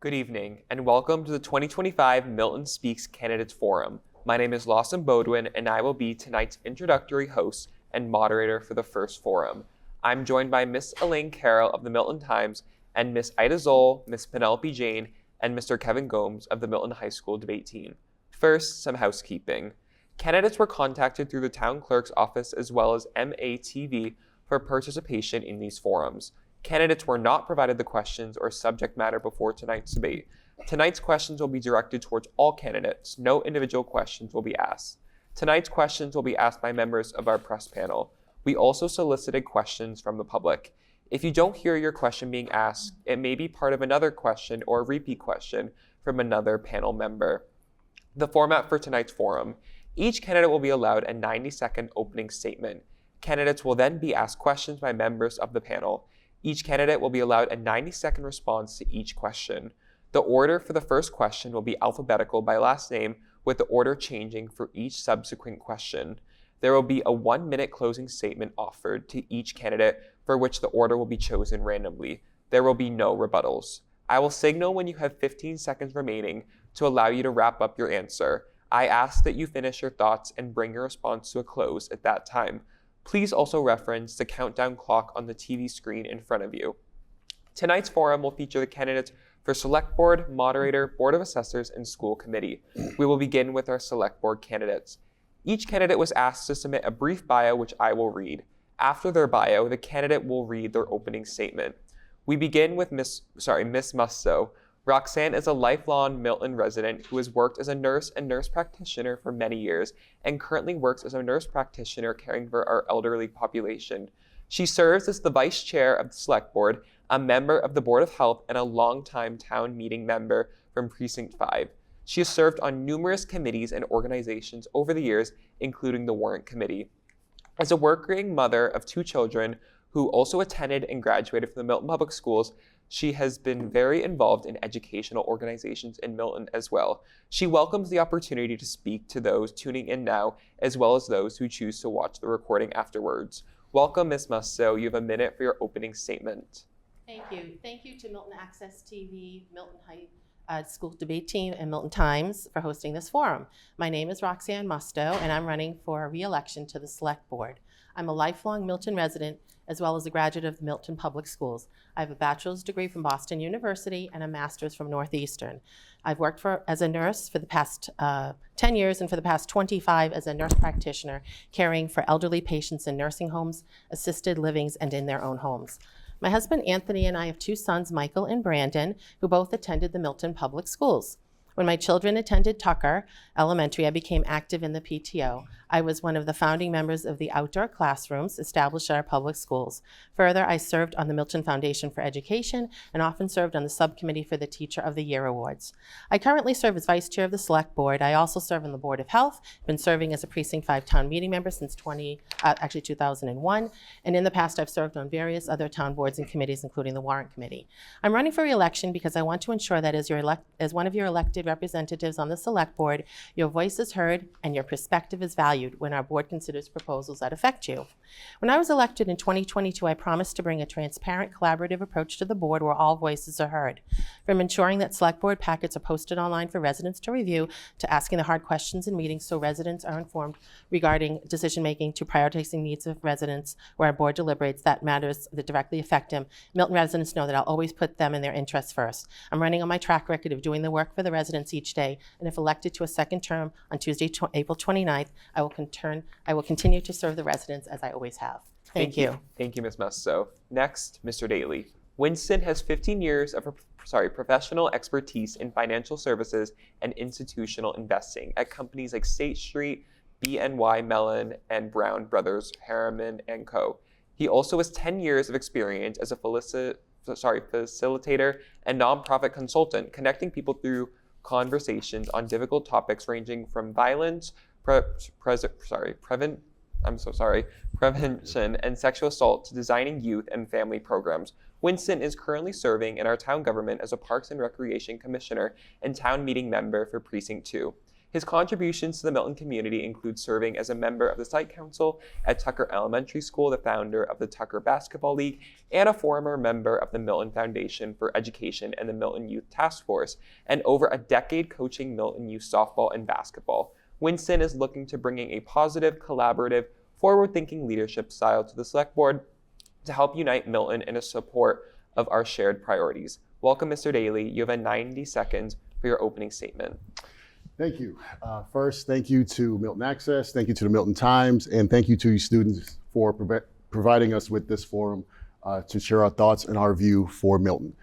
Good evening, and welcome to the 2025 Milton Speaks Candidates Forum. My name is Lawson Bodwin, and I will be tonight's introductory host and moderator for the first forum. I'm joined by Miss Elaine Carroll of the Milton Times, and Miss Ida Zoll, Miss Penelope Jane, and Mr. Kevin Gomes of the Milton High School debate team. First, some housekeeping. Candidates were contacted through the town clerk's office as well as MATV for participation in these forums. Candidates were not provided the questions or subject matter before tonight's debate. Tonight's questions will be directed towards all candidates. No individual questions will be asked. Tonight's questions will be asked by members of our press panel. We also solicited questions from the public. If you don't hear your question being asked, it may be part of another question or a repeat question from another panel member. The format for tonight's forum. Each candidate will be allowed a 90-second opening statement. Candidates will then be asked questions by members of the panel. Each candidate will be allowed a 90-second response to each question. The order for the first question will be alphabetical by last name, with the order changing for each subsequent question. There will be a 1-minute closing statement offered to each candidate, for which the order will be chosen randomly. There will be no rebuttals. I will signal when you have 15 seconds remaining to allow you to wrap up your answer. I ask that you finish your thoughts and bring your response to a close at that time. Please also reference the countdown clock on the TV screen in front of you. Tonight's forum will feature the candidates for Select Board, Moderator, Board of Assessors, and School Committee. We will begin with our Select Board candidates. Each candidate was asked to submit a brief bio, which I will read. After their bio, the candidate will read their opening statement. We begin with Miss Musto. Roxanne is a lifelong Milton resident who has worked as a nurse and nurse practitioner for many years and currently works as a nurse practitioner caring for our elderly population. She serves as the vice chair of the Select Board, a member of the Board of Health, and a longtime town meeting member from Precinct 5. She has served on numerous committees and organizations over the years, including the Warrant Committee. As a working mother of 2 children who also attended and graduated from the Milton Public Schools, she has been very involved in educational organizations in Milton as well. She welcomes the opportunity to speak to those tuning in now, as well as those who choose to watch the recording afterwards. Welcome, Ms. Musto. You have a minute for your opening statement. Thank you. Thank you to Milton Access TV, Milton High School debate team, and Milton Times for hosting this forum. My name is Roxanne Musto, and I'm running for re-election to the Select Board. I'm a lifelong Milton resident, as well as a graduate of the Milton Public Schools. I have a bachelor's degree from Boston University and a master's from Northeastern. I've worked as a nurse for the past 10 years and for the past 25 as a nurse practitioner, caring for elderly patients in nursing homes, assisted livings, and in their own homes. My husband Anthony and I have 2 sons, Michael and Brandon, who both attended the Milton Public Schools. When my children attended Tucker Elementary, I became active in the PTO. I was one of the founding members of the outdoor classrooms established at our public schools. Further, I served on the Milton Foundation for Education and often served on the subcommittee for the Teacher of the Year Awards. I currently serve as vice chair of the Select Board. I also serve on the Board of Health, been serving as a Precinct 5 town meeting member since 2001, and in the past I've served on various other town boards and committees, including the Warrant Committee. I'm running for re-election because I want to ensure that as one of your elected representatives on the Select Board, your voice is heard and your perspective is valued when our board considers proposals that affect you. When I was elected in 2022, I promised to bring a transparent, collaborative approach to the board where all voices are heard. From ensuring that Select Board packets are posted online for residents to review, to asking the hard questions in meetings so residents are informed regarding decision-making, to prioritizing needs of residents where our board deliberates that matters that directly affect them, Milton residents know that I'll always put them and their interests first. I'm running on my track record of doing the work for the residents each day, and if elected to a second term on Tuesday, April 29th, I will continue to serve the residents as I always have. Thank you. Thank you, Ms. Musto. Next, Mr. Daly. Winston has 15 years of professional expertise in financial services and institutional investing at companies like State Street, BNY Mellon, and Brown Brothers Harriman & Co. He also has 10 years of experience as a facilitator and nonprofit consultant, connecting people through conversations on difficult topics ranging from violence, prevention and sexual assault to designing youth and family programs. Winston is currently serving in our town government as a Parks and Recreation Commissioner and town meeting member for Precinct 2. His contributions to the Milton community include serving as a member of the site council at Tucker Elementary School, the founder of the Tucker Basketball League, and a former member of the Milton Foundation for Education and the Milton Youth Task Force, and over a decade coaching Milton Youth softball and basketball. Winston is looking to bringing a positive, collaborative, forward-thinking leadership style to the Select Board to help unite Milton in a support of our shared priorities. Welcome, Mr. Daly. You have 90 seconds for your opening statement. Thank you. First, thank you to Milton Access, thank you to the Milton Times, and thank you to you students for providing us with this forum to share our thoughts and our view for Milton.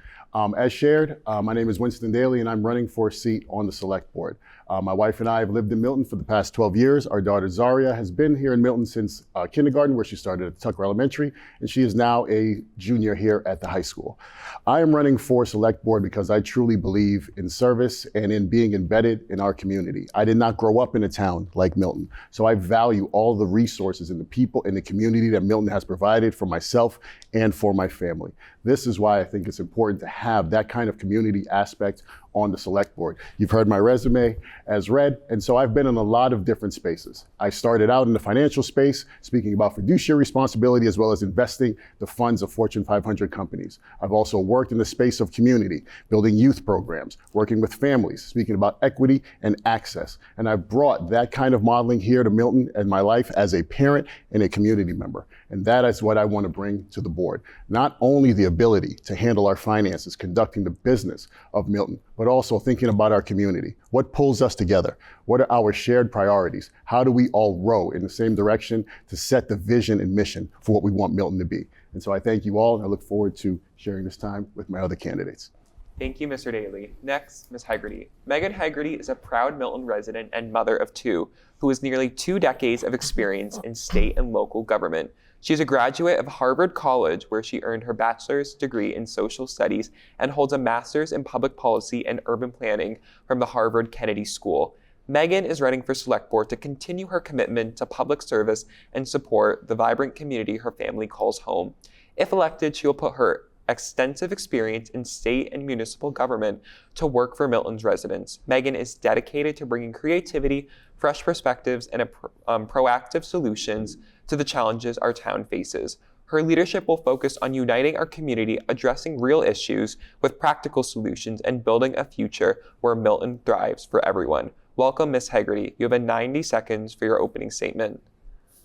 As shared, my name is Winston Daly, and I'm running for a seat on the Select Board. My wife and I have lived in Milton for the past 12 years. Our daughter Zaria has been here in Milton since kindergarten, where she started at Tucker Elementary, and she is now a junior here at the high school. I am running for Select Board because I truly believe in service and in being embedded in our community. I did not grow up in a town like Milton, so I value all the resources and the people in the community that Milton has provided for myself and for my family. This is why I think it's important to have that kind of community aspect on the Select Board. You've heard my resume as read, and so I've been in a lot of different spaces. I started out in the financial space, speaking about fiduciary responsibility as well as investing the funds of Fortune 500 companies. I've also worked in the space of community, building youth programs, working with families, speaking about equity and access. And I've brought that kind of modeling here to Milton in my life as a parent and a community member. And that is what I want to bring to the board. Not only the ability to handle our finances, conducting the business of Milton, but also thinking about our community. What pulls us together? What are our shared priorities? How do we all row in the same direction to set the vision and mission for what we want Milton to be? And so I thank you all, and I look forward to sharing this time with my other candidates. Thank you, Mr. Daly. Next, Ms. Hegarty. Megan Hegarty is a proud Milton resident and mother of two, who has nearly 2 decades of experience in state and local government. She is a graduate of Harvard College, where she earned her bachelor's degree in social studies and holds a master's in public policy and urban planning from the Harvard Kennedy School. Megan is running for Select Board to continue her commitment to public service and support the vibrant community her family calls home. If elected, she will put her extensive experience in state and municipal government to work for Milton's residents. Megan is dedicated to bringing creativity, fresh perspectives, and proactive solutions to the challenges our town faces. Her leadership will focus on uniting our community, addressing real issues with practical solutions, and building a future where Milton thrives for everyone. Welcome, Ms. Hegarty. You have 90 seconds for your opening statement.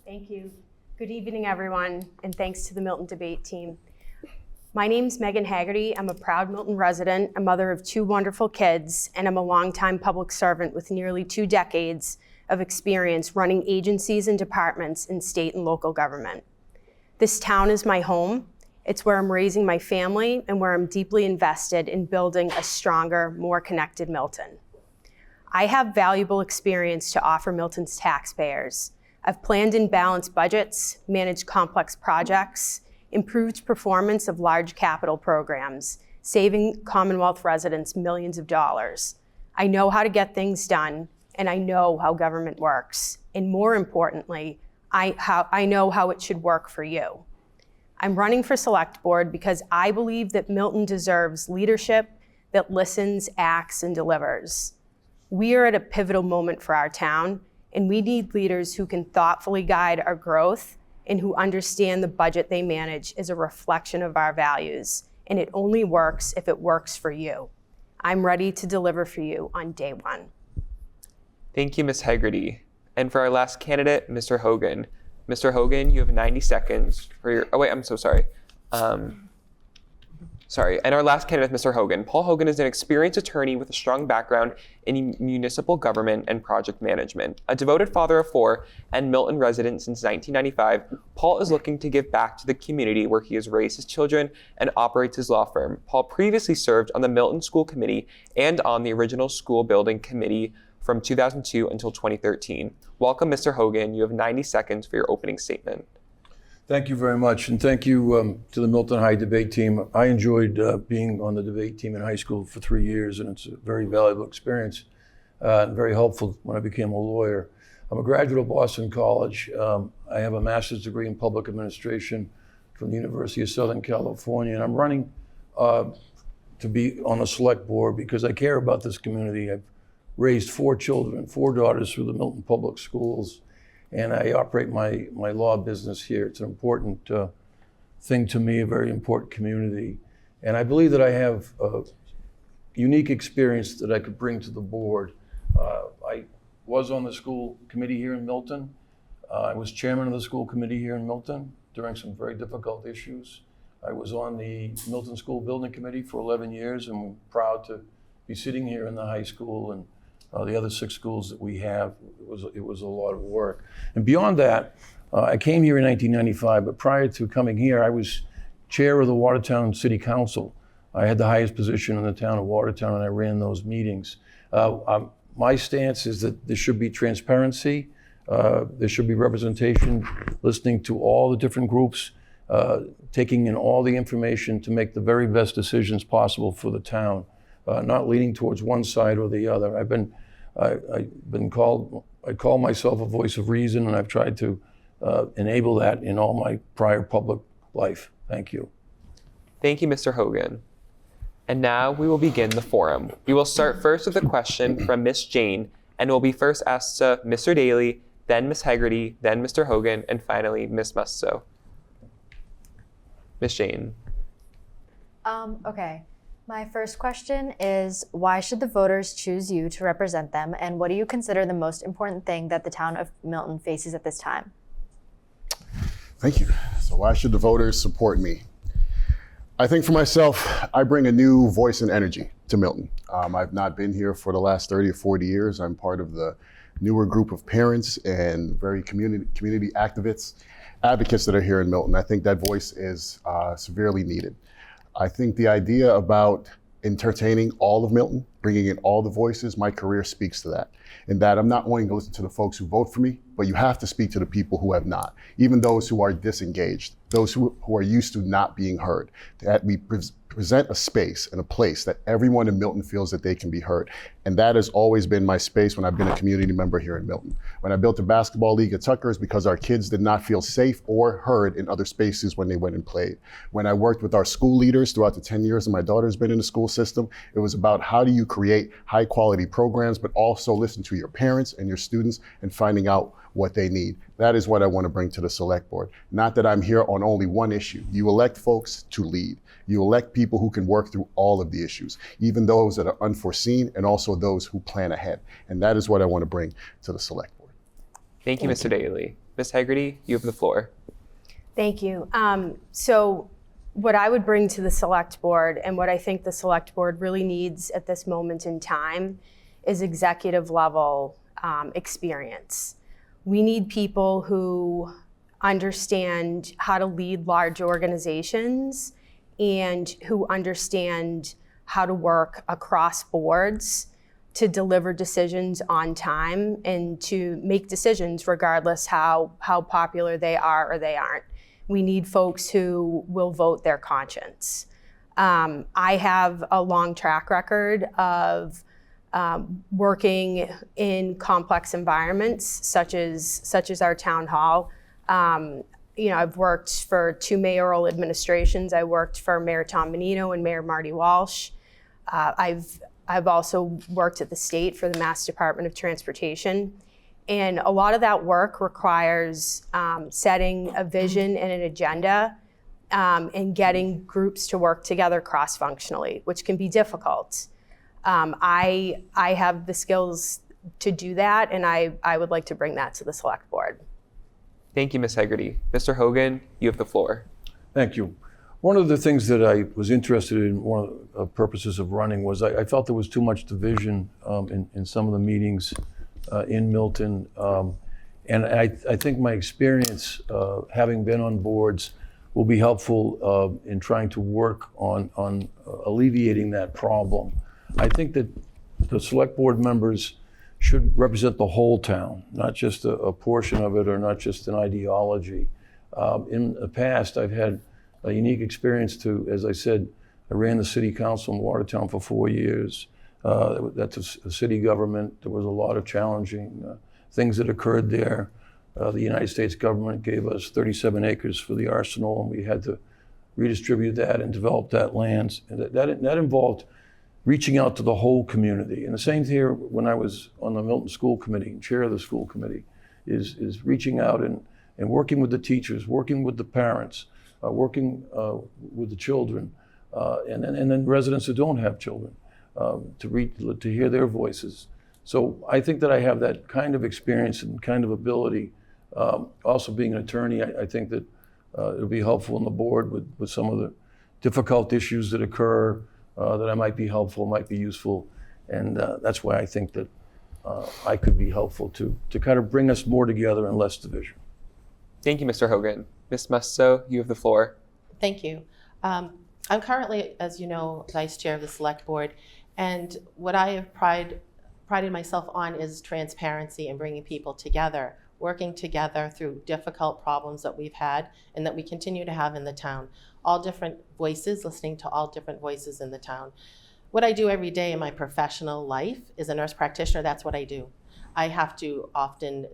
Thank you. Good evening, everyone, and thanks to the Milton debate team. My name's Megan Hegarty. I'm a proud Milton resident, a mother of 2 wonderful kids, and I'm a longtime public servant with nearly 2 decades of experience running agencies and departments in state and local government. This town is my home. It's where I'm raising my family and where I'm deeply invested in building a stronger, more connected Milton. I have valuable experience to offer Milton's taxpayers. I've planned and balanced budgets, managed complex projects, improved performance of large capital programs, saving Commonwealth residents millions of dollars. I know how to get things done, and I know how government works. And more importantly, I know how it should work for you. I'm running for Select Board because I believe that Milton deserves leadership that listens, acts, and delivers. We are at a pivotal moment for our town, and we need leaders who can thoughtfully guide our growth and who understand the budget they manage is a reflection of our values, and it only works if it works for you. I'm ready to deliver for you on day one. Thank you, Ms. Hegarty. And for our last candidate, Mr. Hogan. Mr. Hogan, you have 90 seconds for your, And our last candidate, Mr. Hogan. Paul Hogan is an experienced attorney with a strong background in municipal government and project management. A devoted father of 4 and Milton resident since 1995, Paul is looking to give back to the community where he has raised his children and operates his law firm. Paul previously served on the Milton School Committee and on the original school building committee from 2002 until 2013. Welcome, Mr. Hogan. You have 90 seconds for your opening statement. Thank you very much, and thank you to the Milton High debate team. I enjoyed being on the debate team in high school for 3 years, and it's a very valuable experience and very helpful when I became a lawyer. I'm a graduate of Boston College. I have a master's degree in public administration from the University of Southern California, and I'm running to be on the select board because I care about this community. I've raised 4 children, 4 daughters through the Milton Public Schools, and I operate my law business here. It's an important thing to me, a very important community. And I believe that I have a unique experience that I could bring to the board. I was on the school committee here in Milton. I was chairman of the school committee here in Milton during some very difficult issues. I was on the Milton School Building Committee for 11 years, and I'm proud to be sitting here in the high school and the other 6 schools that we have. It was a lot of work. And beyond that, I came here in 1995, but prior to coming here, I was chair of the Watertown City Council. I had the highest position in the town of Watertown, and I ran those meetings. My stance is that there should be transparency, there should be representation, listening to all the different groups, taking in all the information to make the very best decisions possible for the town, not leaning towards one side or the other. I call myself a voice of reason, and I've tried to enable that in all my prior public life. Thank you. Thank you, Mr. Hogan. And now we will begin the forum. We will start first with a question from Ms. Jane, and will be first asked to Mr. Daly, then Ms. Hegarty, then Mr. Hogan, and finally Ms. Musto. Ms. Jane. Okay. My first question is, why should the voters choose you to represent them, and what do you consider the most important thing that the town of Milton faces at this time? Thank you. So why should the voters support me? I think for myself, I bring a new voice and energy to Milton. I've not been here for the last 30 or 40 years. I'm part of the newer group of parents and very community advocates that are here in Milton. I think that voice is severely needed. I think the idea about entertaining all of Milton, bringing in all the voices, my career speaks to that. In that I'm not only going to listen to the folks who vote for me, but you have to speak to the people who have not, even those who are disengaged, those who are used to not being heard, that we present a space and a place that everyone in Milton feels that they can be heard. And that has always been my space when I've been a community member here in Milton. When I built a basketball league at Tucker's, because our kids did not feel safe or heard in other spaces when they went and played. When I worked with our school leaders throughout the 10 years that my daughter's been in the school system, it was about how do you create high quality programs, but also listen to your parents and your students and finding out what they need. That is what I want to bring to the select board. Not that I'm here on only one issue. You elect folks to lead. You elect people who can work through all of the issues, even those that are unforeseen and also those who plan ahead. And that is what I want to bring to the select board. Thank you, Mr. Daly. Ms. Hegarty, you have the floor. Thank you. So what I would bring to the select board, and what I think the select board really needs at this moment in time, is executive level experience. We need people who understand how to lead large organizations and who understand how to work across boards to deliver decisions on time and to make decisions regardless how popular they are or they aren't. We need folks who will vote their conscience. I have a long track record of working in complex environments, such as our town hall. I've worked for 2 mayoral administrations. I worked for Mayor Tom Menino and Mayor Marty Walsh. I've also worked at the state for the Mass Department of Transportation. And a lot of that work requires setting a vision and an agenda and getting groups to work together cross-functionally, which can be difficult. I have the skills to do that, and I would like to bring that to the select board. Thank you, Ms. Hegarty. Mr. Hogan, you have the floor. Thank you. One of the things that I was interested in, one of the purposes of running, was I felt there was too much division in some of the meetings in Milton. And I think my experience, having been on boards, will be helpful in trying to work on alleviating that problem. I think that the select board members should represent the whole town, not just a portion of it or not just an ideology. In the past, I've had a unique experience to, as I said, I ran the city council in Watertown for 4 years. That's a city government. There was a lot of challenging things that occurred there. The United States government gave us 37 acres for the arsenal, and we had to redistribute that and develop that land. And that involved reaching out to the whole community. And the same here when I was on the Milton School Committee and chair of the school committee, is reaching out and working with the teachers, working with the parents, working with the children, and then residents who don't have children, to hear their voices. So I think that I have that kind of experience and kind of ability. Also being an attorney, I think that it'll be helpful on the board with some of the difficult issues that occur, that I might be helpful, might be useful. And that's why I think that I could be helpful to kind of bring us more together and less division. Thank you, Mr. Hogan. Ms. Musto, you have the floor. Thank you. I'm currently, as you know, vice chair of the select board, and what I have prided myself on is transparency and bringing people together, working together through difficult problems that we've had and that we continue to have in the town. All different voices, listening to all different voices in the town. What I do every day in my professional life as a nurse practitioner, that's what I do. I have to often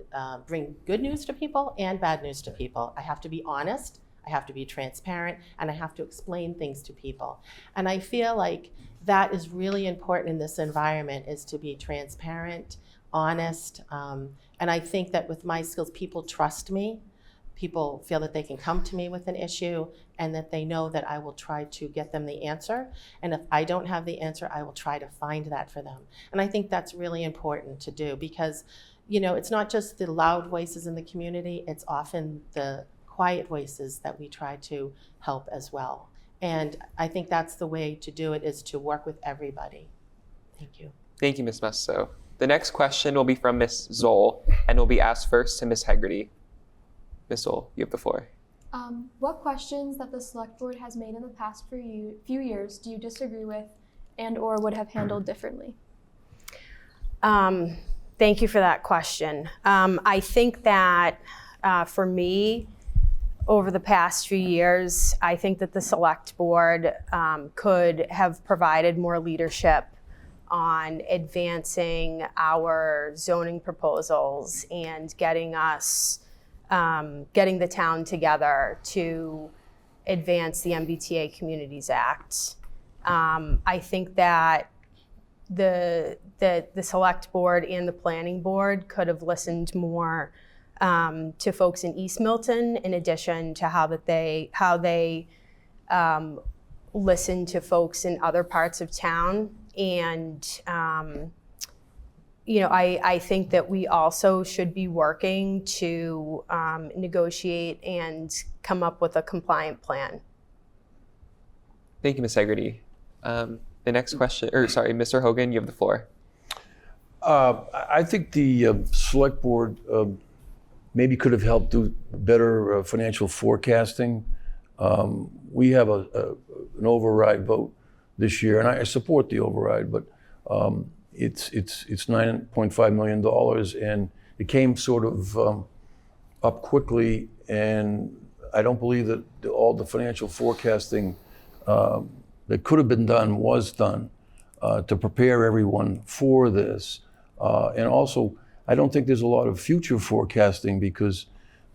bring good news to people and bad news to people. I have to be honest, I have to be transparent, and I have to explain things to people. And I feel like that is really important in this environment, is to be transparent, honest, and I think that with my skills, people trust me. People feel that they can come to me with an issue and that they know that I will try to get them the answer. And if I don't have the answer, I will try to find that for them. And I think that's really important to do because, you know, it's not just the loud voices in the community, it's often the quiet voices that we try to help as well. And I think that's the way to do it, is to work with everybody. Thank you. Thank you, Ms. Musto. The next question will be from Ms. Zoll and will be asked first to Ms. Hegarty. Ms. Zoll, you have the floor. What questions that the select board has made in the past few years do you disagree with and or would have handled differently? Thank you for that question. I think that for me, over the past few years, I think that the select board could have provided more leadership on advancing our zoning proposals and getting the town together to advance the MBTA Communities Act. I think that the select board and the planning board could have listened more to folks in East Milton, in addition to how they listen to folks in other parts of town. And you know, I think that we also should be working to negotiate and come up with a compliant plan. Thank you, Ms. Hegarty. The next question, or sorry, Mr. Hogan, you have the floor. I think the select board maybe could have helped do better financial forecasting. We have an override vote this year, and I support the override, but it's $9.5 million, and it came sort of up quickly, and I don't believe that all the financial forecasting that could have been done was done to prepare everyone for this. And also, I don't think there's a lot of future forecasting, because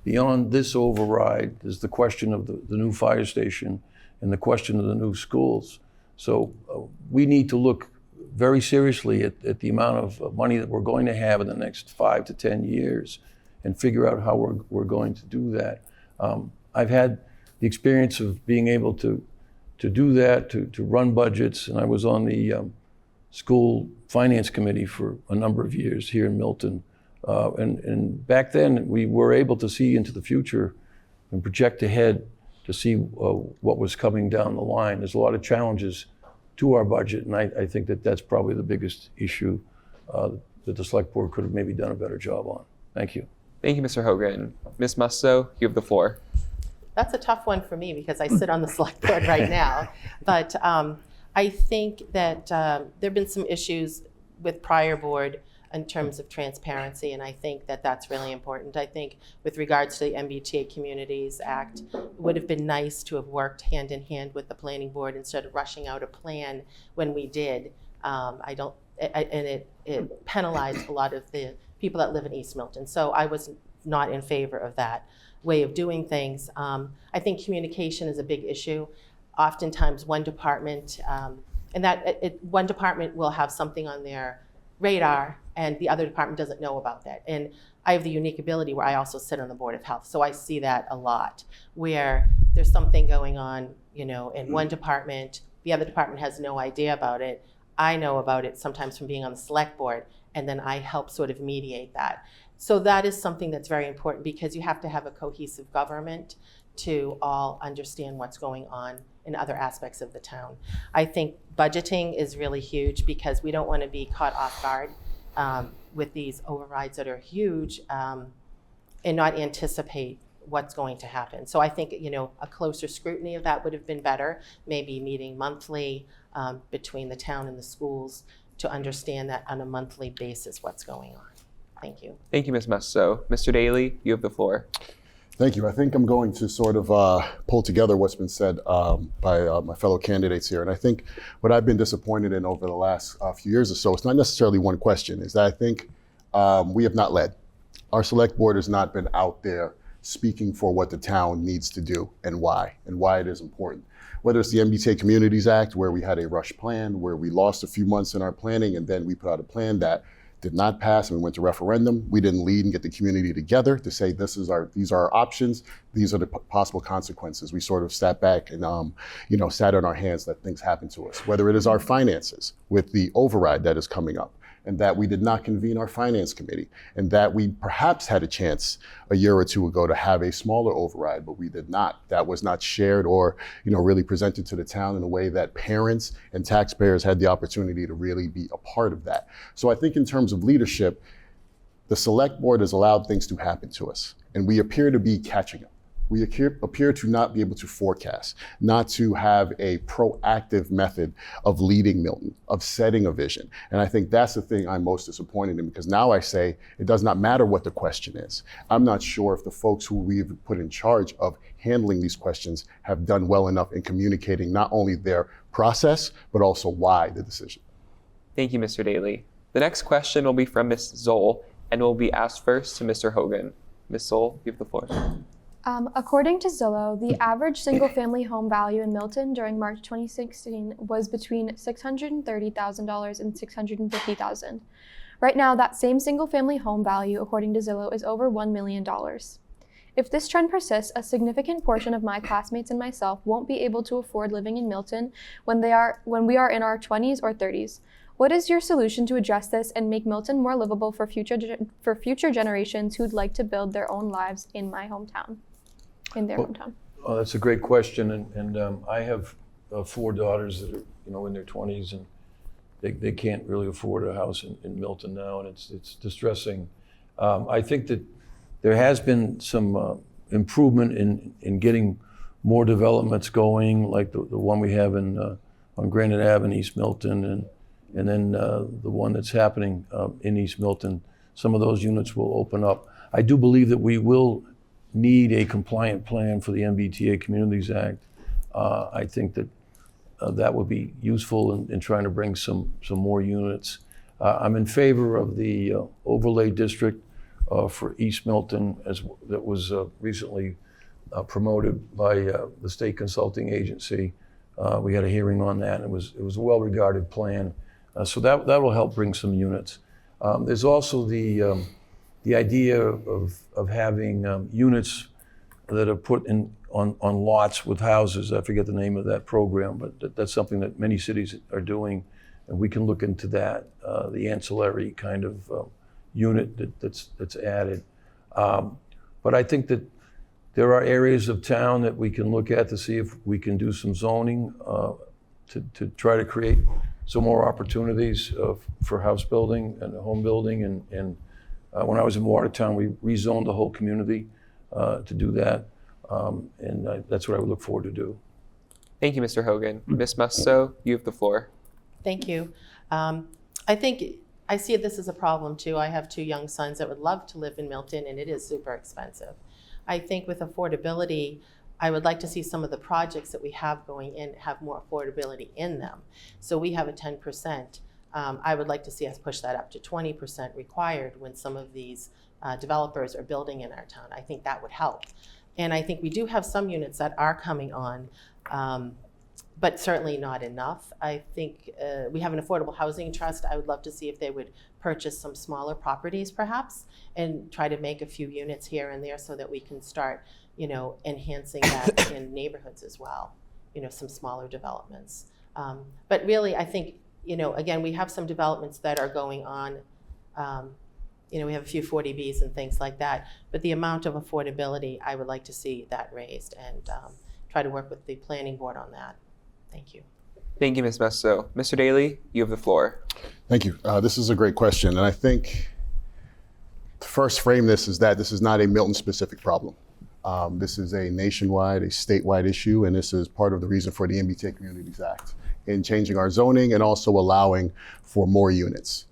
beyond this override, there's the question of the new fire station and the question of the new schools. So we need to look very seriously at the amount of money that we're going to have in the next 5 to 10 years and figure out how we're going to do that. I've had the experience of being able to do that, to run budgets, and I was on the school finance committee for a number of years here in Milton. And back then, we were able to see into the future and project ahead to see what was coming down the line. There's a lot of challenges to our budget, and I think that that's probably the biggest issue that the select board could have maybe done a better job on. Thank you. Thank you, Mr. Hogan. Ms. Musto, you have the floor. That's a tough one for me because I sit on the select board right now. But I think that there have been some issues with prior board in terms of transparency, and I think that that's really important. I think with regards to the MBTA Communities Act, it would have been nice to have worked hand in hand with the planning board instead of rushing out a plan when we did. It penalized a lot of the people that live in East Milton. So I was not in favor of that way of doing things. I think communication is a big issue. Oftentimes one department and that one department will have something on their radar and the other department doesn't know about that. And I have the unique ability where I also sit on the Board of Health, so I see that a lot, where there's something going on, you know, in one department, the other department has no idea about it. I know about it sometimes from being on the select board, and then I help sort of mediate that. So that is something that's very important because you have to have a cohesive government to all understand what's going on in other aspects of the town. I think budgeting is really huge because we don't want to be caught off guard with these overrides that are huge and not anticipate what's going to happen. So I think, you know, a closer scrutiny of that would have been better, maybe meeting monthly between the town and the schools to understand that on a monthly basis what's going on. Thank you. Thank you, Ms. Musto. Mr. Daly, you have the floor. Thank you. I think I'm going to sort of pull together what's been said by my fellow candidates here. And I think what I've been disappointed in over the last few years or so, it's not necessarily one question, is that I think we have not led. Our select board has not been out there speaking for what the town needs to do and why it is important. Whether it's the MBTA Communities Act, where we had a rush plan, where we lost a few months in our planning, and then we put out a plan that did not pass and we went to referendum. We didn't lead and get the community together to say these are our options, these are the possible consequences. We sort of sat back and sat on our hands, let things happen to us. Whether it is our finances with the override that is coming up, and that we did not convene our finance committee, and that we perhaps had a chance a year or two ago to have a smaller override, but we did not. That was not shared or really presented to the town in a way that parents and taxpayers had the opportunity to really be a part of that. So I think in terms of leadership, the select board has allowed things to happen to us, and we appear to be catching up. We appear to not be able to forecast, not to have a proactive method of leading Milton, of setting a vision. And I think that's the thing I'm most disappointed in, because now I say it does not matter what the question is. I'm not sure if the folks who we've put in charge of handling these questions have done well enough in communicating not only their process, but also why the decision. Thank you, Mr. Daly. The next question will be from Ms. Zoll and will be asked first to Mr. Hogan. Ms. Zoll, you have the floor. According to Zillow, the average single-family home value in Milton during March 2016 was between $630,000 and $650,000. Right now, that same single-family home value, according to Zillow, is over $1 million. If this trend persists, a significant portion of my classmates and myself won't be able to afford living in Milton when we are in our 20s or 30s. What is your solution to address this and make Milton more livable for future generations who'd like to build their own lives in my hometown? In their hometown? Oh, that's a great question, and I have 4 daughters that are in their 20s, and they can't really afford a house in Milton now, and it's distressing. I think that there has been some improvement in getting more developments going, like the one we have on Granite Ave in East Milton, and then the one that's happening in East Milton. Some of those units will open up. I do believe that we will need a compliant plan for the MBTA Communities Act. I think that that would be useful in trying to bring some more units. I'm in favor of the overlay district for East Milton that was recently promoted by the state consulting agency. We had a hearing on that, and it was a well-regarded plan. So that will help bring some units. There's also the idea of having units that are put on lots with houses. I forget the name of that program, but that's something that many cities are doing, and we can look into that, the ancillary kind of unit that's added. But I think that there are areas of town that we can look at to see if we can do some zoning to try to create some more opportunities for house building and home building. And when I was in Watertown, we rezoned the whole community to do that. And that's what I would look forward to do. Thank you, Mr. Hogan. Ms. Musto, you have the floor. Thank you. I think I see this as a problem too. I have 2 young sons that would love to live in Milton, and it is super expensive. I think with affordability, I would like to see some of the projects that we have going in have more affordability in them. So we have a 10%. I would like to see us push that up to 20% required when some of these developers are building in our town. I think that would help. And I think we do have some units that are coming on but certainly not enough. I think we have an affordable housing trust. I would love to see if they would purchase some smaller properties perhaps and try to make a few units here and there so that we can start, enhancing that in neighborhoods as well, some smaller developments. But really, I think, again, we have some developments that are going on. We have a few 40Bs and things like that, but the amount of affordability, I would like to see that raised and try to work with the planning board on that. Thank you. Thank you, Ms. Musto. Mr. Daly, you have the floor. Thank you. This is a great question. And I think to first frame this is that this is not a Milton-specific problem. This is a nationwide, a statewide issue, and this is part of the reason for the MBTA Communities Act in changing our zoning and also allowing for more units.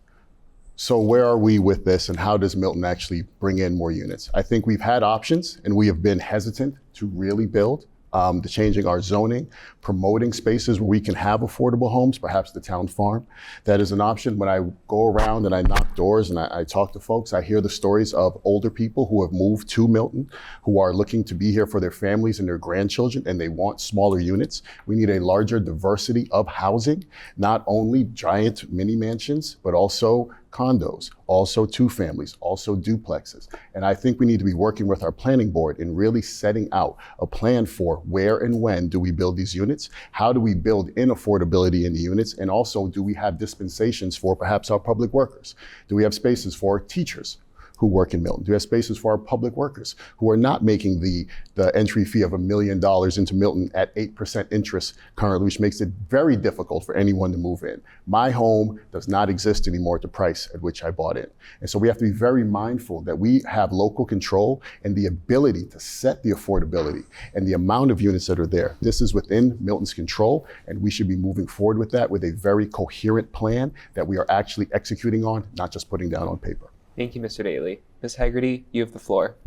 So where are we with this, and how does Milton actually bring in more units? I think we've had options, and we have been hesitant to really build. The changing our zoning, promoting spaces where we can have affordable homes, perhaps the town farm. That is an option. When I go around and I knock doors and I talk to folks, I hear the stories of older people who have moved to Milton, who are looking to be here for their families and their grandchildren, and they want smaller units. We need a larger diversity of housing, not only giant mini mansions, but also condos, also two families, also duplexes. And I think we need to be working with our planning board in really setting out a plan for where and when do we build these units? How do we build in affordability in the units? And also, do we have dispensations for perhaps our public workers? Do we have spaces for teachers who work in Milton? Do we have spaces for our public workers who are not making the entry fee of $1 million into Milton at 8% interest currently, which makes it very difficult for anyone to move in? My home does not exist anymore at the price at which I bought in. And so we have to be very mindful that we have local control and the ability to set the affordability and the amount of units that are there. This is within Milton's control, and we should be moving forward with that with a very coherent plan that we are actually executing on, not just putting down on paper. Thank you, Mr. Daly. Ms. Hegarty, you have the floor.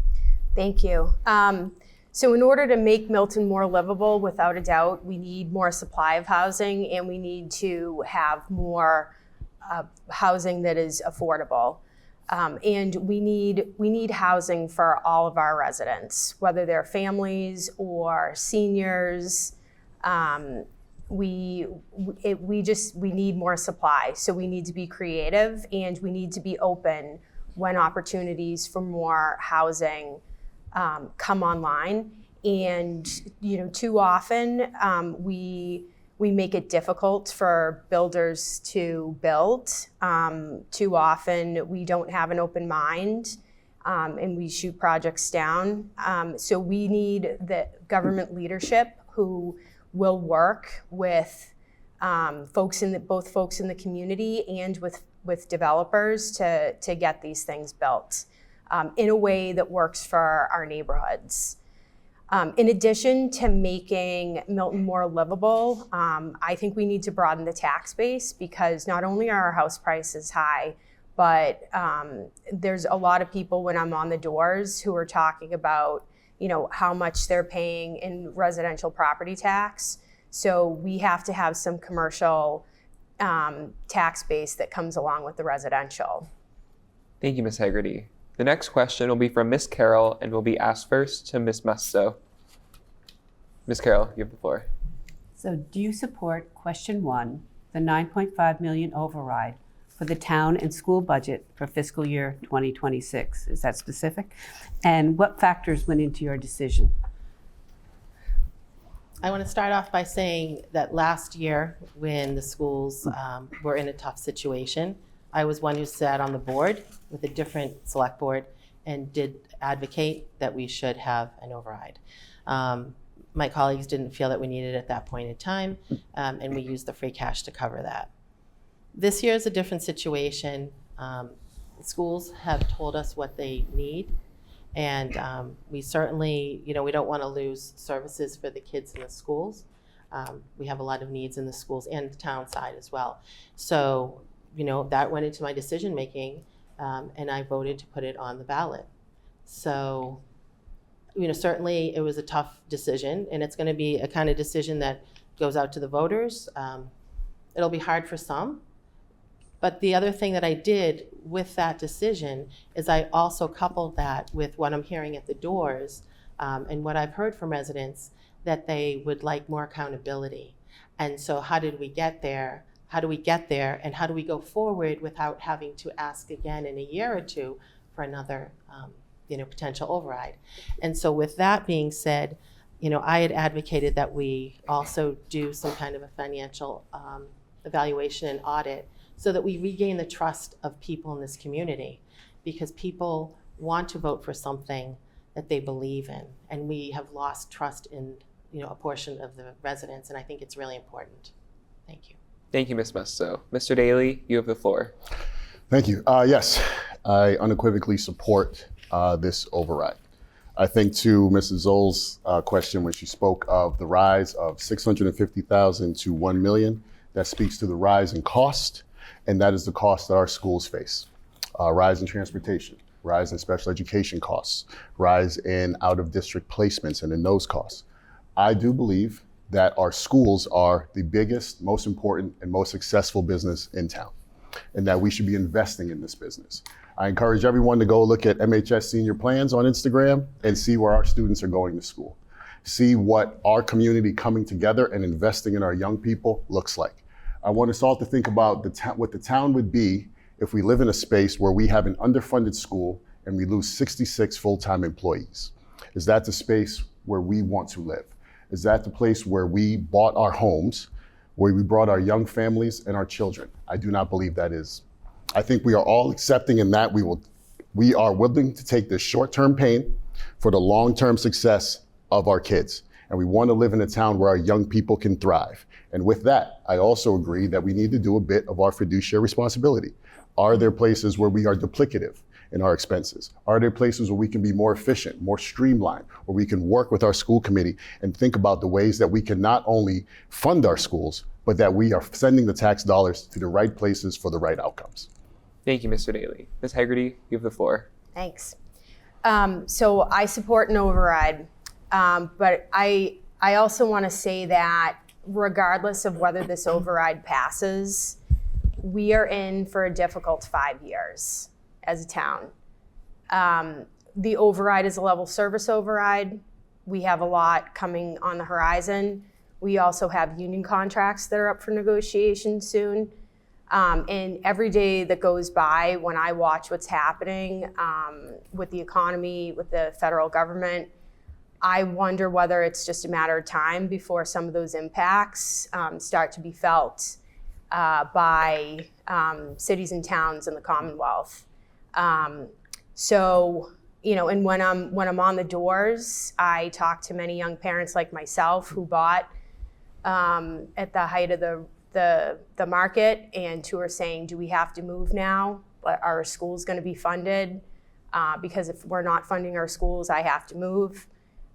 Thank you. So in order to make Milton more livable, without a doubt, we need more supply of housing, and we need to have more housing that is affordable. And we need housing for all of our residents, whether they're families or seniors. We need more supply. So we need to be creative, and we need to be open when opportunities for more housing come online. And too often we make it difficult for builders to build. Too often we don't have an open mind, and we shoot projects down. So we need the government leadership who will work with both folks in the community and with developers to get these things built in a way that works for our neighborhoods. In addition to making Milton more livable, I think we need to broaden the tax base, because not only are our house prices high, but there's a lot of people when I'm on the doors who are talking about how much they're paying in residential property tax. So we have to have some commercial tax base that comes along with the residential. Thank you, Ms. Hegarty. The next question will be from Ms. Carroll and will be asked first to Ms. Musto. Ms. Carroll, you have the floor. So do you support question 1, the $9.5 million override for the town and school budget for fiscal year 2026? Is that specific? And what factors went into your decision? I want to start off by saying that last year, when the schools were in a tough situation, I was one who sat on the board with a different select board and did advocate that we should have an override. My colleagues didn't feel that we needed it at that point in time, and we used the free cash to cover that. This year is a different situation. Schools have told us what they need, and we certainly, we don't want to lose services for the kids in the schools. We have a lot of needs in the schools and the town side as well. So, that went into my decision making, and I voted to put it on the ballot. So, certainly it was a tough decision, and it's going to be a kind of decision that goes out to the voters. It'll be hard for some. But the other thing that I did with that decision is I also coupled that with what I'm hearing at the doors, and what I've heard from residents, that they would like more accountability. And so how did we get there? How do we get there? And how do we go forward without having to ask again in a year or two for another potential override? And so with that being said, I had advocated that we also do some kind of a financial evaluation and audit so that we regain the trust of people in this community, because people want to vote for something that they believe in, and we have lost trust in a portion of the residents, and I think it's really important. Thank you. Thank you, Ms. Musto. Mr. Daly, you have the floor. Thank you. Yes, I unequivocally support this override. I think to Mrs. Zoll's question when she spoke of the rise of 650,000 to 1 million, that speaks to the rise in cost, and that is the cost that our schools face. Rise in transportation, rise in special education costs, rise in out-of-district placements and in those costs. I do believe that our schools are the biggest, most important, and most successful business in town, and that we should be investing in this business. I encourage everyone to go look at MHS Senior Plans on Instagram and see where our students are going to school. See what our community coming together and investing in our young people looks like. I want us all to think about what the town would be if we live in a space where we have an underfunded school and we lose 66 full-time employees. Is that the space where we want to live? Is that the place where we bought our homes, where we brought our young families and our children? I do not believe that is. I think we are all accepting in that we are willing to take this short-term pain for the long-term success of our kids. And we want to live in a town where our young people can thrive. And with that, I also agree that we need to do a bit of our fiduciary responsibility. Are there places where we are duplicative in our expenses? Are there places where we can be more efficient, more streamlined, where we can work with our school committee and think about the ways that we can not only fund our schools, but that we are sending the tax dollars to the right places for the right outcomes? Thank you, Mr. Daly. Ms. Hegarty, you have the floor. Thanks. So I support an override, but I also want to say that regardless of whether this override passes, we are in for a difficult 5 years as a town. The override is a level service override. We have a lot coming on the horizon. We also have union contracts that are up for negotiation soon. And every day that goes by when I watch what's happening with the economy, with the federal government, I wonder whether it's just a matter of time before some of those impacts start to be felt by cities and towns in the Commonwealth. So, and when I'm on the doors, I talk to many young parents like myself who bought at the height of the market and who are saying, do we have to move now? Are our schools going to be funded? Because if we're not funding our schools, I have to move.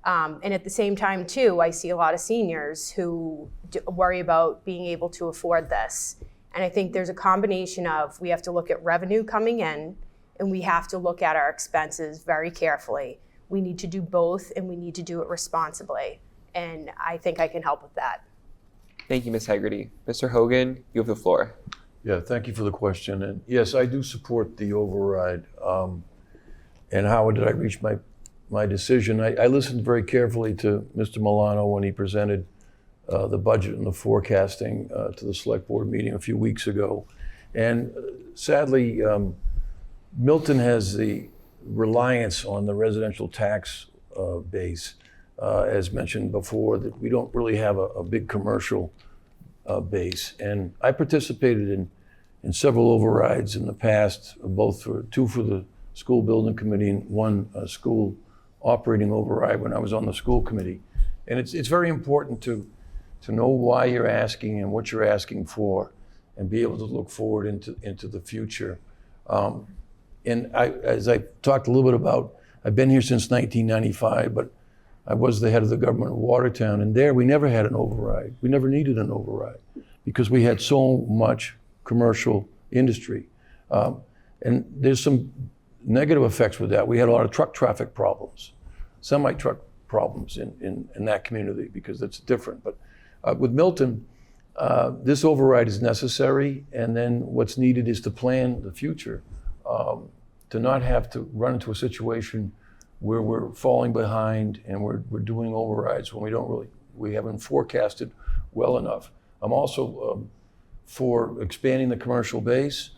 And at the same time, too, I see a lot of seniors who worry about being able to afford this. And I think there's a combination of we have to look at revenue coming in and we have to look at our expenses very carefully. We need to do both and we need to do it responsibly. And I think I can help with that. Thank you, Ms. Hegarty. Mr. Hogan, you have the floor. Yeah, thank you for the question. And yes, I do support the override. And how did I reach my decision? I listened very carefully to Mr. Milano when he presented the budget and the forecasting to the select board meeting a few weeks ago. And sadly, Milton has the reliance on the residential tax base, as mentioned before, that we don't really have a big commercial base. And I participated in several overrides in the past, two for the school building committee and one school operating override when I was on the school committee. And it's very important to know why you're asking and what you're asking for and be able to look forward into the future. And as I talked a little bit about, I've been here since 1995, but I was the head of the government of Watertown, and there we never had an override. We never needed an override because we had so much commercial industry. And there's some negative effects with that. We had a lot of truck traffic problems, semi-truck problems in that community because it's different. But with Milton, this override is necessary, and then what's needed is to plan the future, to not have to run into a situation where we're falling behind and we're doing overrides when we haven't forecasted well enough. I'm also for expanding the commercial base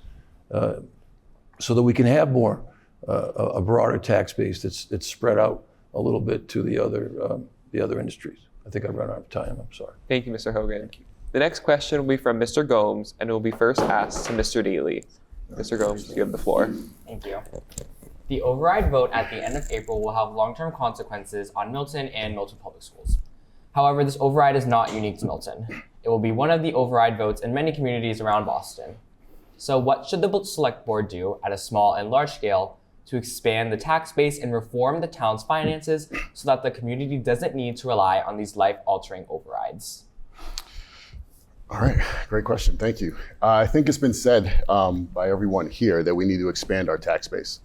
so that we can have more, a broader tax base that's spread out a little bit to the other industries. I think I've run out of time, I'm sorry. Thank you, Mr. Hogan. The next question will be from Mr. Gomes and will be first asked to Mr. Daly. Mr. Gomes, you have the floor. Thank you. The override vote at the end of April will have long-term consequences on Milton and Milton Public Schools. However, this override is not unique to Milton. It will be one of the override votes in many communities around Boston. So what should the Select Board do at a small and large scale to expand the tax base and reform the town's finances so that the community doesn't need to rely on these life-altering overrides? All right, great question, thank you. I think it's been said by everyone here that we need to expand our tax base,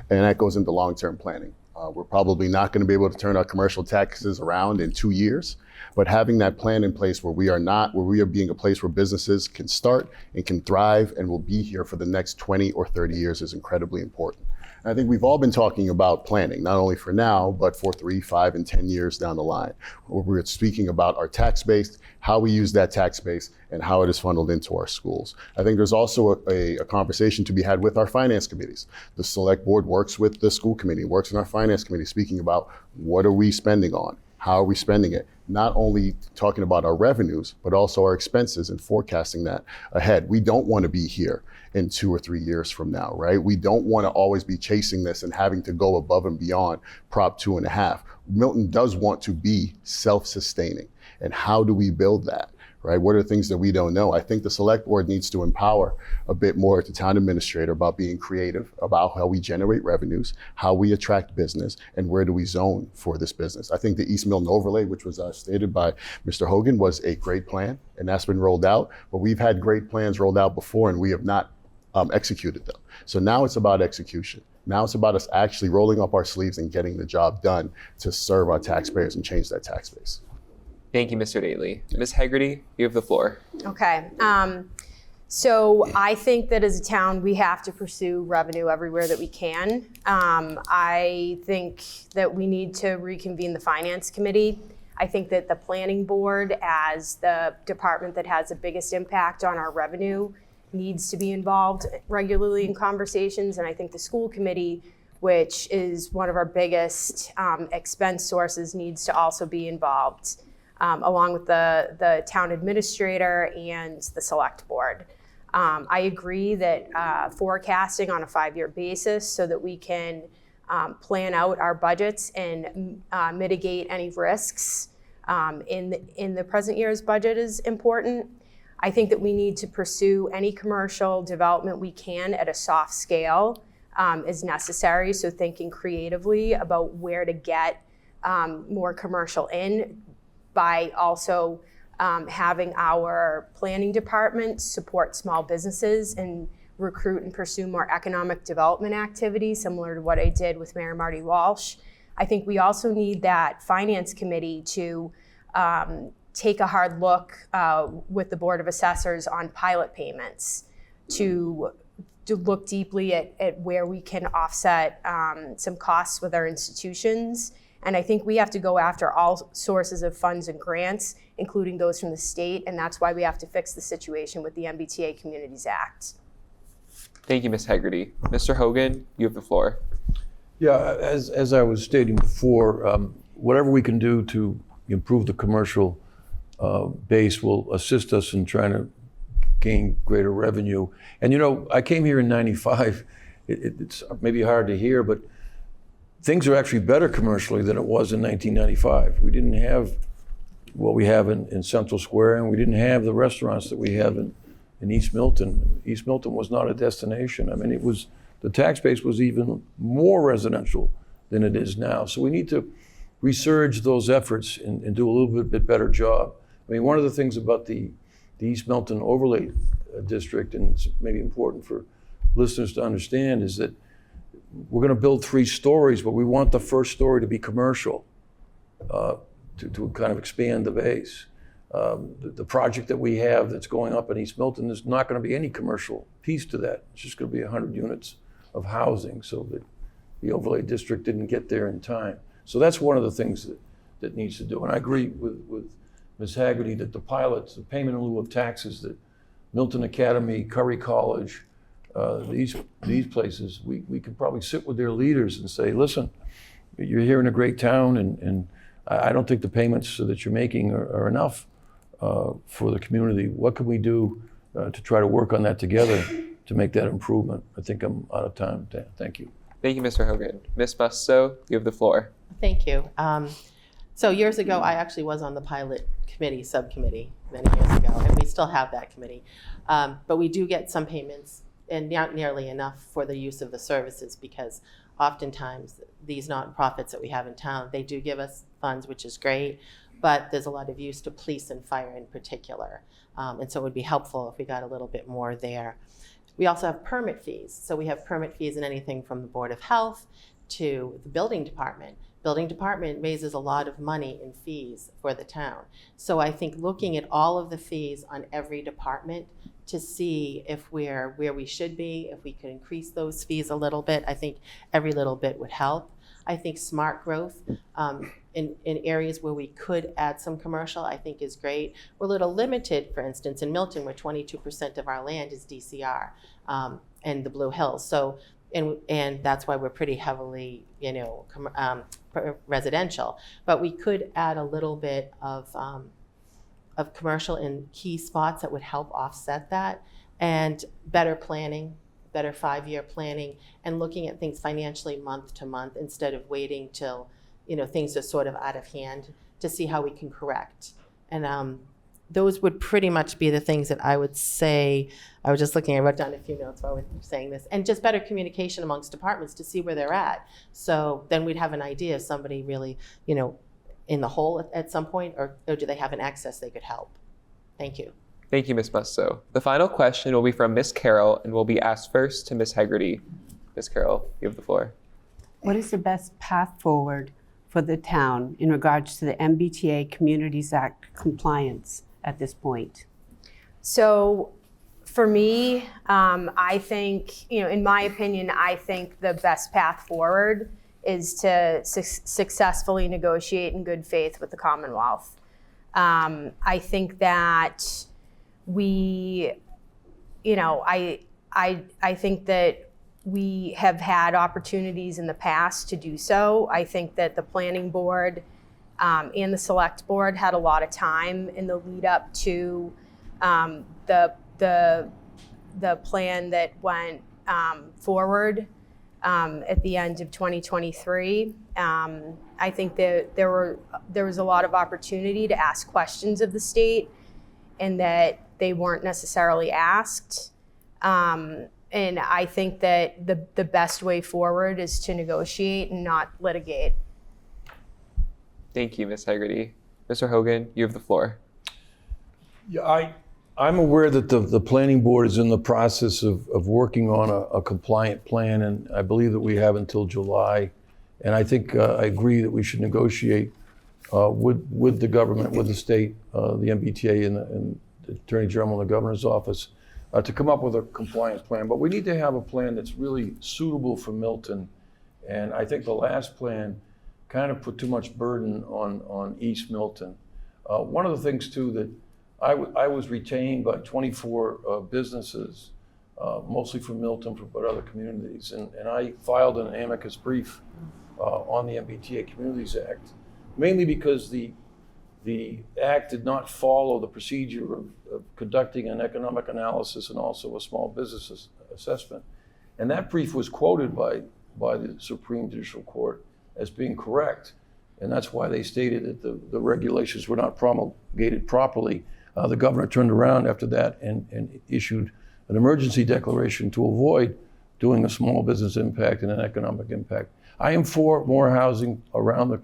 and that goes into long-term planning. We're probably not going to be able to turn our commercial taxes around in 2 years, but having that plan in place where we are being a place where businesses can start and can thrive and will be here for the next 20 or 30 years is incredibly important. And I think we've all been talking about planning, not only for now, but for 3, 5, and 10 years down the line. We're speaking about our tax base, how we use that tax base, and how it is funneled into our schools. I think there's also a conversation to be had with our finance committees. The Select Board works with the school committee, works in our finance committee, speaking about what are we spending on? How are we spending it? Not only talking about our revenues, but also our expenses and forecasting that ahead. We don't want to be here in 2 or 3 years from now, right? We don't want to always be chasing this and having to go above and beyond Prop 2.5. Milton does want to be self-sustaining. And how do we build that, right? What are things that we don't know? I think the Select Board needs to empower a bit more the town administrator about being creative, about how we generate revenues, how we attract business, and where do we zone for this business. I think the East Milton overlay, which was stated by Mr. Hogan, was a great plan, and that's been rolled out. But we've had great plans rolled out before, and we have not executed them. So now it's about execution. Now it's about us actually rolling up our sleeves and getting the job done to serve our taxpayers and change that tax base. Thank you, Mr. Daly. Ms. Hegarty, you have the floor. Okay. So I think that as a town, we have to pursue revenue everywhere that we can. I think that we need to reconvene the Finance Committee. I think that the Planning Board, as the department that has the biggest impact on our revenue, needs to be involved regularly in conversations. And I think the School Committee, which is one of our biggest expense sources, needs to also be involved, along with the town administrator and the Select Board. I agree that forecasting on a 5-year basis so that we can plan out our budgets and mitigate any risks in the present year's budget is important. I think that we need to pursue any commercial development we can at a soft scale is necessary. So thinking creatively about where to get more commercial in, by also having our planning department support small businesses and recruit and pursue more economic development activities, similar to what I did with Mayor Marty Walsh. I think we also need that Finance Committee to take a hard look with the Board of Assessors on pilot payments to look deeply at where we can offset some costs with our institutions. And I think we have to go after all sources of funds and grants, including those from the state, and that's why we have to fix the situation with the MBTA Communities Act. Thank you, Ms. Hegarty. Mr. Hogan, you have the floor. Yeah, as I was stating before, whatever we can do to improve the commercial base will assist us in trying to gain greater revenue. And you know, I came here in '95. It's maybe hard to hear, but things are actually better commercially than it was in 1995. We didn't have what we have in Central Square, and we didn't have the restaurants that we have in East Milton. East Milton was not a destination. I mean, the tax base was even more residential than it is now. So we need to resurge those efforts and do a little bit better job. I mean, one of the things about the East Milton overlay district, and it's maybe important for listeners to understand, is that we're going to build 3 stories, but we want the first story to be commercial to kind of expand the base. The project that we have that's going up in East Milton, there's not going to be any commercial piece to that. It's just going to be 100 units of housing, so that the overlay district didn't get there in time. So that's one of the things that needs to do. And I agree with Ms. Haggerty, that the pilots, the payment in lieu of taxes, that Milton Academy, Curry College, these places, we could probably sit with their leaders and say, listen, you're here in a great town, and I don't think the payments that you're making are enough for the community. What can we do to try to work on that together to make that improvement? I think I'm out of time. Thank you. Thank you, Mr. Hogan. Ms. Musto, you have the floor. Thank you. So years ago, I actually was on the pilot committee, subcommittee, many years ago, and we still have that committee. But we do get some payments, and not nearly enough for the use of the services, because oftentimes these nonprofits that we have in town, they do give us funds, which is great, but there's a lot of use to police and fire in particular. And so it would be helpful if we got a little bit more there. We also have permit fees. So we have permit fees in anything from the Board of Health to the building department. Building department raises a lot of money in fees for the town. So I think looking at all of the fees on every department to see if we're where we should be, if we could increase those fees a little bit, I think every little bit would help. I think smart growth in areas where we could add some commercial, I think is great. We're a little limited, for instance, in Milton, where 22% of our land is DCR and the Blue Hills. So, and that's why we're pretty heavily, residential. But we could add a little bit of commercial in key spots that would help offset that, and better planning, better 5-year planning, and looking at things financially month to month instead of waiting till things are sort of out of hand to see how we can correct. And those would pretty much be the things that I would say. I was just looking, I wrote down a few notes while we were saying this, and just better communication amongst departments to see where they're at. So then we'd have an idea if somebody really, in the hole at some point, or do they have an access they could help? Thank you. Thank you, Ms. Musto. The final question will be from Ms. Carroll and will be asked first to Ms. Haggerty. Ms. Carroll, you have the floor. What is the best path forward for the town in regards to the MBTA Communities Act compliance at this point? So for me, I think, in my opinion, I think the best path forward is to successfully negotiate in good faith with the Commonwealth. I think that we, I think that we have had opportunities in the past to do so. I think that the planning board and the select board had a lot of time in the lead up to the plan that went forward at the end of 2023. I think that there was a lot of opportunity to ask questions of the state, and that they weren't necessarily asked. And I think that the best way forward is to negotiate and not litigate. Thank you, Ms. Haggerty. Mr. Hogan, you have the floor. Yeah, I'm aware that the planning board is in the process of working on a compliant plan, and I believe that we have until July. And I think I agree that we should negotiate with the government, with the state, the MBTA and the Attorney General and the Governor's office to come up with a compliance plan. But we need to have a plan that's really suitable for Milton. And I think the last plan kind of put too much burden on East Milton. One of the things too that I was retained by 24 businesses, mostly from Milton, but other communities. And I filed an amicus brief on the MBTA Communities Act, mainly because the act did not follow the procedure of conducting an economic analysis and also a small business assessment. And that brief was quoted by the Supreme Judicial Court as being correct. And that's why they stated that the regulations were not promulgated properly. The governor turned around after that and issued an emergency declaration to avoid doing a small business impact and an economic impact. I am for more housing around the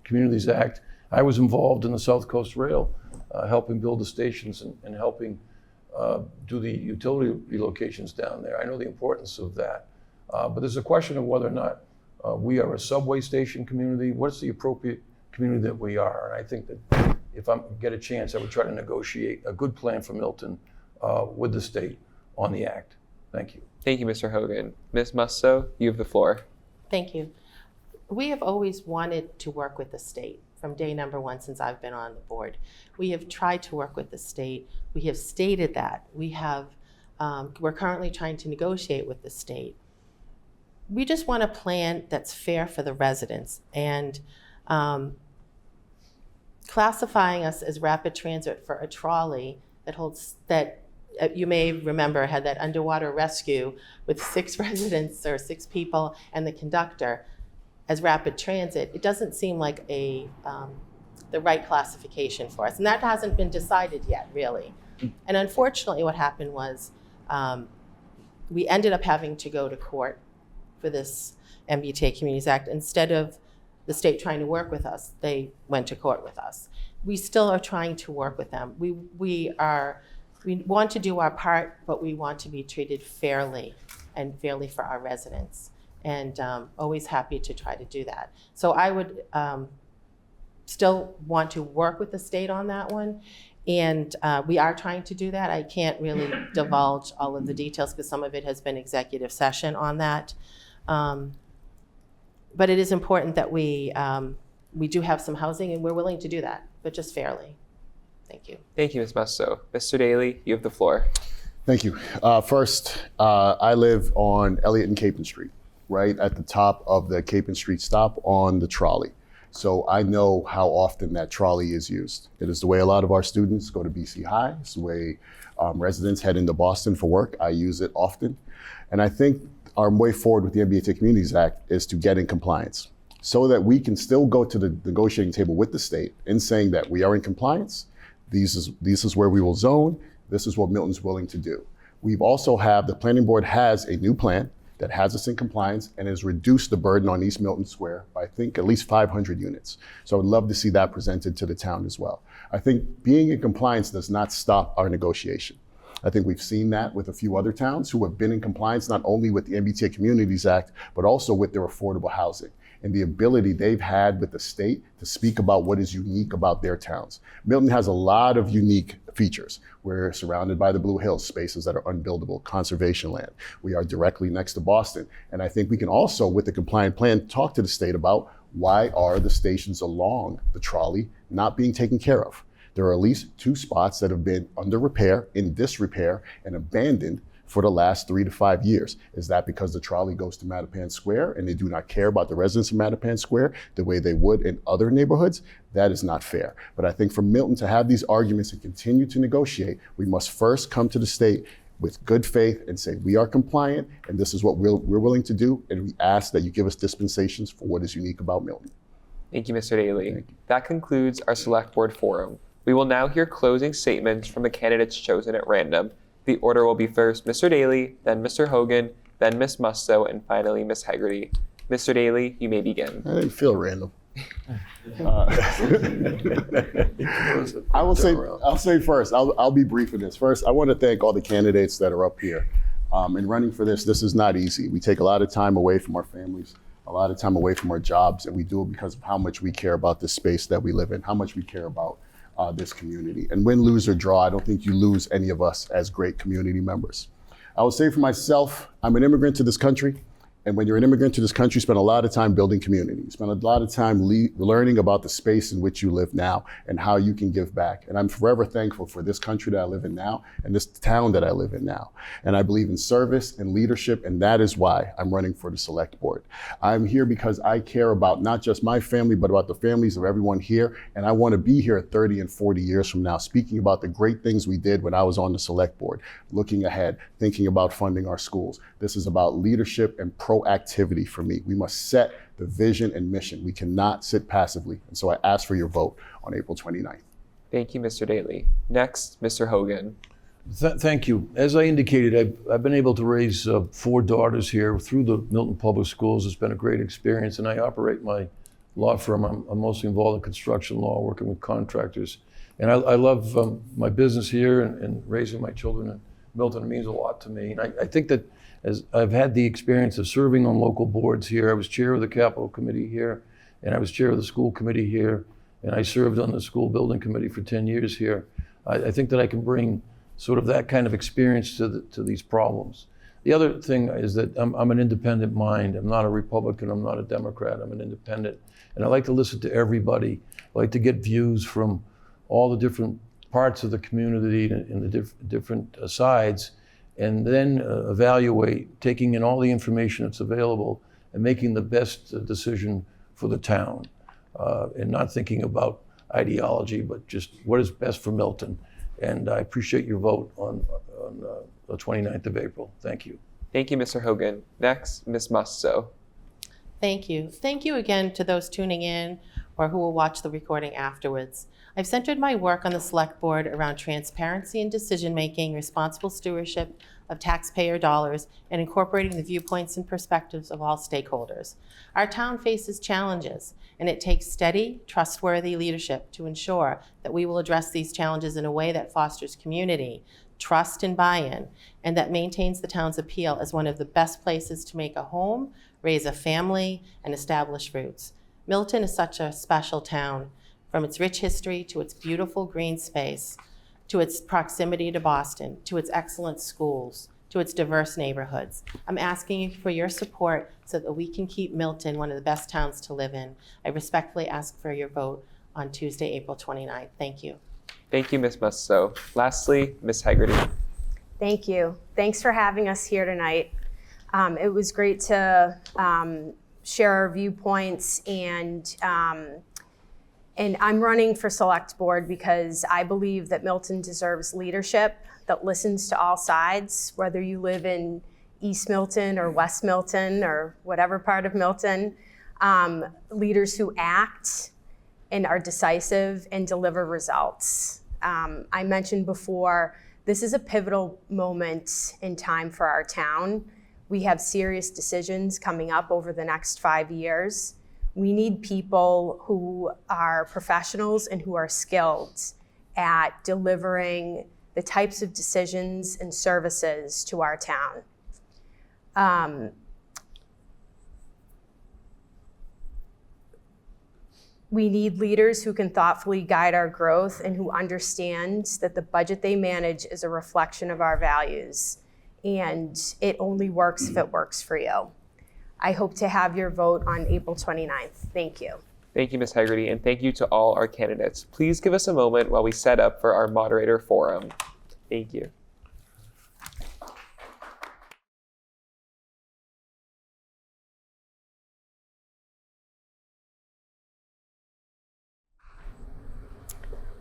Communities Act. I was involved in the South Coast Rail, helping build the stations and helping do the utility relocations down there. I know the importance of that. But there's a question of whether or not we are a subway station community. What's the appropriate community that we are? And I think that if I get a chance, I would try to negotiate a good plan for Milton with the state on the act. Thank you. Thank you, Mr. Hogan. Ms. Musto, you have the floor. Thank you. We have always wanted to work with the state from day number one since I've been on the board. We have tried to work with the state. We have stated that. We're currently trying to negotiate with the state. We just want a plan that's fair for the residents, and classifying us as rapid transit for a trolley that you may remember had that underwater rescue with 6 residents or 6 people and the conductor as rapid transit, it doesn't seem like the right classification for us. And that hasn't been decided yet, really. And unfortunately, what happened was we ended up having to go to court for this MBTA Communities Act. Instead of the state trying to work with us, they went to court with us. We still are trying to work with them. We want to do our part, but we want to be treated fairly and fairly for our residents. And always happy to try to do that. So I would still want to work with the state on that one. And we are trying to do that. I can't really divulge all of the details because some of it has been executive session on that. But it is important that we do have some housing, and we're willing to do that, but just fairly. Thank you. Thank you, Ms. Musto. Mr. Daly, you have the floor. Thank you. First, I live on Elliott and Capon Street, right at the top of the Capon Street stop on the trolley. So I know how often that trolley is used. It is the way a lot of our students go to BC High. It's the way residents head into Boston for work. I use it often. And I think our way forward with the MBTA Communities Act is to get in compliance so that we can still go to the negotiating table with the state in saying that we are in compliance. This is where we will zone. This is what Milton's willing to do. We've also the planning board has a new plan that has us in compliance and has reduced the burden on East Milton Square by, I think, at least 500 units. So I would love to see that presented to the town as well. I think being in compliance does not stop our negotiation. I think we've seen that with a few other towns who have been in compliance not only with the MBTA Communities Act, but also with their affordable housing and the ability they've had with the state to speak about what is unique about their towns. Milton has a lot of unique features. We're surrounded by the Blue Hills, spaces that are unbuildable, conservation land. We are directly next to Boston. And I think we can also, with the compliant plan, talk to the state about why are the stations along the trolley not being taken care of. There are at least 2 spots that have been under repair, in disrepair, and abandoned for the last 3 to 5 years. Is that because the trolley goes to Mattapan Square and they do not care about the residents of Mattapan Square the way they would in other neighborhoods? That is not fair. But I think for Milton to have these arguments and continue to negotiate, we must first come to the state with good faith and say, we are compliant and this is what we're willing to do. And we ask that you give us dispensations for what is unique about Milton. Thank you, Mr. Daly. That concludes our Select Board Forum. We will now hear closing statements from the candidates chosen at random. The order will be first Mr. Daly, then Mr. Hogan, then Ms. Musto, and finally Ms. Haggerty. Mr. Daly, you may begin. I didn't feel random. I'll say first, I'll be brief in this. First, I want to thank all the candidates that are up here. In running for this is not easy. We take a lot of time away from our families, a lot of time away from our jobs, and we do it because of how much we care about this space that we live in, how much we care about this community. And win, lose, or draw, I don't think you lose any of us as great community members. I will say for myself, I'm an immigrant to this country. And when you're an immigrant to this country, you spend a lot of time building community. You spend a lot of time learning about the space in which you live now and how you can give back. And I'm forever thankful for this country that I live in now and this town that I live in now. And I believe in service and leadership, and that is why I'm running for the Select Board. I'm here because I care about not just my family, but about the families of everyone here. And I want to be here 30 and 40 years from now, speaking about the great things we did when I was on the Select Board, looking ahead, thinking about funding our schools. This is about leadership and proactivity for me. We must set the vision and mission. We cannot sit passively. And so I ask for your vote on April 29th. Thank you, Mr. Daly. Next, Mr. Hogan. Thank you. As I indicated, I've been able to raise 4 daughters here through the Milton Public Schools. It's been a great experience, and I operate my law firm. I'm mostly involved in construction law, working with contractors. And I love my business here and raising my children in Milton. It means a lot to me. And I think that as I've had the experience of serving on local boards here, I was chair of the Capital Committee here, and I was chair of the school committee here, and I served on the school building committee for 10 years here. I think that I can bring sort of that kind of experience to these problems. The other thing is that I'm an independent mind. I'm not a Republican, I'm not a Democrat, I'm an independent. And I like to listen to everybody. I like to get views from all the different parts of the community and the different sides, and then evaluate, taking in all the information that's available and making the best decision for the town. And not thinking about ideology, but just what is best for Milton. And I appreciate your vote on the 29th of April. Thank you. Thank you, Mr. Hogan. Next, Ms. Musto. Thank you. Thank you again to those tuning in or who will watch the recording afterwards. I've centered my work on the Select Board around transparency in decision-making, responsible stewardship of taxpayer dollars, and incorporating the viewpoints and perspectives of all stakeholders. Our town faces challenges, and it takes steady, trustworthy leadership to ensure that we will address these challenges in a way that fosters community, trust, and buy-in, and that maintains the town's appeal as one of the best places to make a home, raise a family, and establish roots. Milton is such a special town, from its rich history to its beautiful green space, to its proximity to Boston, to its excellent schools, to its diverse neighborhoods. I'm asking you for your support so that we can keep Milton one of the best towns to live in. I respectfully ask for your vote on Tuesday, April 29th. Thank you. Thank you, Ms. Musto. Lastly, Ms. Hegarty. Thank you. Thanks for having us here tonight. It was great to share our viewpoints, and I'm running for Select Board because I believe that Milton deserves leadership that listens to all sides, whether you live in East Milton or West Milton or whatever part of Milton. Leaders who act and are decisive and deliver results. I mentioned before, this is a pivotal moment in time for our town. We have serious decisions coming up over the next 5 years. We need people who are professionals and who are skilled at delivering the types of decisions and services to our town. We need leaders who can thoughtfully guide our growth and who understand that the budget they manage is a reflection of our values, and it only works if it works for you. I hope to have your vote on April 29th. Thank you. Thank you, Ms. Hegarty, and thank you to all our candidates. Please give us a moment while we set up for our moderator forum. Thank you.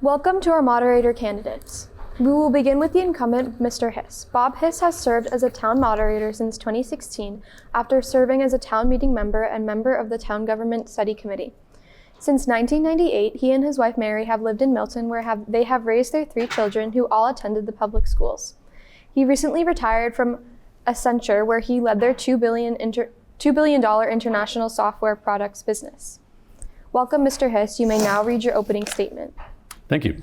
Welcome to our moderator candidates. We will begin with the incumbent, Mr. Hiss. Bob Hiss has served as a town moderator since 2016 after serving as a town meeting member and member of the Town Government Study Committee. Since 1998, he and his wife Mary have lived in Milton where they have raised their 3 children who all attended the public schools. He recently retired from Accenture where he led their $2 billion international software products business. Welcome, Mr. Hiss. You may now read your opening statement. Thank you.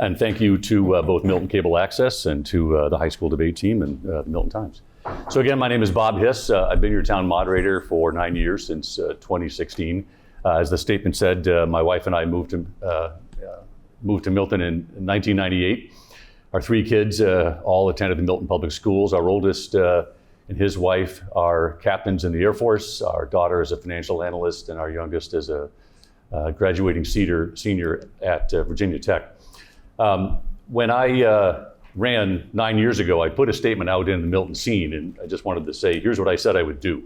And thank you to both Milton Cable Access and to the high school debate team and the Milton Times. So again, my name is Bob Hiss. I've been your town moderator for 9 years, since 2016. As the statement said, my wife and I moved to Milton in 1998. Our 3 kids all attended the Milton Public Schools. Our oldest and his wife are captains in the Air Force. Our daughter is a financial analyst, and our youngest is a graduating senior at Virginia Tech. When I ran 9 years ago, I put a statement out in the Milton scene, and I just wanted to say, here's what I said I would do.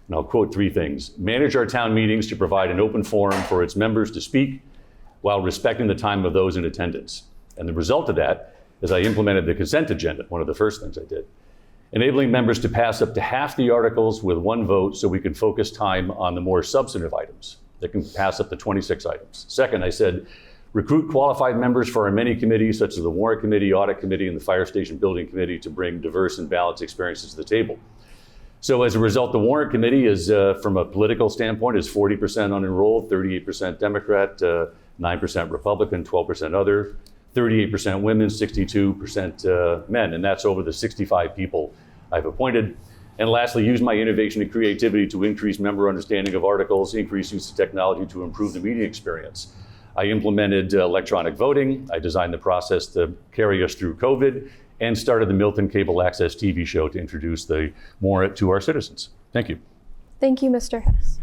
And I'll quote 3 things. Manage our town meetings to provide an open forum for its members to speak while respecting the time of those in attendance. And the result of that is I implemented the consent agenda, one of the first things I did, enabling members to pass up to half the articles with 1 vote so we can focus time on the more substantive items that can pass up to 26 items. Second, I said, recruit qualified members for our many committees, such as the Warrant Committee, Audit Committee, and the Fire Station Building Committee, to bring diverse and balanced experiences to the table. So as a result, the Warrant Committee is, from a political standpoint, is 40% unenrolled, 38% Democrat, 9% Republican, 12% other, 38% women, 62% men, and that's over the 65 people I've appointed. And lastly, use my innovation and creativity to increase member understanding of articles, increase use of technology to improve the meeting experience. I implemented electronic voting. I designed the process to carry us through COVID, and started the Milton Cable Access TV show to introduce more to our citizens. Thank you. Thank you, Mr. Hess.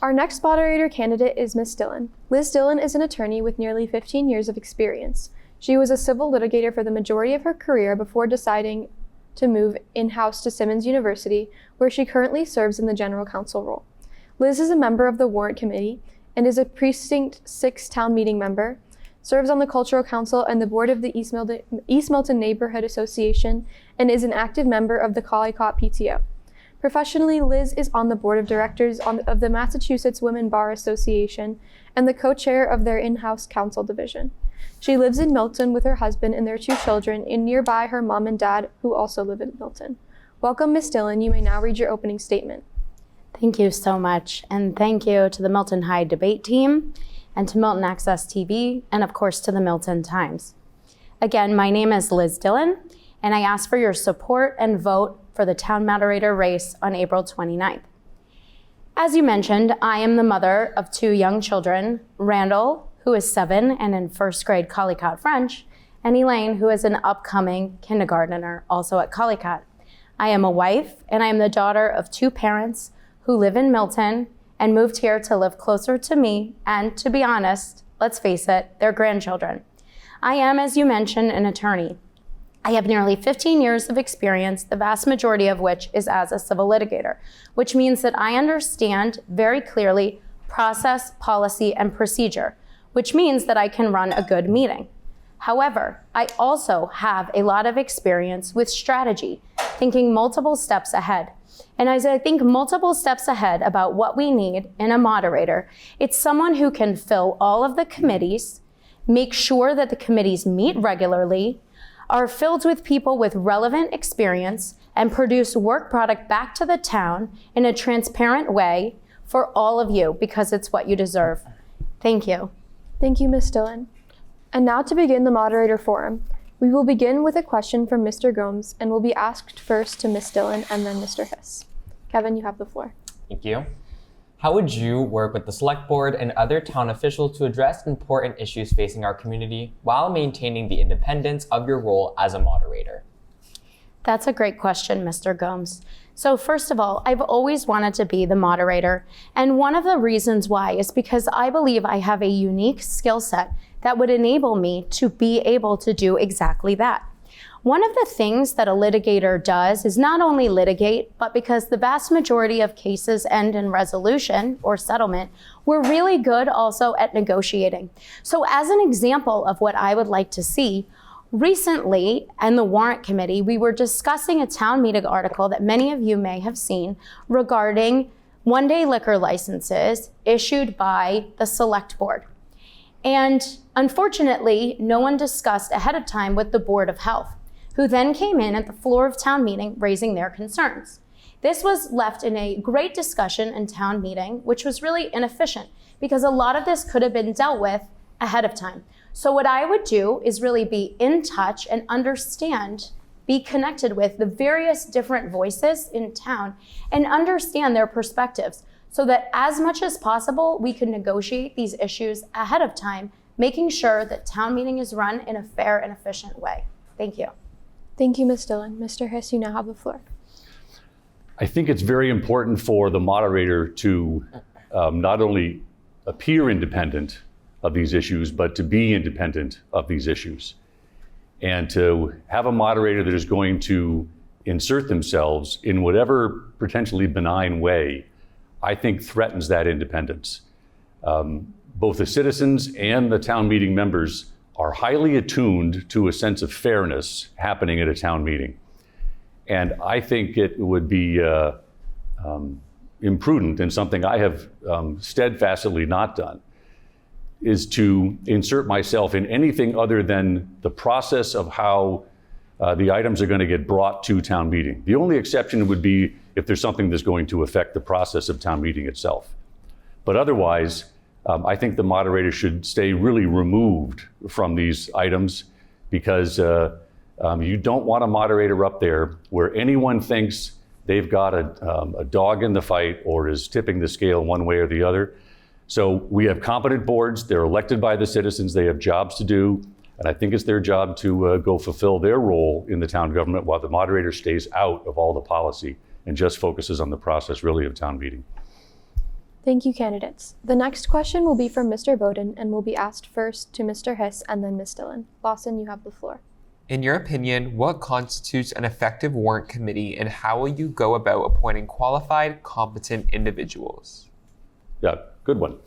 Our next moderator candidate is Ms. Dillon. Liz Dillon is an attorney with nearly 15 years of experience. She was a civil litigator for the majority of her career before deciding to move in-house to Simmons University, where she currently serves in the general counsel role. Liz is a member of the Warrant Committee and is a Precinct 6 town meeting member, serves on the Cultural Council and the board of the East Milton Neighborhood Association, and is an active member of the Collycott PTO. Professionally, Liz is on the board of directors of the Massachusetts Women Bar Association and the co-chair of their in-house counsel division. She lives in Milton with her husband and their 2 children, and nearby her mom and dad, who also live in Milton. Welcome, Ms. Dillon. You may now read your opening statement. Thank you so much, and thank you to the Milton High debate team, and to Milton Access TV, and of course to the Milton Times. Again, my name is Liz Dillon, and I ask for your support and vote for the town moderator race on April 29th. As you mentioned, I am the mother of 2 young children, Randall, who is 7 and in 1st grade Collycott French, and Elaine, who is an upcoming kindergartner, also at Collycott. I am a wife, and I am the daughter of 2 parents who live in Milton and moved here to live closer to me and, to be honest, let's face it, their grandchildren. I am, as you mentioned, an attorney. I have nearly 15 years of experience, the vast majority of which is as a civil litigator, which means that I understand very clearly process, policy, and procedure, which means that I can run a good meeting. However, I also have a lot of experience with strategy, thinking multiple steps ahead. And as I think multiple steps ahead about what we need in a moderator, it's someone who can fill all of the committees, make sure that the committees meet regularly, are filled with people with relevant experience, and produce work product back to the town in a transparent way for all of you, because it's what you deserve. Thank you. Thank you, Ms. Dillon. And now to begin the moderator forum. We will begin with a question from Mr. Gomes and will be asked first to Ms. Dillon and then Mr. Hiss. Kevin, you have the floor. Thank you. How would you work with the select board and other town officials to address important issues facing our community while maintaining the independence of your role as a moderator? That's a great question, Mr. Gomes. So first of all, I've always wanted to be the moderator. And one of the reasons why is because I believe I have a unique skill set that would enable me to be able to do exactly that. One of the things that a litigator does is not only litigate, but because the vast majority of cases end in resolution or settlement, we're really good also at negotiating. So as an example of what I would like to see, recently in the Warrant Committee, we were discussing a town meeting article that many of you may have seen regarding one-day liquor licenses issued by the Select Board. And unfortunately, no one discussed ahead of time with the Board of Health, who then came in at the floor of town meeting raising their concerns. This was left in a great discussion in town meeting, which was really inefficient because a lot of this could have been dealt with ahead of time. So what I would do is really be in touch and understand, be connected with the various different voices in town and understand their perspectives so that as much as possible, we can negotiate these issues ahead of time, making sure that town meeting is run in a fair and efficient way. Thank you. Thank you, Ms. Dillon. Mr. Hiss, you now have the floor. I think it's very important for the moderator to not only appear independent of these issues, but to be independent of these issues. And to have a moderator that is going to insert themselves in whatever potentially benign way, I think threatens that independence. Both the citizens and the town meeting members are highly attuned to a sense of fairness happening at a town meeting. And I think it would be imprudent, and something I have steadfastly not done, is to insert myself in anything other than the process of how the items are going to get brought to town meeting. The only exception would be if there's something that's going to affect the process of town meeting itself. But otherwise, I think the moderator should stay really removed from these items, because you don't want a moderator up there where anyone thinks they've got a dog in the fight or is tipping the scale one way or the other. So we have competent boards. They're elected by the citizens. They have jobs to do. And I think it's their job to go fulfill their role in the town government while the moderator stays out of all the policy and just focuses on the process really of town meeting. Thank you, candidates. The next question will be from Mr. Bowden and will be asked first to Mr. Hiss and then Ms. Dillon. Lawson, you have the floor. In your opinion, what constitutes an effective warrant committee and how will you go about appointing qualified, competent individuals? Yeah, good one.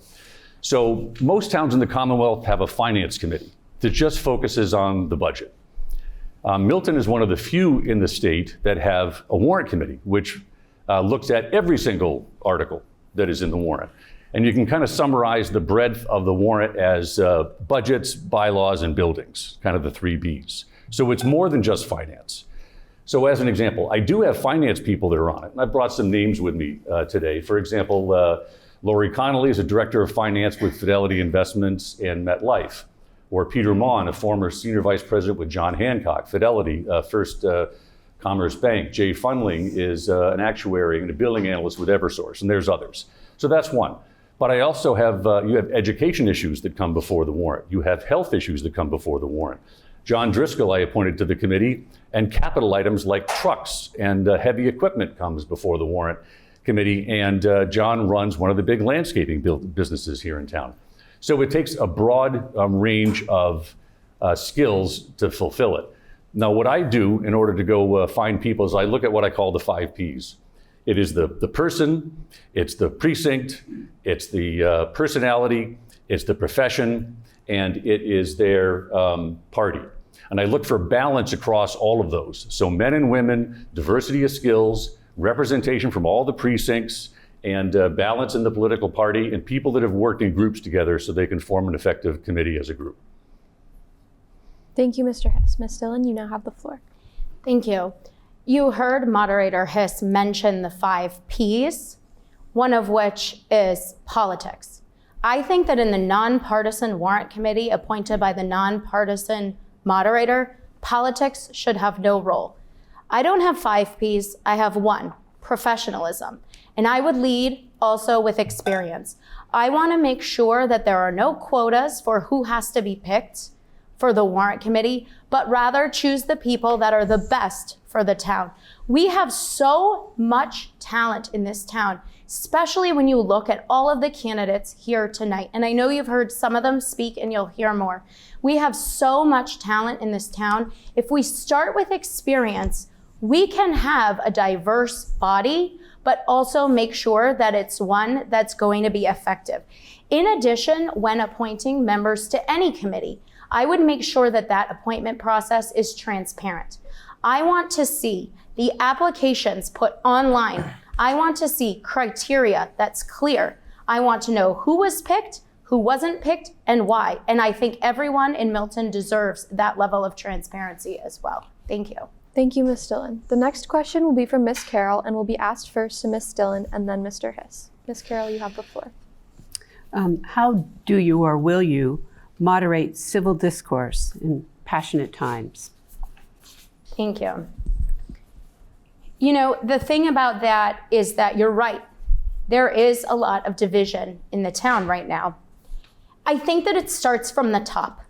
So most towns in the Commonwealth have a finance committee that just focuses on the budget. Milton is one of the few in the state that have a warrant committee, which looks at every single article that is in the warrant. And you can kind of summarize the breadth of the warrant as budgets, bylaws, and buildings, kind of the 3 Bs. So it's more than just finance. So as an example, I do have finance people that are on it. And I brought some names with me today. For example, Lori Connolly is a director of finance with Fidelity Investments and MetLife. Or Peter Mon, a former senior vice president with John Hancock, Fidelity, First Commerce Bank. Jay Funling is an actuary and a billing analyst with Eversource, and there's others. So that's one. But I also have, you have education issues that come before the warrant. You have health issues that come before the warrant. John Driscoll I appointed to the committee, and capital items like trucks and heavy equipment comes before the warrant committee, and John runs one of the big landscaping businesses here in town. So it takes a broad range of skills to fulfill it. Now, what I do in order to go find people is I look at what I call the 5 Ps. It is the person, it's the precinct, it's the personality, it's the profession, and it is their party. And I look for balance across all of those. So men and women, diversity of skills, representation from all the precincts, and balance in the political party, and people that have worked in groups together so they can form an effective committee as a group. Thank you, Mr. Hiss. Ms. Dillon, you now have the floor. Thank you. You heard Moderator Hiss mention the 5 Ps, one of which is politics. I think that in the nonpartisan warrant committee appointed by the nonpartisan moderator, politics should have no role. I don't have 5 Ps, I have 1, professionalism. And I would lead also with experience. I want to make sure that there are no quotas for who has to be picked for the warrant committee, but rather choose the people that are the best for the town. We have so much talent in this town, especially when you look at all of the candidates here tonight. And I know you've heard some of them speak and you'll hear more. We have so much talent in this town. If we start with experience, we can have a diverse body, but also make sure that it's one that's going to be effective. In addition, when appointing members to any committee, I would make sure that that appointment process is transparent. I want to see the applications put online. I want to see criteria that's clear. I want to know who was picked, who wasn't picked, and why. And I think everyone in Milton deserves that level of transparency as well. Thank you. Thank you, Ms. Dillon. The next question will be from Ms. Carroll and will be asked first to Ms. Dillon and then Mr. Hiss. Ms. Carroll, you have the floor. How do you or will you moderate civil discourse in passionate times? Thank you. You know, the thing about that is that you're right. There is a lot of division in the town right now. I think that it starts from the top.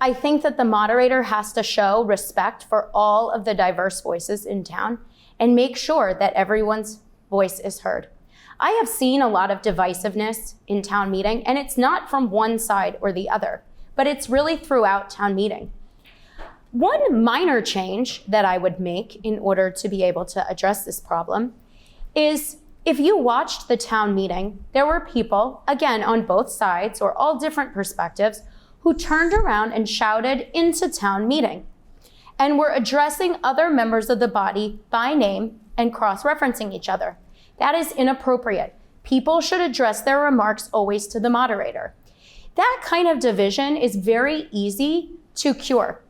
I think that the moderator has to show respect for all of the diverse voices in town and make sure that everyone's voice is heard. I have seen a lot of divisiveness in town meeting, and it's not from one side or the other, but it's really throughout town meeting. One minor change that I would make in order to be able to address this problem is if you watched the town meeting, there were people, again, on both sides or all different perspectives, who turned around and shouted into town meeting and were addressing other members of the body by name and cross-referencing each other. That is inappropriate. People should address their remarks always to the moderator. That kind of division is very easy to cure.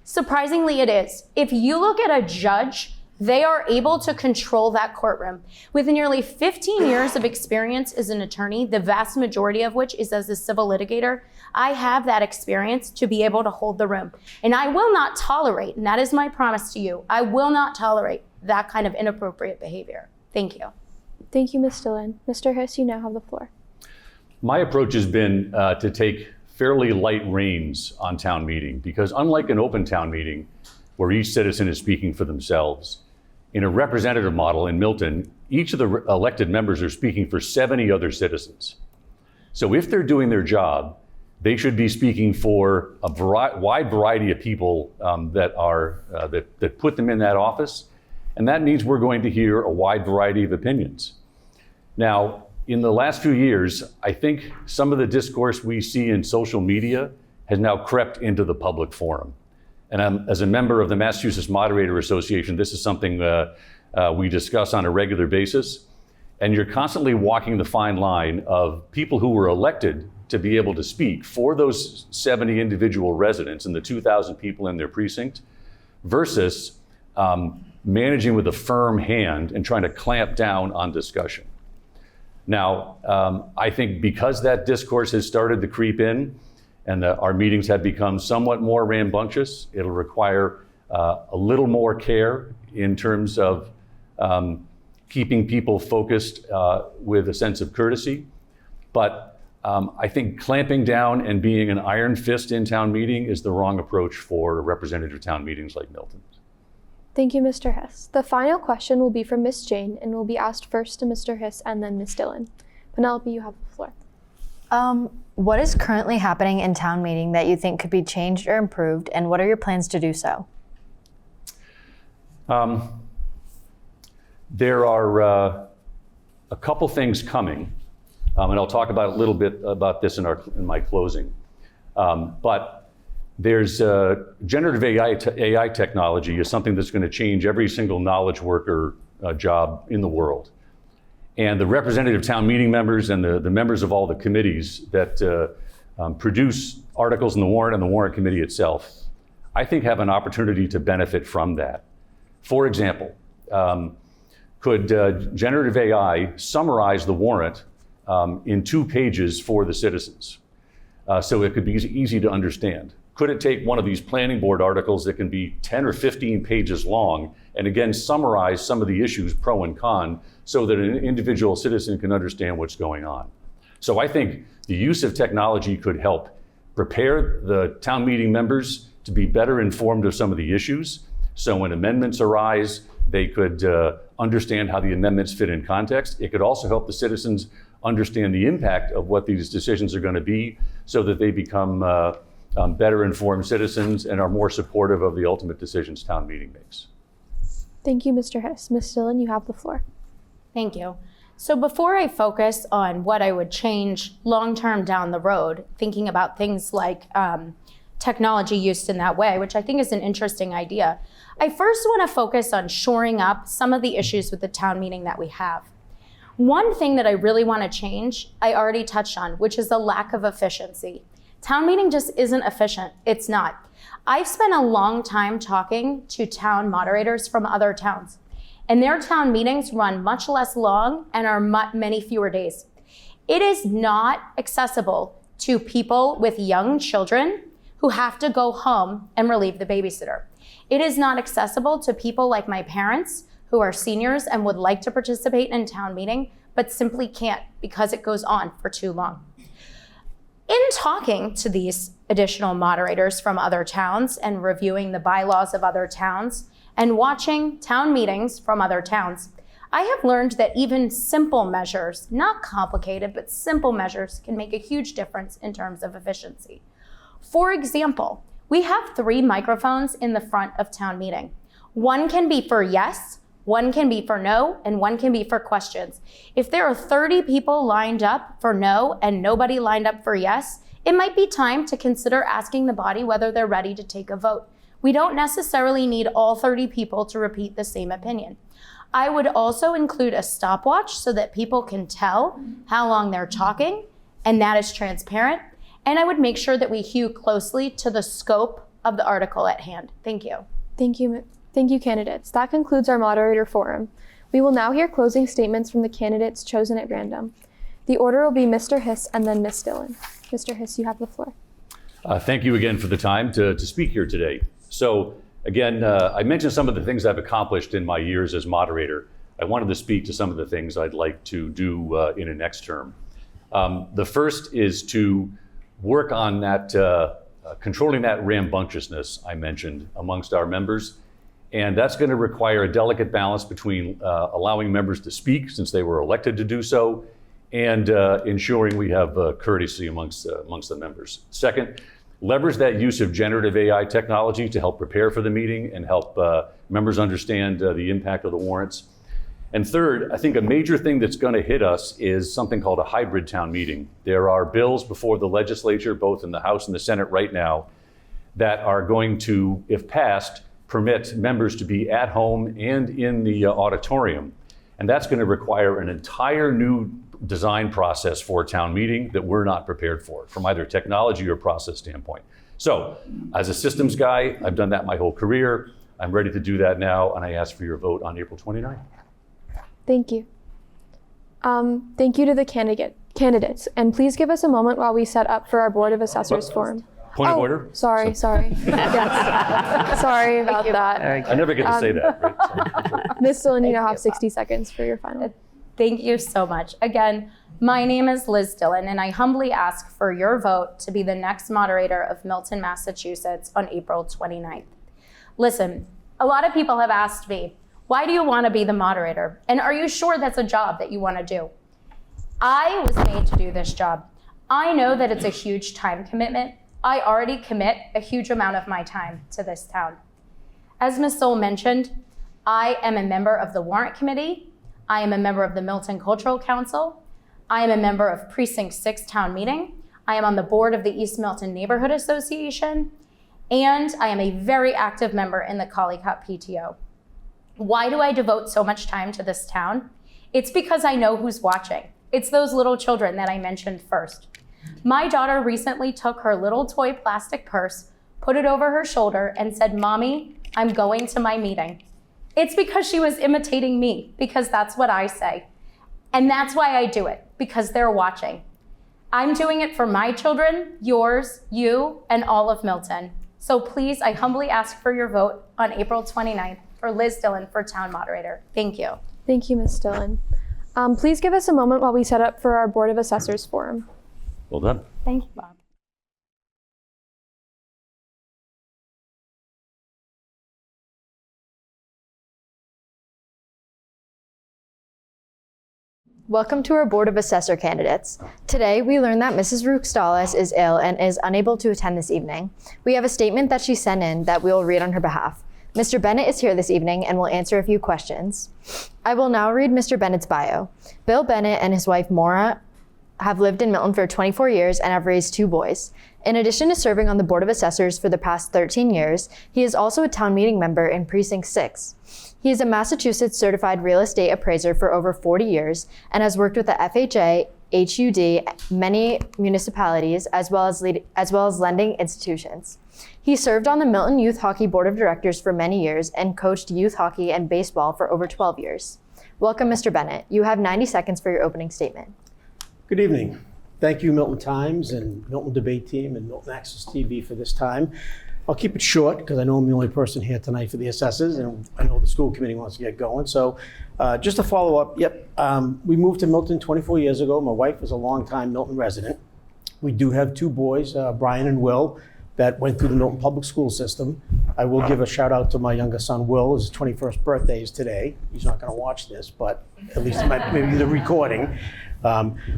Surprisingly, it is. If you look at a judge, they are able to control that courtroom. With nearly 15 years of experience as an attorney, the vast majority of which is as a civil litigator, I have that experience to be able to hold the room. And I will not tolerate, and that is my promise to you, I will not tolerate that kind of inappropriate behavior. Thank you. Thank you, Ms. Dillon. Mr. Hiss, you now have the floor. My approach has been to take fairly light reins on town meeting, because unlike an open town meeting where each citizen is speaking for themselves, in a representative model in Milton, each of the elected members are speaking for 70 other citizens. So if they're doing their job, they should be speaking for a wide variety of people that put them in that office. And that means we're going to hear a wide variety of opinions. Now, in the last few years, I think some of the discourse we see in social media has now crept into the public forum. And as a member of the Massachusetts Moderator Association, this is something we discuss on a regular basis. And you're constantly walking the fine line of people who were elected to be able to speak for those 70 individual residents and the 2,000 people in their precinct versus managing with a firm hand and trying to clamp down on discussion. Now, I think because that discourse has started to creep in and our meetings have become somewhat more rambunctious, it'll require a little more care in terms of keeping people focused with a sense of courtesy. But I think clamping down and being an iron fist in town meeting is the wrong approach for representative town meetings like Milton. Thank you, Mr. Hiss. The final question will be from Ms. Jane and will be asked first to Mr. Hiss and then Ms. Dillon. Penelope, you have the floor. What is currently happening in town meeting that you think could be changed or improved, and what are your plans to do so? There are a couple things coming, and I'll talk about a little bit about this in my closing. But there's generative AI technology is something that's going to change every single knowledge worker job in the world. And the representative town meeting members and the members of all the committees that produce articles in the warrant and the warrant committee itself, I think have an opportunity to benefit from that. For example, could generative AI summarize the warrant in 2 pages for the citizens so it could be easy to understand? Could it take one of these planning board articles that can be 10 or 15 pages long and again summarize some of the issues pro and con so that an individual citizen can understand what's going on? So I think the use of technology could help prepare the town meeting members to be better informed of some of the issues. So when amendments arise, they could understand how the amendments fit in context. It could also help the citizens understand the impact of what these decisions are going to be so that they become better informed citizens and are more supportive of the ultimate decisions town meeting makes. Thank you, Mr. Hiss. Ms. Dillon, you have the floor. Thank you. So before I focus on what I would change long-term down the road, thinking about things like technology used in that way, which I think is an interesting idea, I first want to focus on shoring up some of the issues with the town meeting that we have. One thing that I really want to change, I already touched on, which is the lack of efficiency. Town meeting just isn't efficient. It's not. I've spent a long time talking to town moderators from other towns, and their town meetings run much less long and are many fewer days. It is not accessible to people with young children who have to go home and relieve the babysitter. It is not accessible to people like my parents who are seniors and would like to participate in town meeting, but simply can't because it goes on for too long. In talking to these additional moderators from other towns and reviewing the bylaws of other towns and watching town meetings from other towns, I have learned that even simple measures, not complicated, but simple measures can make a huge difference in terms of efficiency. For example, we have 3 microphones in the front of town meeting. One can be for yes, one can be for no, and one can be for questions. If there are 30 people lined up for no and nobody lined up for yes, it might be time to consider asking the body whether they're ready to take a vote. We don't necessarily need all 30 people to repeat the same opinion. I would also include a stopwatch so that people can tell how long they're talking, and that is transparent. And I would make sure that we hew closely to the scope of the article at hand. Thank you. Thank you, candidates. That concludes our moderator forum. We will now hear closing statements from the candidates chosen at random. The order will be Mr. Hiss and then Ms. Dillon. Mr. Hiss, you have the floor. Thank you again for the time to speak here today. So again, I mentioned some of the things I've accomplished in my years as moderator. I wanted to speak to some of the things I'd like to do in a next term. The first is to work on that, controlling that rambunctiousness I mentioned amongst our members. And that's going to require a delicate balance between allowing members to speak, since they were elected to do so, and ensuring we have courtesy amongst the members. Second, leverage that use of generative AI technology to help prepare for the meeting and help members understand the impact of the warrants. And third, I think a major thing that's going to hit us is something called a hybrid town meeting. There are bills before the legislature, both in the House and the Senate right now, that are going to, if passed, permit members to be at home and in the auditorium. And that's going to require an entire new design process for a town meeting that we're not prepared for, from either technology or process standpoint. So, as a systems guy, I've done that my whole career. I'm ready to do that now, and I ask for your vote on April 29th. Thank you. Thank you to the candidates. And please give us a moment while we set up for our Board of Assessors forum. Point of order? Sorry. Yes. Sorry about that. I never get to say that. Right? Ms. Dillon, you now have 60 seconds for your final. Thank you so much. Again, my name is Liz Dillon, and I humbly ask for your vote to be the next moderator of Milton, Massachusetts on April 29th. Listen, a lot of people have asked me, why do you want to be the moderator? And are you sure that's a job that you want to do? I was made to do this job. I know that it's a huge time commitment. I already commit a huge amount of my time to this town. As Ms. Soul mentioned, I am a member of the Warrant Committee. I am a member of the Milton Cultural Council. I am a member of Precinct 6 Town Meeting. I am on the board of the East Milton Neighborhood Association. And I am a very active member in the Collie Cup PTO. Why do I devote so much time to this town? It's because I know who's watching. It's those little children that I mentioned first. My daughter recently took her little toy plastic purse, put it over her shoulder, and said, "Mommy, I'm going to my meeting." It's because she was imitating me, because that's what I say. And that's why I do it, because they're watching. I'm doing it for my children, yours, you, and all of Milton. So please, I humbly ask for your vote on April 29th for Liz Dillon for Town Moderator. Thank you. Thank you, Ms. Dillon. Please give us a moment while we set up for our Board of Assessors forum. Well done. Thank you, Bob. Welcome to our Board of Assessor candidates. Today, we learned that Mrs. Ruxtalis is ill and is unable to attend this evening. We have a statement that she sent in that we will read on her behalf. Mr. Bennett is here this evening and will answer a few questions. I will now read Mr. Bennett's bio. Bill Bennett and his wife, Maura, have lived in Milton for 24 years and have raised 2 boys. In addition to serving on the Board of Assessors for the past 13 years, he is also a town meeting member in Precinct 6. He is a Massachusetts certified real estate appraiser for over 40 years and has worked with the FHA, HUD, many municipalities, as well as lending institutions. He served on the Milton Youth Hockey Board of Directors for many years and coached youth hockey and baseball for over 12 years. Welcome, Mr. Bennett. You have 90 seconds for your opening statement. Good evening. Thank you, Milton Times and Milton Debate Team and Milton Access TV for this time. I'll keep it short because I know I'm the only person here tonight for the assessors, and I know the school committee wants to get going. So just to follow up, we moved to Milton 24 years ago. My wife is a longtime Milton resident. We do have 2 boys, Brian and Will, that went through the Milton public school system. I will give a shout out to my youngest son, Will. His 21st birthday is today. He's not going to watch this, but at least maybe the recording.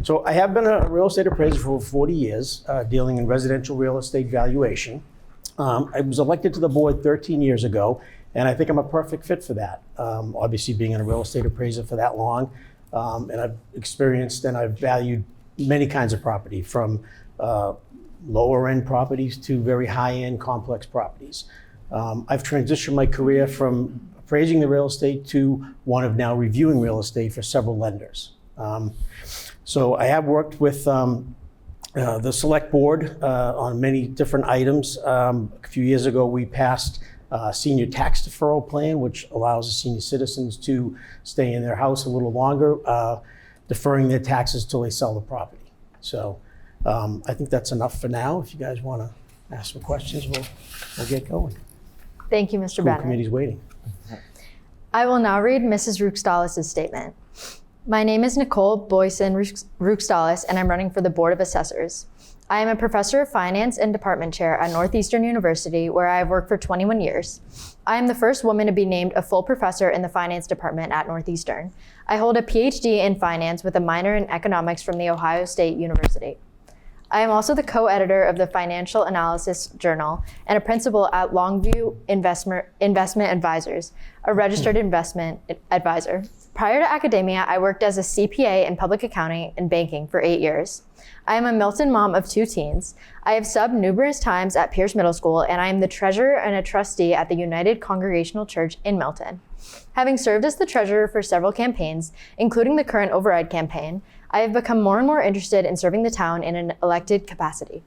So I have been a real estate appraiser for over 40 years, dealing in residential real estate valuation. I was elected to the board 13 years ago, and I think I'm a perfect fit for that. Obviously, being a real estate appraiser for that long, and I've experienced and I've valued many kinds of property, from lower end properties to very high end complex properties. I've transitioned my career from appraising the real estate to one of now reviewing real estate for several lenders. So I have worked with the select board on many different items. A few years ago, we passed a senior tax deferral plan, which allows the senior citizens to stay in their house a little longer, deferring their taxes till they sell the property. So I think that's enough for now. If you guys want to ask some questions, we'll get going. Thank you, Mr. School Bennett. committee's waiting. I will now read Mrs. Ruxtalis' statement. My name is Nicole Boyson Ruxtalis, and I'm running for the Board of Assessors. I am a professor of finance and department chair at Northeastern University, where I have worked for 21 years. I am the first woman to be named a full professor in the finance department at Northeastern. I hold a PhD in finance with a minor in economics from The Ohio State University. I am also the co-editor of the Financial Analysis Journal and a principal at Longview Investment Advisors, a registered investment advisor. Prior to academia, I worked as a CPA in public accounting and banking for 8 years. I am a Milton mom of 2 teens. I have subbed numerous times at Pierce Middle School, and I am the treasurer and a trustee at the United Congregational Church in Milton. Having served as the treasurer for several campaigns, including the current override campaign, I have become more and more interested in serving the town in an elected capacity.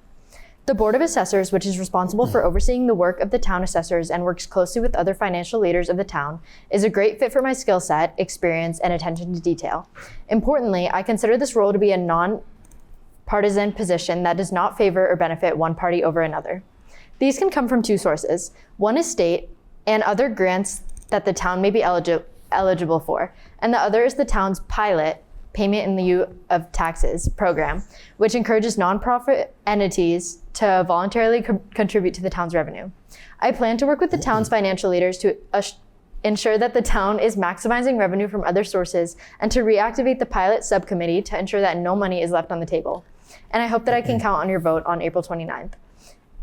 The Board of Assessors, which is responsible for overseeing the work of the town assessors and works closely with other financial leaders of the town, is a great fit for my skill set, experience, and attention to detail. Importantly, I consider this role to be a non-partisan position that does not favor or benefit one party over another. These can come from 2 sources. One is state and other grants that the town may be eligible for, and the other is the town's pilot Payment in Lieu of Taxes program, which encourages nonprofit entities to voluntarily contribute to the town's revenue. I plan to work with the town's financial leaders to ensure that the town is maximizing revenue from other sources and to reactivate the pilot subcommittee to ensure that no money is left on the table. And I hope that I can count on your vote on April 29th.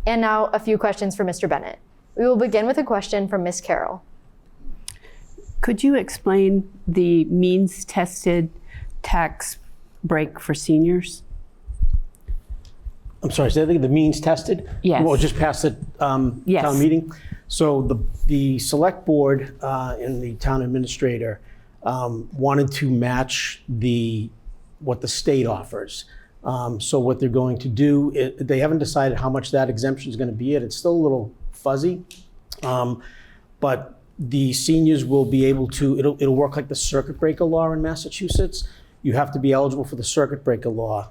And now a few questions for Mr. Bennett. We will begin with a question from Ms. Carroll. Could you explain the means-tested tax break for seniors? I'm sorry, say that again, the means tested? Yes. Well, just past the Yes. town meeting? So the select board and the town administrator wanted to match what the state offers. So what they're going to do, they haven't decided how much that exemption is going to be yet. It's still a little fuzzy. But the seniors will be able to, it'll work like the circuit breaker law in Massachusetts. You have to be eligible for the circuit breaker law.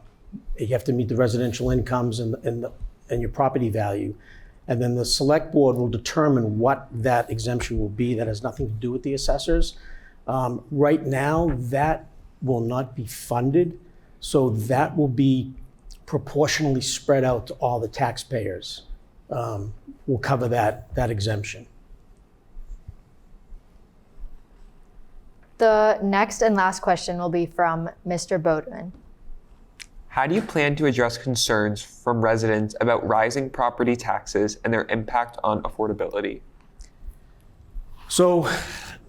You have to meet the residential incomes and your property value. And then the select board will determine what that exemption will be. That has nothing to do with the assessors. Right now, that will not be funded. So that will be proportionally spread out to all the taxpayers. Will cover that exemption. The next and last question will be from Mr. Bodwin. How do you plan to address concerns from residents about rising property taxes and their impact on affordability? So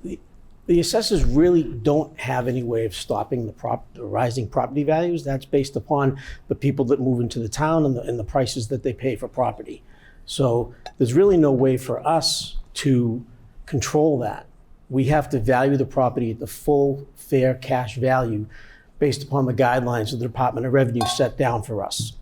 the assessors really don't have any way of stopping the rising property values. That's based upon the people that move into the town and the prices that they pay for property. So there's really no way for us to control that. We have to value the property at the full, fair cash value based upon the guidelines of the Department of Revenue set down for us.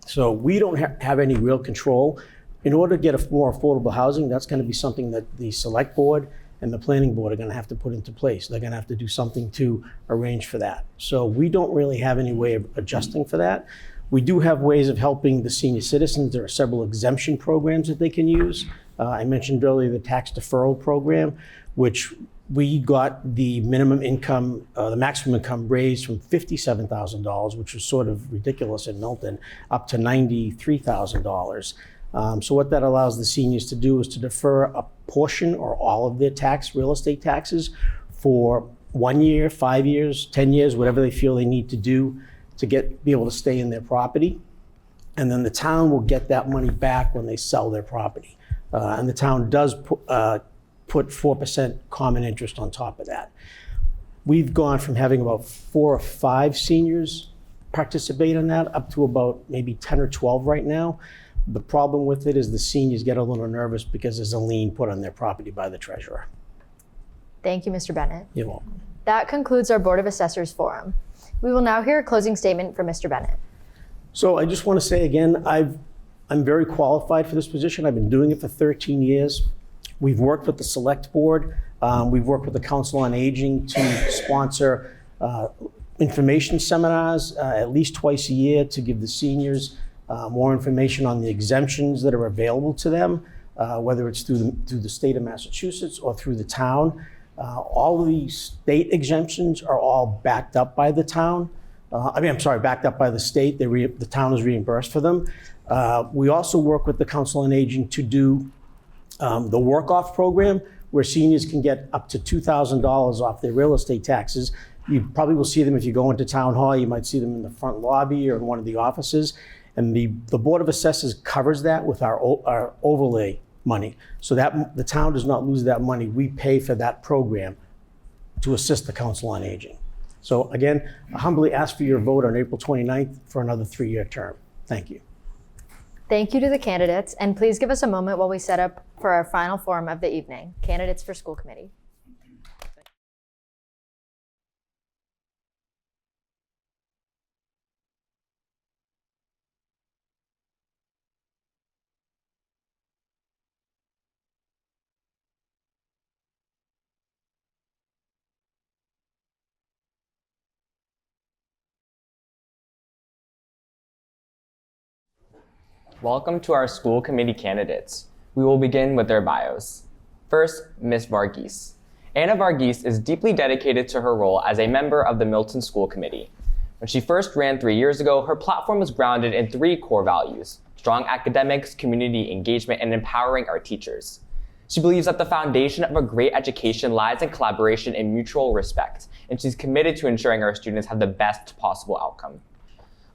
So we don't have any real control. In order to get a more affordable housing, that's going to be something that the select board and the planning board are going to have to put into place. They're going to have to do something to arrange for that. So we don't really have any way of adjusting for that. We do have ways of helping the senior citizens. There are several exemption programs that they can use. I mentioned earlier the tax deferral program, which we got the minimum income, the maximum income raised from $57,000, which was sort of ridiculous in Milton, up to $93,000. So what that allows the seniors to do is to defer a portion or all of their real estate taxes for 1 year, 5 years, 10 years, whatever they feel they need to do to be able to stay in their property. And then the town will get that money back when they sell their property. And the town does put 4% common interest on top of that. We've gone from having about 4 or 5 seniors participate in that up to about maybe 10 or 12 right now. The problem with it is the seniors get a little nervous because there's a lien put on their property by the treasurer. Thank you, Mr. Bennett. You're welcome. That concludes our Board of Assessors forum. We will now hear a closing statement from Mr. Bennett. So I just want to say again, I'm very qualified for this position. I've been doing it for 13 years. We've worked with the select board. We've worked with the Council on Aging to sponsor information seminars at least twice a year to give the seniors more information on the exemptions that are available to them, whether it's through the state of Massachusetts or through the town. All of these state exemptions are all backed up by the town. backed up by the state. The town is reimbursed for them. We also work with the Council on Aging to do the work-off program, where seniors can get up to $2,000 off their real estate taxes. You probably will see them if you go into town hall. You might see them in the front lobby or in one of the offices. And the Board of Assessors covers that with our overlay money, so that the town does not lose that money. We pay for that program to assist the Council on Aging. So again, I humbly ask for your vote on April 29th for another 3-year term. Thank you. Thank you to the candidates, and please give us a moment while we set up for our final forum of the evening, candidates for school committee. Welcome to our school committee candidates. We will begin with their bios. First, Ms. Varghese. Anna Varghese is deeply dedicated to her role as a member of the Milton School Committee. When she first ran 3 years ago, her platform was grounded in 3 core values: strong academics, community engagement, and empowering our teachers. She believes that the foundation of a great education lies in collaboration and mutual respect, and she's committed to ensuring our students have the best possible outcome.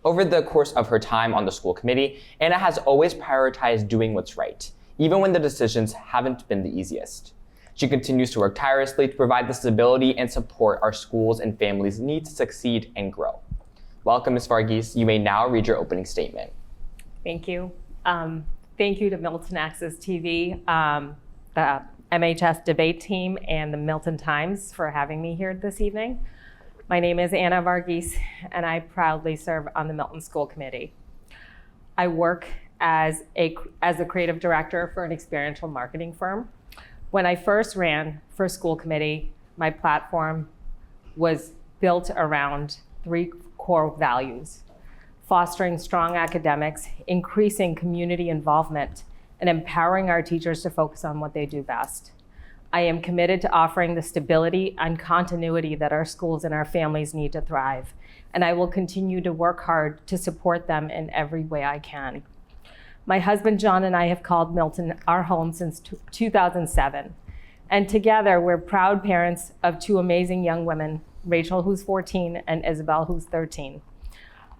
Over the course of her time on the school committee, Anna has always prioritized doing what's right, even when the decisions haven't been the easiest. She continues to work tirelessly to provide the stability and support our schools and families need to succeed and grow. Welcome, Ms. Varghese. You may now read your opening statement. Thank you. Thank you to Milton Access TV, the MHS debate team, and the Milton Times for having me here this evening. My name is Anna Varghese, and I proudly serve on the Milton School Committee. I work as a creative director for an experiential marketing firm. When I first ran for school committee, my platform was built around 3 core values: fostering strong academics, increasing community involvement, and empowering our teachers to focus on what they do best. I am committed to offering the stability and continuity that our schools and our families need to thrive, and I will continue to work hard to support them in every way I can. My husband, John, and I have called Milton our home since 2007, and together we're proud parents of 2 amazing young women, Rachel, who's 14, and Isabel, who's 13.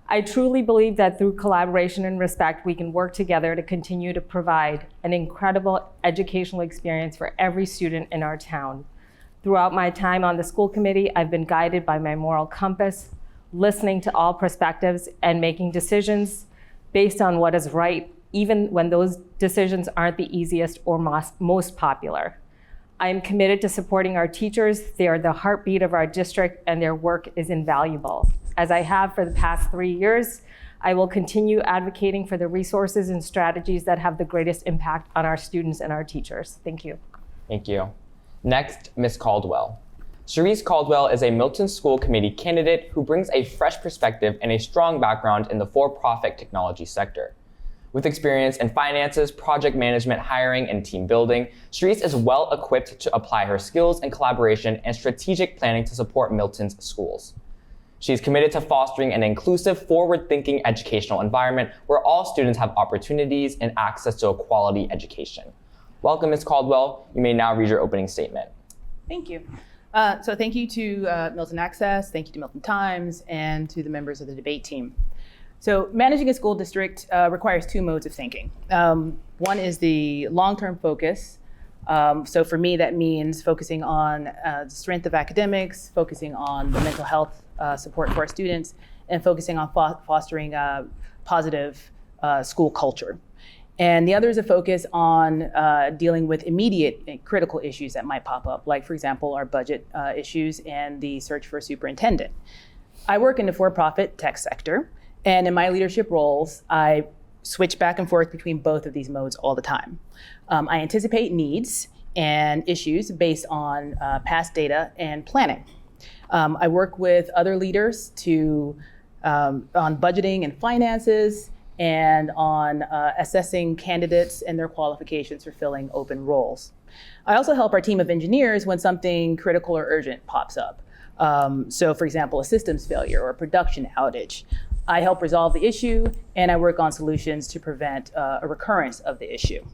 I truly believe that through collaboration and respect, we can work together to continue to provide an incredible educational experience for every student in our town. Throughout my time on the school committee, I've been guided by my moral compass, listening to all perspectives and making decisions based on what is right, even when those decisions aren't the easiest or most popular. I am committed to supporting our teachers. They are the heartbeat of our district, and their work is invaluable. As I have for the past 3 years, I will continue advocating for the resources and strategies that have the greatest impact on our students and our teachers. Thank you. Thank you. Next, Ms. Caldwell. Cherise Caldwell is a Milton School Committee candidate who brings a fresh perspective and a strong background in the for-profit technology sector. With experience in finances, project management, hiring, and team building, Cherise is well equipped to apply her skills in collaboration and strategic planning to support Milton's schools. She is committed to fostering an inclusive, forward-thinking educational environment where all students have opportunities and access to a quality education. Welcome, Ms. Caldwell. You may now read your opening statement. Thank you. So thank you to Milton Access, thank you to Milton Times, and to the members of the debate team. So managing a school district requires 2 modes of thinking. One is the long-term focus. So for me, that means focusing on the strength of academics, focusing on the mental health support for our students, and focusing on fostering positive school culture. And the other is a focus on dealing with immediate and critical issues that might pop up, like, for example, our budget issues and the search for a superintendent. I work in the for-profit tech sector, and in my leadership roles, I switch back and forth between both of these modes all the time. I anticipate needs and issues based on past data and planning. I work with other leaders on budgeting and finances, and on assessing candidates and their qualifications for filling open roles. I also help our team of engineers when something critical or urgent pops up. So for example, a systems failure or a production outage. I help resolve the issue and I work on solutions to prevent a recurrence of the issue.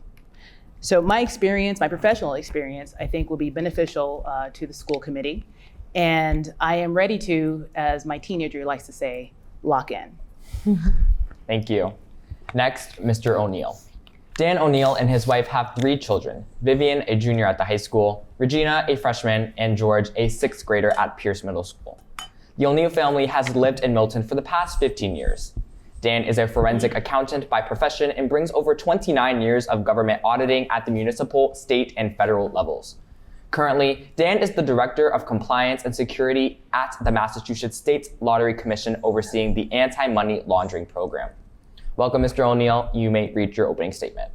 So my experience, my professional experience, I think will be beneficial to the school committee. And I am ready to, as my teenager likes to say, lock in. Thank you. Next, Mr. O'Neill. Dan O'Neill and his wife have 3 children, Vivian, a junior at the high school, Regina, a freshman, and George, a 6th grader at Pierce Middle School. The O'Neill family has lived in Milton for the past 15 years. Dan is a forensic accountant by profession and brings over 29 years of government auditing at the municipal, state, and federal levels. Currently, Dan is the Director of Compliance and Security at the Massachusetts State Lottery Commission, overseeing the anti-money laundering program. Welcome, Mr. O'Neill. You may read your opening statement.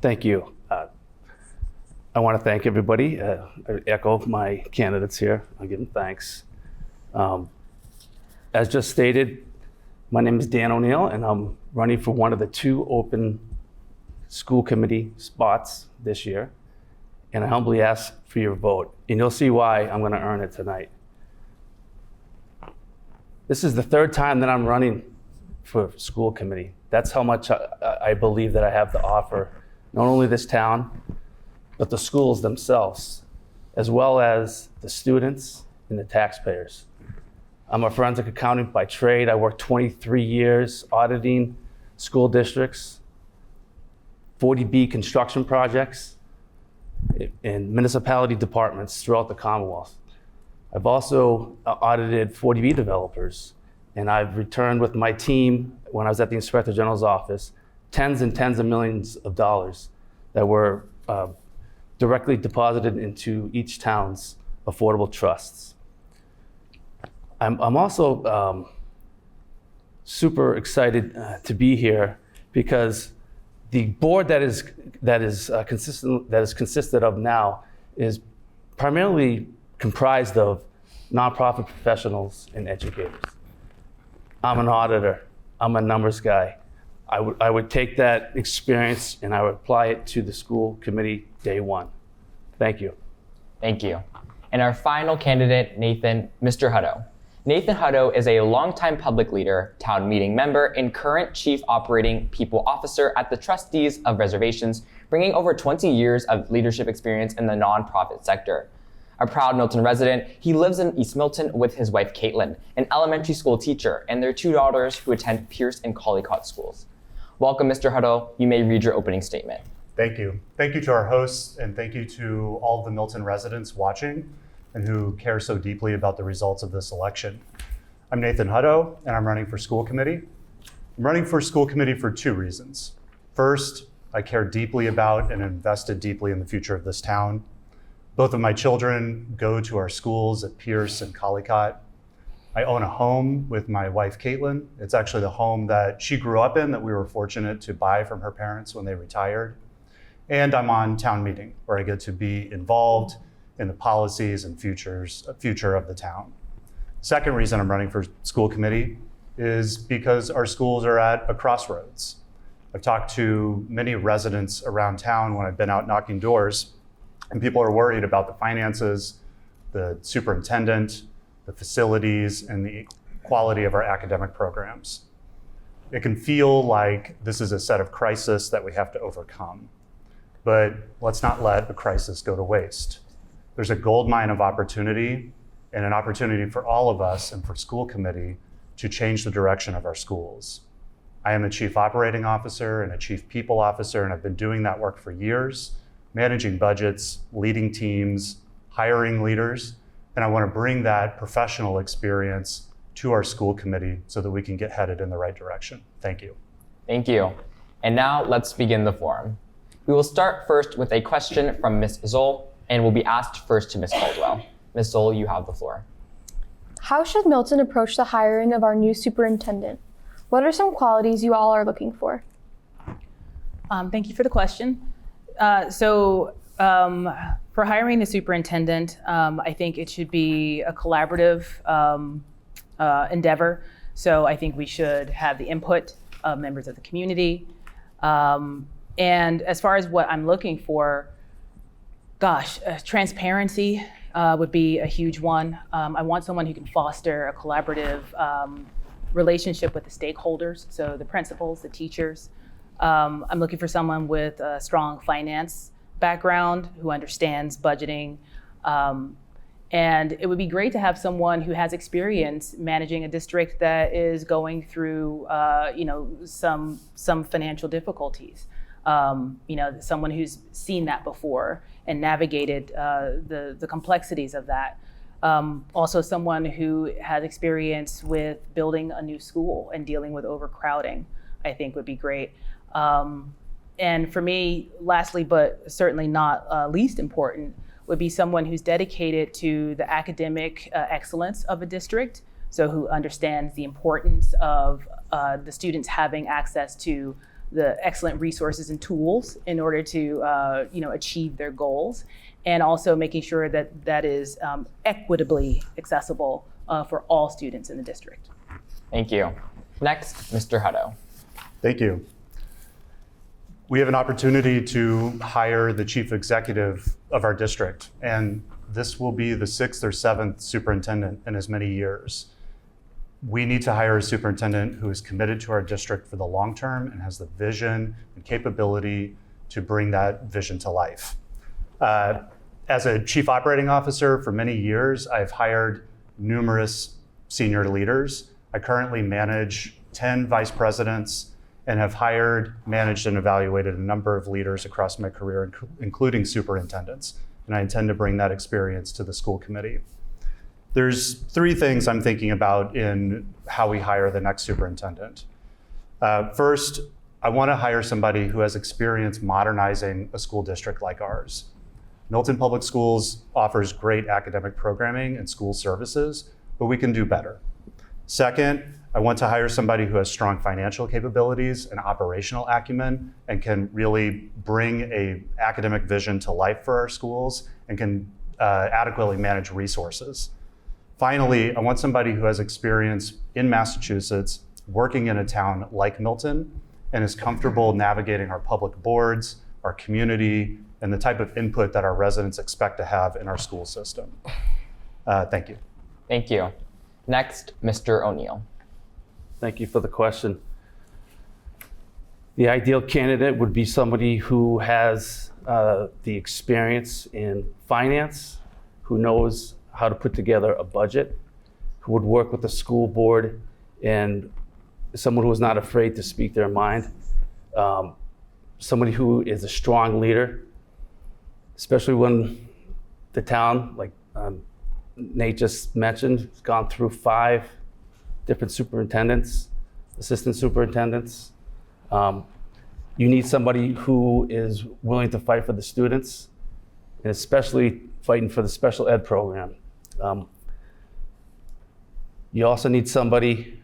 Thank you. I want to thank everybody. I echo my candidates here. I give them thanks. As just stated, my name is Dan O'Neill, and I'm running for one of the 2 open school committee spots this year. And I humbly ask for your vote. And you'll see why I'm going to earn it tonight. This is the 3rd time that I'm running for school committee. That's how much I believe that I have to offer, not only this town, but the schools themselves, as well as the students and the taxpayers. I'm a forensic accountant by trade. I worked 23 years auditing school districts, 40B construction projects, and municipality departments throughout the Commonwealth. I've also audited 40B developers, and I've returned with my team, when I was at the Inspector General's office, tens and tens of millions of dollars that were directly deposited into each town's affordable trusts. I'm also super excited to be here because the board that is consisted of now is primarily comprised of nonprofit professionals and educators. I'm an auditor. I'm a numbers guy. I would take that experience and I would apply it to the school committee day one. Thank you. Thank you. And our final candidate, Mr. Hutto. Nathan Hutto is a longtime public leader, town meeting member, and current Chief Operating People Officer at the Trustees of Reservations, bringing over 20 years of leadership experience in the nonprofit sector. A proud Milton resident, he lives in East Milton with his wife, Caitlin, an elementary school teacher, and their 2 daughters who attend Pierce and Collycott schools. Welcome, Mr. Hutto. You may read your opening statement. Thank you. Thank you to our hosts, and thank you to all of the Milton residents watching and who care so deeply about the results of this election. I'm Nathan Hutto, and I'm running for school committee. I'm running for school committee for 2 reasons. First, I care deeply about and invested deeply in the future of this town. Both of my children go to our schools at Pierce and Collycott. I own a home with my wife, Caitlin. It's actually the home that she grew up in that we were fortunate to buy from her parents when they retired. And I'm on town meeting, where I get to be involved in the policies and future of the town. Second reason I'm running for school committee is because our schools are at a crossroads. I've talked to many residents around town when I've been out knocking doors, and people are worried about the finances, the superintendent, the facilities, and the quality of our academic programs. It can feel like this is a set of crises that we have to overcome, but let's not let a crisis go to waste. There's a gold mine of opportunity and an opportunity for all of us and for school committee to change the direction of our schools. I am a chief operating officer and a chief people officer, and I've been doing that work for years, managing budgets, leading teams, hiring leaders, and I want to bring that professional experience to our school committee so that we can get headed in the right direction. Thank you. Thank you. And now let's begin the forum. We will start first with a question from Ms. Zoll, and will be asked first to Ms. Caldwell. Ms. Zoll, you have the floor. How should Milton approach the hiring of our new superintendent? What are some qualities you all are looking for? Thank you for the question. For hiring the superintendent, I think it should be a collaborative endeavor. So I think we should have the input of members of the community. And as far as what I'm looking for, transparency would be a huge one. I want someone who can foster a collaborative relationship with the stakeholders, so the principals, the teachers. I'm looking for someone with a strong finance background who understands budgeting. And it would be great to have someone who has experience managing a district that is going through, some financial difficulties. Someone who's seen that before and navigated the complexities of that. Also, someone who has experience with building a new school and dealing with overcrowding, I think would be great. And for me, lastly, but certainly not least important, would be someone who's dedicated to the academic excellence of a district, so who understands the importance of the students having access to the excellent resources and tools in order to achieve their goals, and also making sure that that is equitably accessible for all students in the district. Thank you. Next, Mr. Hutto. Thank you. We have an opportunity to hire the chief executive of our district, and this will be the 6th or 7th superintendent in as many years. We need to hire a superintendent who is committed to our district for the long term and has the vision and capability to bring that vision to life. As a chief operating officer for many years, I've hired numerous senior leaders. I currently manage 10 vice presidents and have hired, managed, and evaluated a number of leaders across my career, including superintendents. And I intend to bring that experience to the school committee. There's 3 things I'm thinking about in how we hire the next superintendent. First, I want to hire somebody who has experience modernizing a school district like ours. Milton Public Schools offers great academic programming and school services, but we can do better. Second, I want to hire somebody who has strong financial capabilities and operational acumen and can really bring an academic vision to life for our schools and can adequately manage resources. Finally, I want somebody who has experience in Massachusetts, working in a town like Milton, and is comfortable navigating our public boards, our community, and the type of input that our residents expect to have in our school system. Thank you. Thank you. Next, Mr. O'Neill. Thank you for the question. The ideal candidate would be somebody who has the experience in finance, who knows how to put together a budget, who would work with the school board, and someone who is not afraid to speak their mind. Somebody who is a strong leader, especially when the town, like Nate just mentioned, has gone through 5 different superintendents, assistant superintendents. You need somebody who is willing to fight for the students, and especially fighting for the special ed program. You also need somebody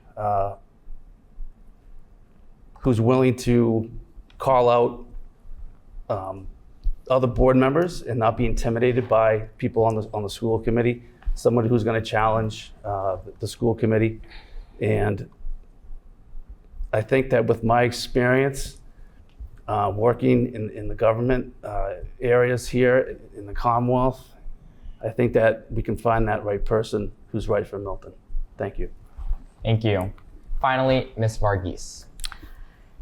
who's willing to call out other board members and not be intimidated by people on the school committee. Somebody who's going to challenge the school committee. And I think that with my experience working in the government areas here in the Commonwealth, I think that we can find that right person who's right for Milton. Thank you. Thank you. Finally, Ms. Varghese.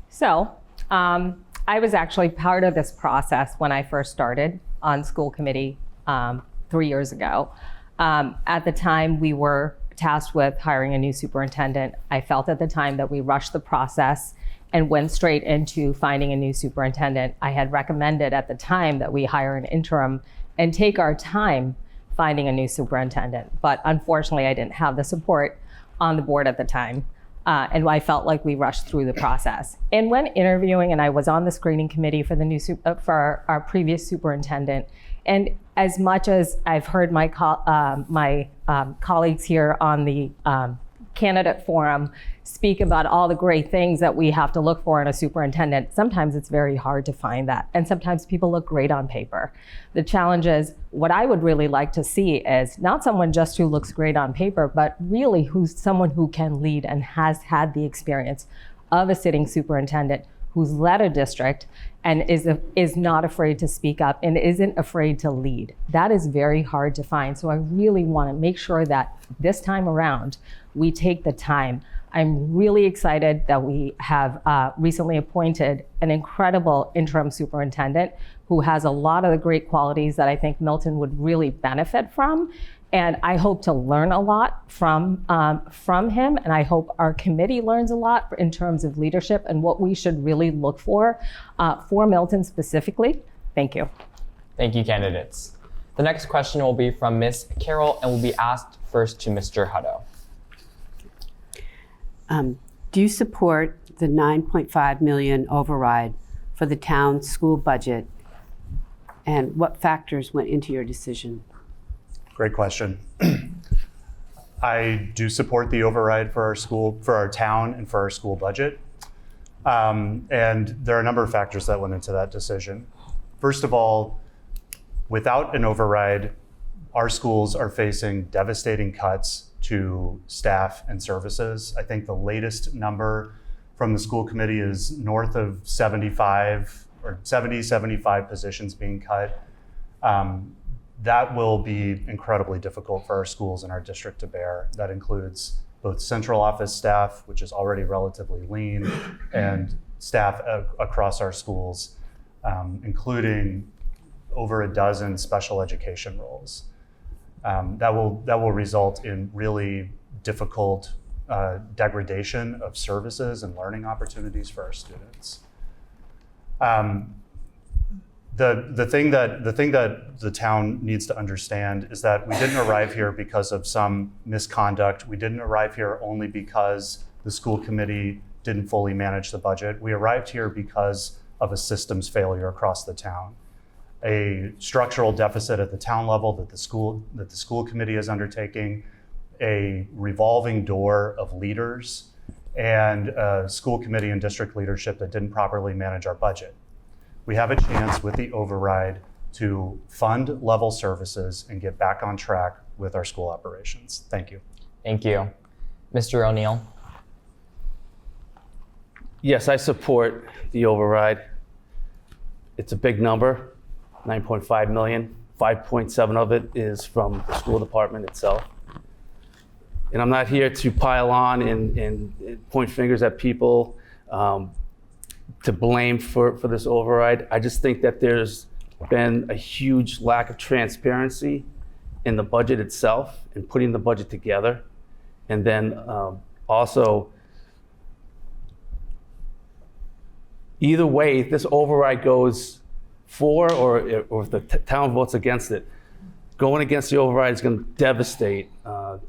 So I was actually part of this process when I first started on school committee 3 years ago. At the time, we were tasked with hiring a new superintendent. I felt at the time that we rushed the process and went straight into finding a new superintendent. I had recommended at the time that we hire an interim and take our time finding a new superintendent. But unfortunately, I didn't have the support on the board at the time. And I felt like we rushed through the process. And when interviewing, and I was on the screening committee for the for our previous superintendent, and as much as I've heard my colleagues here on the candidate forum speak about all the great things that we have to look for in a superintendent, sometimes it's very hard to find that. And sometimes people look great on paper. The challenge is, what I would really like to see is not someone just who looks great on paper, but really who's someone who can lead and has had the experience of a sitting superintendent, who's led a district and is not afraid to speak up and isn't afraid to lead. That is very hard to find. So I really want to make sure that this time around, we take the time. I'm really excited that we have recently appointed an incredible interim superintendent who has a lot of the great qualities that I think Milton would really benefit from. And I hope to learn a lot from him. And I hope our committee learns a lot in terms of leadership and what we should really look for Milton specifically. Thank you. Thank you, candidates. The next question will be from Ms. Carroll and will be asked first to Mr. Hutto. Do you support the $9.5 million override for the town's school budget? And what factors went into your decision? Great question. I do support the override for our school, for our town, and for our school budget. And there are a number of factors that went into that decision. First of all, without an override, our schools are facing devastating cuts to staff and services. I think the latest number from the school committee is north of 75 positions being cut. That will be incredibly difficult for our schools in our district to bear. That includes both central office staff, which is already relatively lean, and staff across our schools, including over a dozen special education roles. That will result in really difficult degradation of services and learning opportunities for our students. The thing that the town needs to understand is that we didn't arrive here because of some misconduct. We didn't arrive here only because the school committee didn't fully manage the budget. We arrived here because of a systems failure across the town. A structural deficit at the town level that the school committee is undertaking, a revolving door of leaders, and a school committee and district leadership that didn't properly manage our budget. We have a chance with the override to fund level services and get back on track with our school operations. Thank you. Thank you. Mr. O'Neill. Yes, I support the override. It's a big number, $9.5 million. 5.7 of it is from the school department itself. And I'm not here to pile on and point fingers at people to blame for this override. I just think that there's been a huge lack of transparency in the budget itself and putting the budget together. And then also, either way, if this override goes for or if the town votes against it, going against the override is going to devastate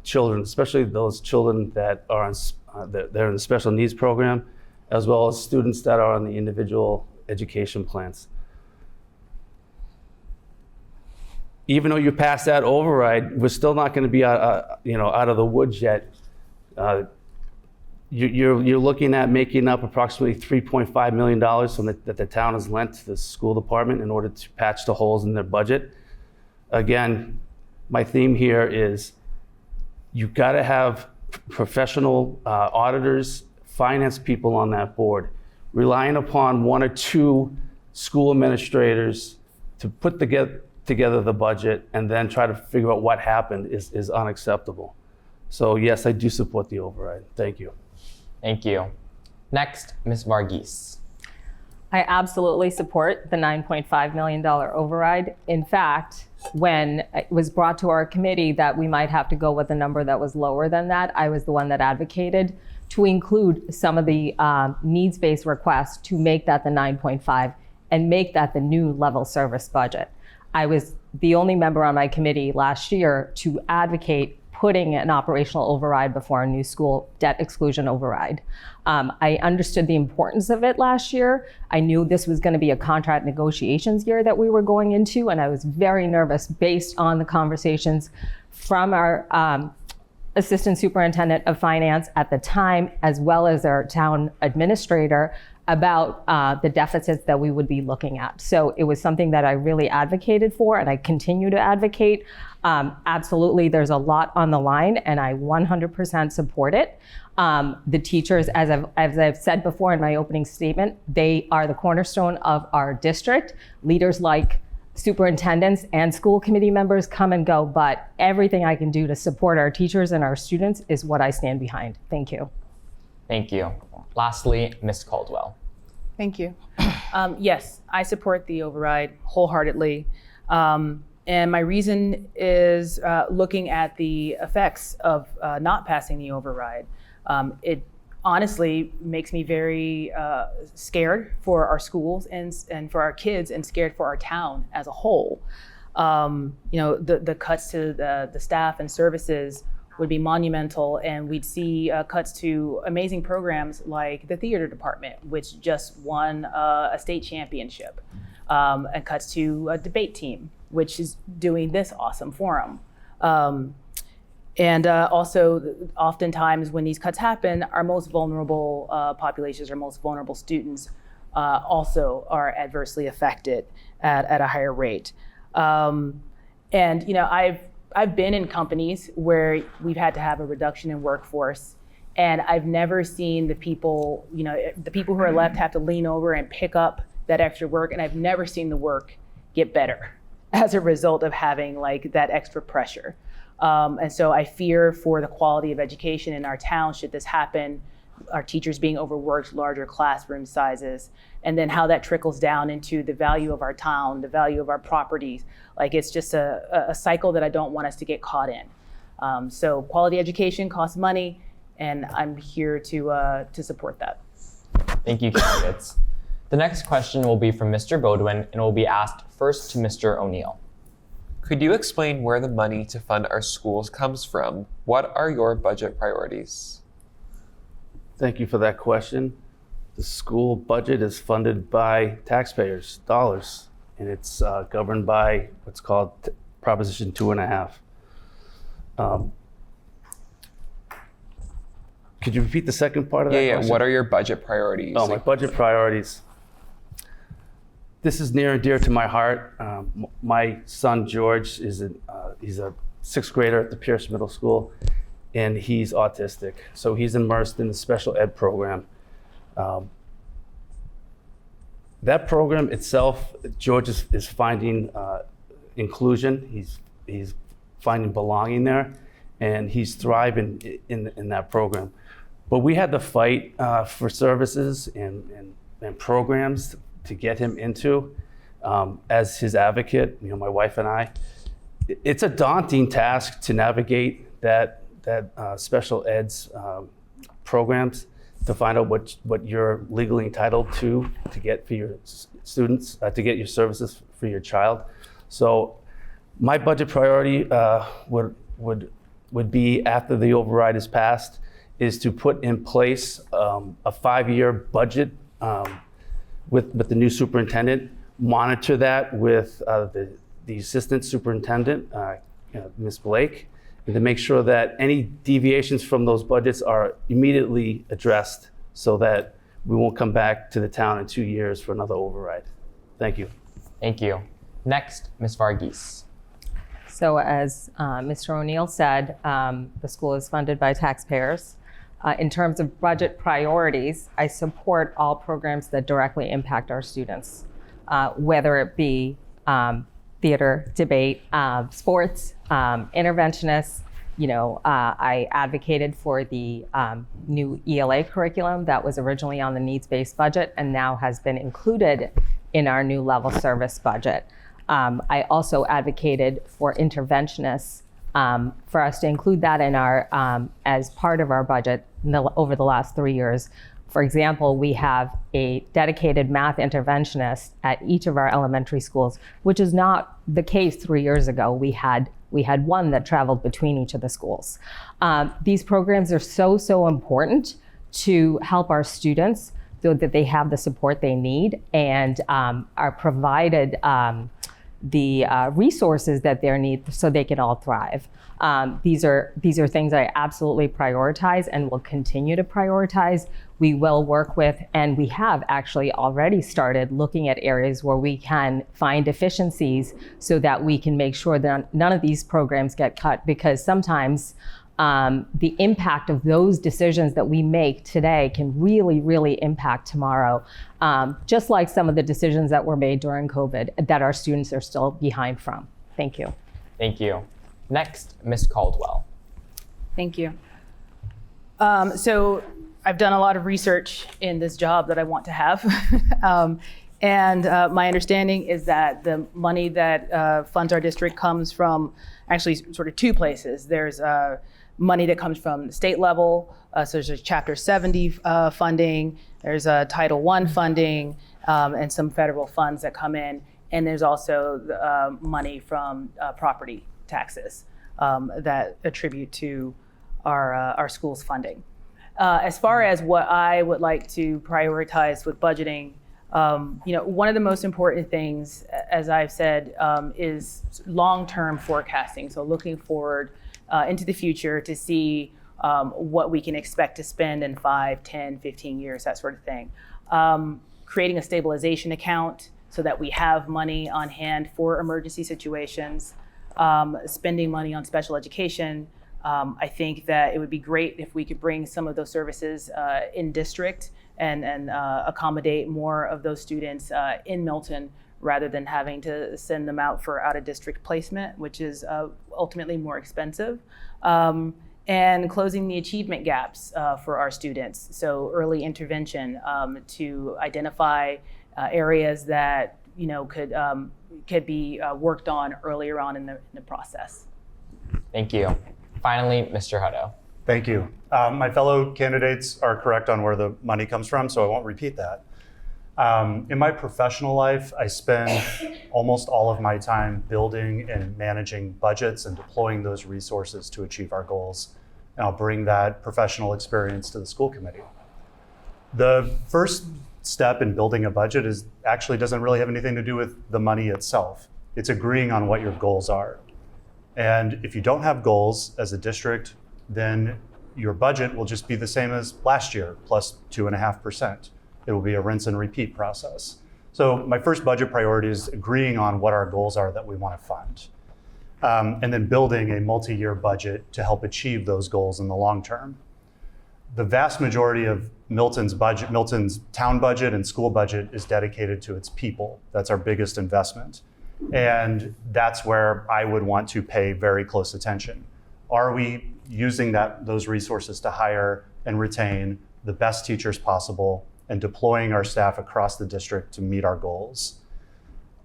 children, especially those children that are they're in the special needs program, as well as students that are on the individual education plans. Even though you pass that override, we're still not going to be out of the woods yet. You're looking at making up approximately $3.5 million that the town has lent to the school department in order to patch the holes in their budget. Again, my theme here is you've got to have professional auditors, finance people on that board. Relying upon one or two school administrators to put together the budget and then try to figure out what happened is unacceptable. So yes, I do support the override. Thank you. Thank you. Next, Ms. Varghese. I absolutely support the $9.5 million override. In fact, when it was brought to our committee that we might have to go with a number that was lower than that, I was the one that advocated to include some of the needs-based requests to make that the 9.5 and make that the new level service budget. I was the only member on my committee last year to advocate putting an operational override before a new school debt exclusion override. I understood the importance of it last year. I knew this was going to be a contract negotiations year that we were going into, and I was very nervous based on the conversations from our Assistant Superintendent of Finance at the time, as well as our town administrator, about the deficits that we would be looking at. So it was something that I really advocated for, and I continue to advocate. Absolutely, there's a lot on the line, and I 100% support it. The teachers, as I've said before in my opening statement, they are the cornerstone of our district. Leaders like superintendents and school committee members come and go, but everything I can do to support our teachers and our students is what I stand behind. Thank you. Thank you. Lastly, Ms. Caldwell. Thank you. Yes, I support the override wholeheartedly. And my reason is looking at the effects of not passing the override. It honestly makes me very scared for our schools and for our kids, and scared for our town as a whole. The cuts to the staff and services would be monumental, and we'd see cuts to amazing programs like the theater department, which just won a state championship, and cuts to a debate team, which is doing this awesome forum. And also, oftentimes when these cuts happen, our most vulnerable populations, our most vulnerable students also are adversely affected at a higher rate. I've been in companies where we've had to have a reduction in workforce, and I've never seen the people who are left have to lean over and pick up that extra work, and I've never seen the work get better as a result of having like that extra pressure. And so I fear for the quality of education in our town should this happen, our teachers being overworked, larger classroom sizes, and then how that trickles down into the value of our town, the value of our properties. Like, it's just a cycle that I don't want us to get caught in. So quality education costs money, and I'm here to support that. Thank you, candidates. The next question will be from Mr. Beaudoin and will be asked first to Mr. O'Neill. Could you explain where the money to fund our schools comes from? What are your budget priorities? Thank you for that question. The school budget is funded by taxpayers' dollars, and it's governed by what's called Proposition 2.5. Could you repeat the second part of that question? What are your budget priorities? Oh, my budget priorities. This is near and dear to my heart. My son, George, he's a sixth grader at the Pierce Middle School, and he's autistic. So he's immersed in the special ed program. That program itself, George is finding inclusion. He's finding belonging there, and he's thriving in that program. But we had to fight for services and programs to get him into as his advocate. My wife and I. It's a daunting task to navigate that special eds programs, to find out what you're legally entitled to get for your students, to get your services for your child. So my budget priority would be, after the override is passed, is to put in place a 5-year budget with the new superintendent, monitor that with the assistant superintendent, Ms. Blake, and to make sure that any deviations from those budgets are immediately addressed, so that we won't come back to the town in 2 years for another override. Thank you. Thank you. Next, Ms. Varghese. So as Mr. O'Neill said, the school is funded by taxpayers. In terms of budget priorities, I support all programs that directly impact our students, whether it be theater, debate, sports, interventionists. I advocated for the new ELA curriculum that was originally on the needs-based budget and now has been included in our new level service budget. I also advocated for interventionists, for us to include that in our as part of our budget over the last 3 years. For example, we have a dedicated math interventionist at each of our elementary schools, which is not the case 3 years ago. We had one that traveled between each of the schools. These programs are so important to help our students so that they have the support they need and are provided the resources that they need so they can all thrive. These are things I absolutely prioritize and will continue to prioritize. We will work with, and we have actually already started looking at areas where we can find efficiencies so that we can make sure that none of these programs get cut, because sometimes the impact of those decisions that we make today can really, really impact tomorrow. Just like some of the decisions that were made during COVID that our students are still behind from. Thank you. Thank you. Next, Ms. Caldwell. Thank you. So I've done a lot of research in this job that I want to have. And my understanding is that the money that funds our district comes from actually sort of two places. There's money that comes from the state level, so there's a Chapter 70 funding, there's a Title I funding, and some federal funds that come in, and there's also money from property taxes that attribute to our school's funding. As far as what I would like to prioritize with budgeting, one of the most important things, as I've said, is long-term forecasting. So looking forward into the future to see what we can expect to spend in 5, 10, 15 years, that sort of thing. Creating a stabilization account so that we have money on hand for emergency situations. Spending money on special education. I think that it would be great if we could bring some of those services in district and accommodate more of those students in Milton rather than having to send them out for out-of-district placement, which is ultimately more expensive. And closing the achievement gaps for our students. So early intervention to identify areas that could be worked on earlier on in the process. Thank you. Finally, Mr. Hutto. Thank you. My fellow candidates are correct on where the money comes from, so I won't repeat that. In my professional life, I spend almost all of my time building and managing budgets and deploying those resources to achieve our goals. And I'll bring that professional experience to the school committee. The first step in building a budget doesn't really have anything to do with the money itself. It's agreeing on what your goals are. And if you don't have goals as a district, then your budget will just be the same as last year, plus 2.5%. It will be a rinse and repeat process. So my first budget priority is agreeing on what our goals are that we want to fund. And then building a multi-year budget to help achieve those goals in the long term. The vast majority of Milton's town budget and school budget is dedicated to its people. That's our biggest investment. And that's where I would want to pay very close attention. Are we using those resources to hire and retain the best teachers possible and deploying our staff across the district to meet our goals?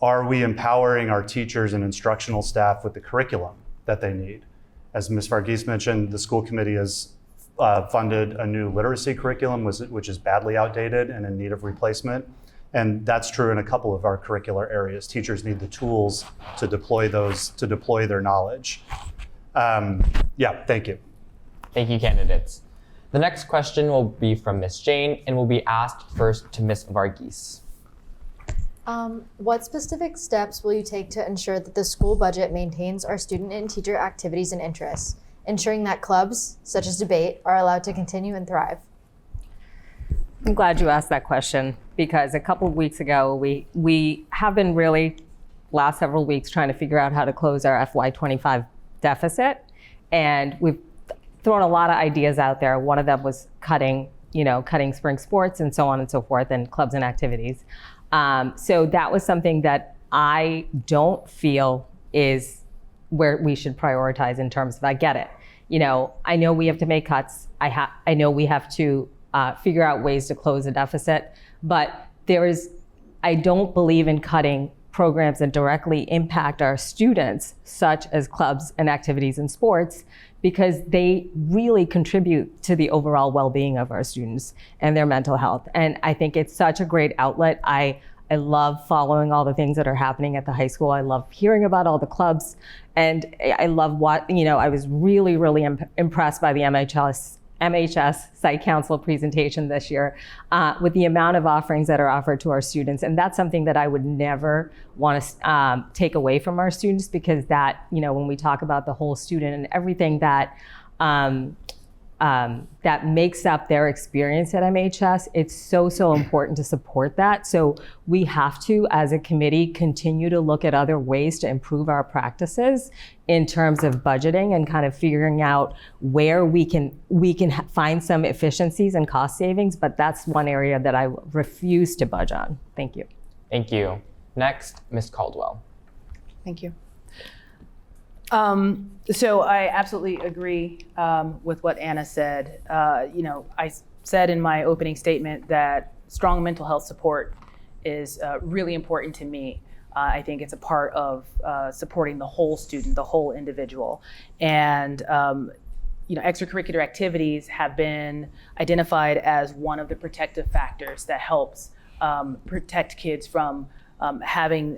Are we empowering our teachers and instructional staff with the curriculum that they need? As Ms. Varghese mentioned, the school committee has funded a new literacy curriculum, which is badly outdated and in need of replacement. And that's true in a couple of our curricular areas. Teachers need the tools to deploy their knowledge. Thank you. Thank you, candidates. The next question will be from Ms. Jane and will be asked first to Ms. Varghese. What specific steps will you take to ensure that the school budget maintains our student and teacher activities and interests, ensuring that clubs, such as debate, are allowed to continue and thrive? I'm glad you asked that question, because a couple of weeks ago, we have been really, last several weeks, trying to figure out how to close our FY25 deficit. And we've thrown a lot of ideas out there. One of them was cutting spring sports and so on and so forth, and clubs and activities. So that was something that I don't feel is where we should prioritize in terms of, I get it. I know we have to make cuts. I know we have to figure out ways to close a deficit, but I don't believe in cutting programs that directly impact our students, such as clubs and activities and sports, because they really contribute to the overall well-being of our students and their mental health. And I think it's such a great outlet. I love following all the things that are happening at the high school. I love hearing about all the clubs. And I love I was really, really impressed by the MHS Site Council presentation this year with the amount of offerings that are offered to our students. And that's something that I would never want to take away from our students, because that, when we talk about the whole student and everything that that makes up their experience at MHS, it's so important to support that. So we have to, as a committee, continue to look at other ways to improve our practices in terms of budgeting and kind of figuring out where we can find some efficiencies and cost savings. But that's one area that I refuse to budge on. Thank you. Thank you. Next, Ms. Caldwell. Thank you. So I absolutely agree with what Anna said. I said in my opening statement that strong mental health support is really important to me. I think it's a part of supporting the whole student, the whole individual. And extracurricular activities have been identified as one of the protective factors that helps protect kids from having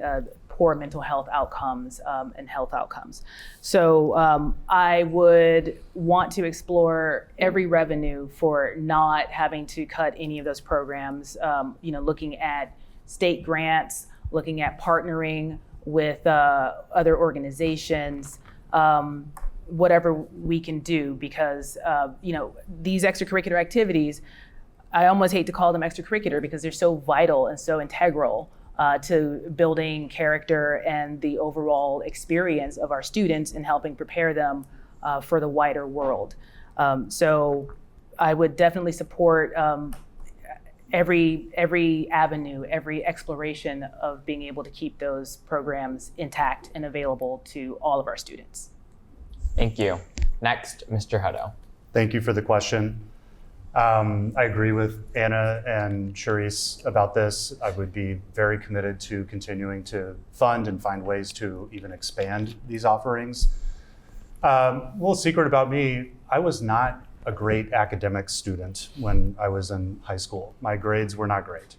poor mental health outcomes and health outcomes. So I would want to explore every revenue for not having to cut any of those programs, looking at state grants, looking at partnering with other organizations, whatever we can do, because these extracurricular activities, I almost hate to call them extracurricular because they're so vital and so integral to building character and the overall experience of our students and helping prepare them for the wider world. So I would definitely support every avenue, every exploration of being able to keep those programs intact and available to all of our students. Thank you. Next, Mr. Hutto. Thank you for the question. I agree with Anna and Charisse about this. I would be very committed to continuing to fund and find ways to even expand these offerings. A little secret about me, I was not a great academic student when I was in high school. My grades were not great.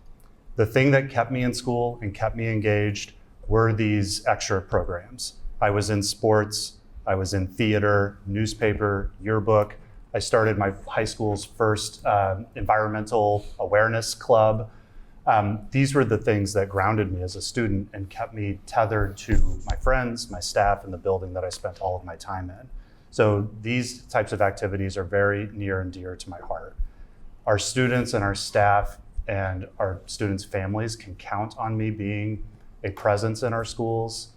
The thing that kept me in school and kept me engaged were these extra programs. I was in sports, I was in theater, newspaper, yearbook. I started my high school's first environmental awareness club. These were the things that grounded me as a student and kept me tethered to my friends, my staff, and the building that I spent all of my time in. So these types of activities are very near and dear to my heart. Our students and our staff and our students' families can count on me being a presence in our schools,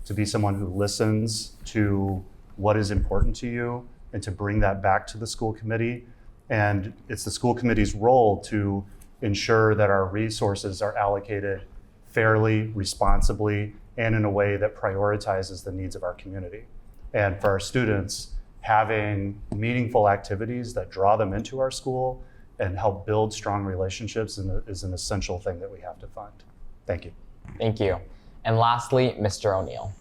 to be someone who listens to what is important to you, and to bring that back to the school committee. And it's the school committee's role to ensure that our resources are allocated fairly, responsibly, and in a way that prioritizes the needs of our community. And for our students, having meaningful activities that draw them into our school and help build strong relationships is an essential thing that we have to fund. Thank you. Thank you. And lastly, Mr. O'Neill.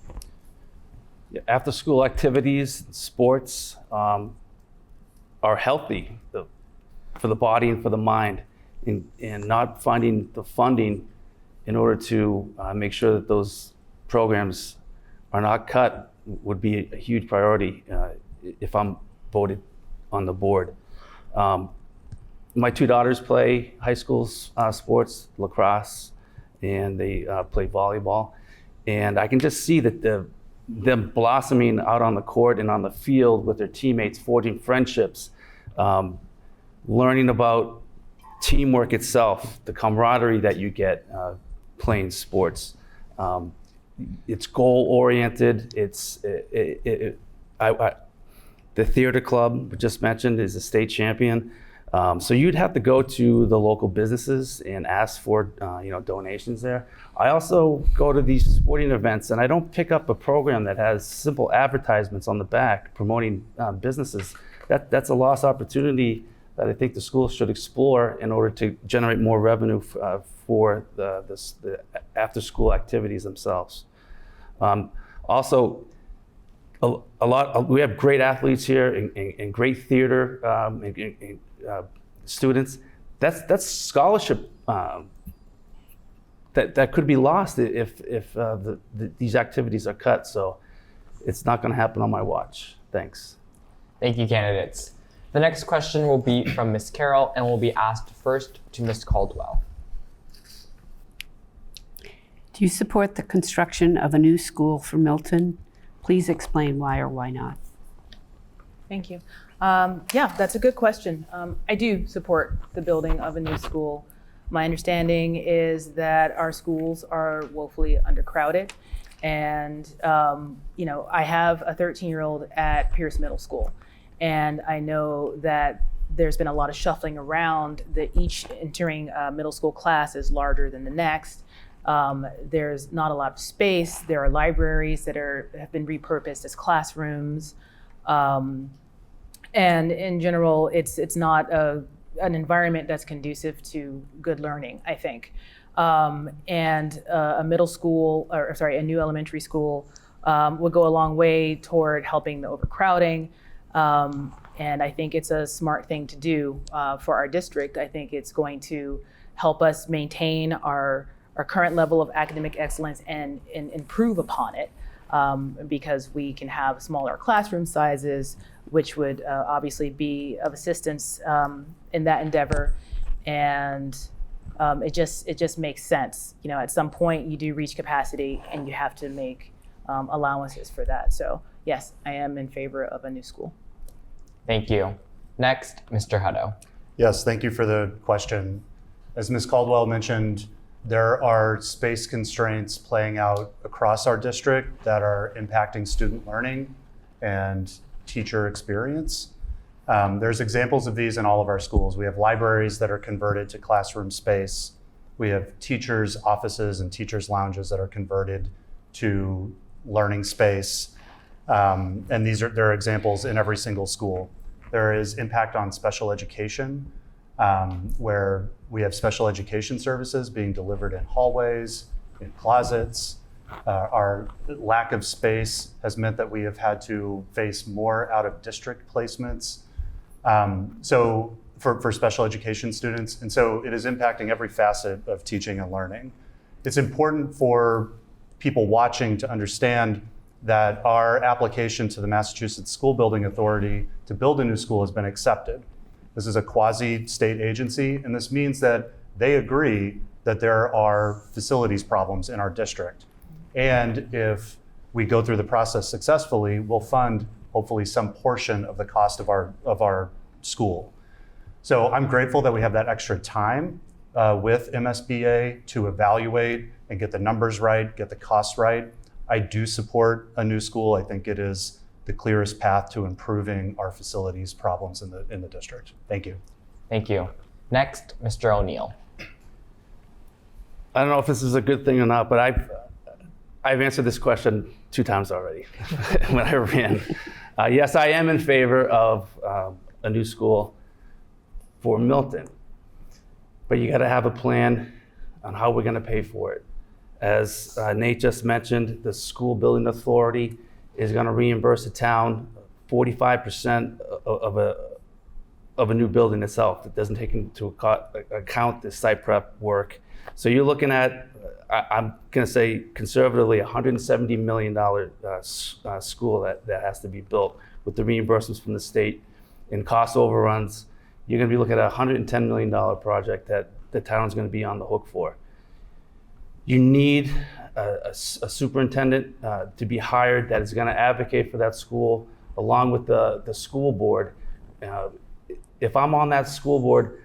After school activities, sports are healthy for the body and for the mind, and not finding the funding in order to make sure that those programs are not cut would be a huge priority if I'm voted on the board. My two daughters play high school sports, lacrosse, and they play volleyball. And I can just see that them blossoming out on the court and on the field with their teammates, forging friendships, learning about teamwork itself, the camaraderie that you get playing sports. It's goal-oriented. The theater club we just mentioned is a state champion. So you'd have to go to the local businesses and ask for donations there. I also go to these sporting events and I don't pick up a program that has simple advertisements on the back promoting businesses. That's a lost opportunity that I think the schools should explore in order to generate more revenue for the after-school activities themselves. Also, we have great athletes here and great theater students. That's scholarship that could be lost if these activities are cut. So it's not going to happen on my watch. Thanks. Thank you, candidates. The next question will be from Ms. Carroll and will be asked first to Ms. Caldwell. Do you support the construction of a new school for Milton? Please explain why or why not. Thank you. Yeah, that's a good question. I do support the building of a new school. My understanding is that our schools are woefully undercrowded. And, I have a 13-year-old at Pierce Middle School. And I know that there's been a lot of shuffling around, that each entering middle school class is larger than the next. There's not a lot of space. There are libraries that have been repurposed as classrooms. And in general, it's not an environment that's conducive to good learning, I think. And a middle school, a new elementary school would go a long way toward helping the overcrowding. And I think it's a smart thing to do for our district. I think it's going to help us maintain our current level of academic excellence and improve upon it, because we can have smaller classroom sizes, which would obviously be of assistance in that endeavor. And it just makes sense. At some point you do reach capacity and you have to make allowances for that. So yes, I am in favor of a new school. Thank you. Next, Mr. Hutto. Yes, thank you for the question. As Ms. Caldwell mentioned, there are space constraints playing out across our district that are impacting student learning and teacher experience. There's examples of these in all of our schools. We have libraries that are converted to classroom space. We have teachers' offices and teachers' lounges that are converted to learning space. And there are examples in every single school. There is impact on special education, where we have special education services being delivered in hallways, in closets. Our lack of space has meant that we have had to face more out-of-district placements. So for special education students. And so it is impacting every facet of teaching and learning. It's important for people watching to understand that our application to the Massachusetts School Building Authority to build a new school has been accepted. This is a quasi-state agency, and this means that they agree that there are facilities problems in our district. And if we go through the process successfully, we'll fund hopefully some portion of the cost of our school. So I'm grateful that we have that extra time with MSBA to evaluate and get the numbers right, get the costs right. I do support a new school. I think it is the clearest path to improving our facilities problems in the district. Thank you. Thank you. Next, Mr. O'Neill. I don't know if this is a good thing or not, but I've answered this question 2 times already when I ran. Yes, I am in favor of a new school for Milton, but you got to have a plan on how we're going to pay for it. As Nate just mentioned, the School Building Authority is going to reimburse the town 45% of a new building itself. It doesn't take into account the site prep work. So you're looking at, I'm going to say conservatively, $170 million school that has to be built with the reimbursements from the state and cost overruns. You're going to be looking at a $110 million project that the town's going to be on the hook for. You need a superintendent to be hired that is going to advocate for that school along with the school board. If I'm on that school board,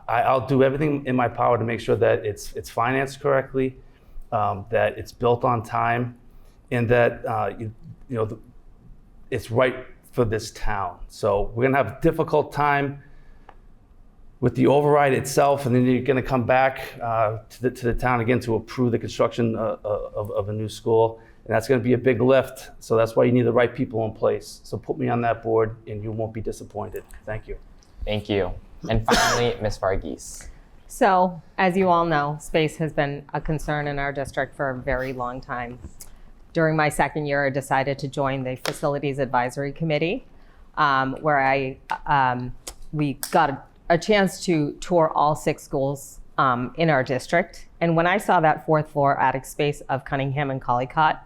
I'll do everything in my power to make sure that it's financed correctly, that it's built on time, and that it's right for this town. So we're gonna have a difficult time with the override itself, and then you're gonna come back to the town again to approve the construction of a new school, and that's gonna be a big lift. So that's why you need the right people in place. So put me on that board, and you won't be disappointed. Thank you. Thank you. And finally, Ms. Varghese. So, as you all know, space has been a concern in our district for a very long time. During my second year, I decided to join the Facilities Advisory Committee, where we got a chance to tour all 6 schools in our district. And when I saw that 4th floor attic space of Cunningham and Collycott,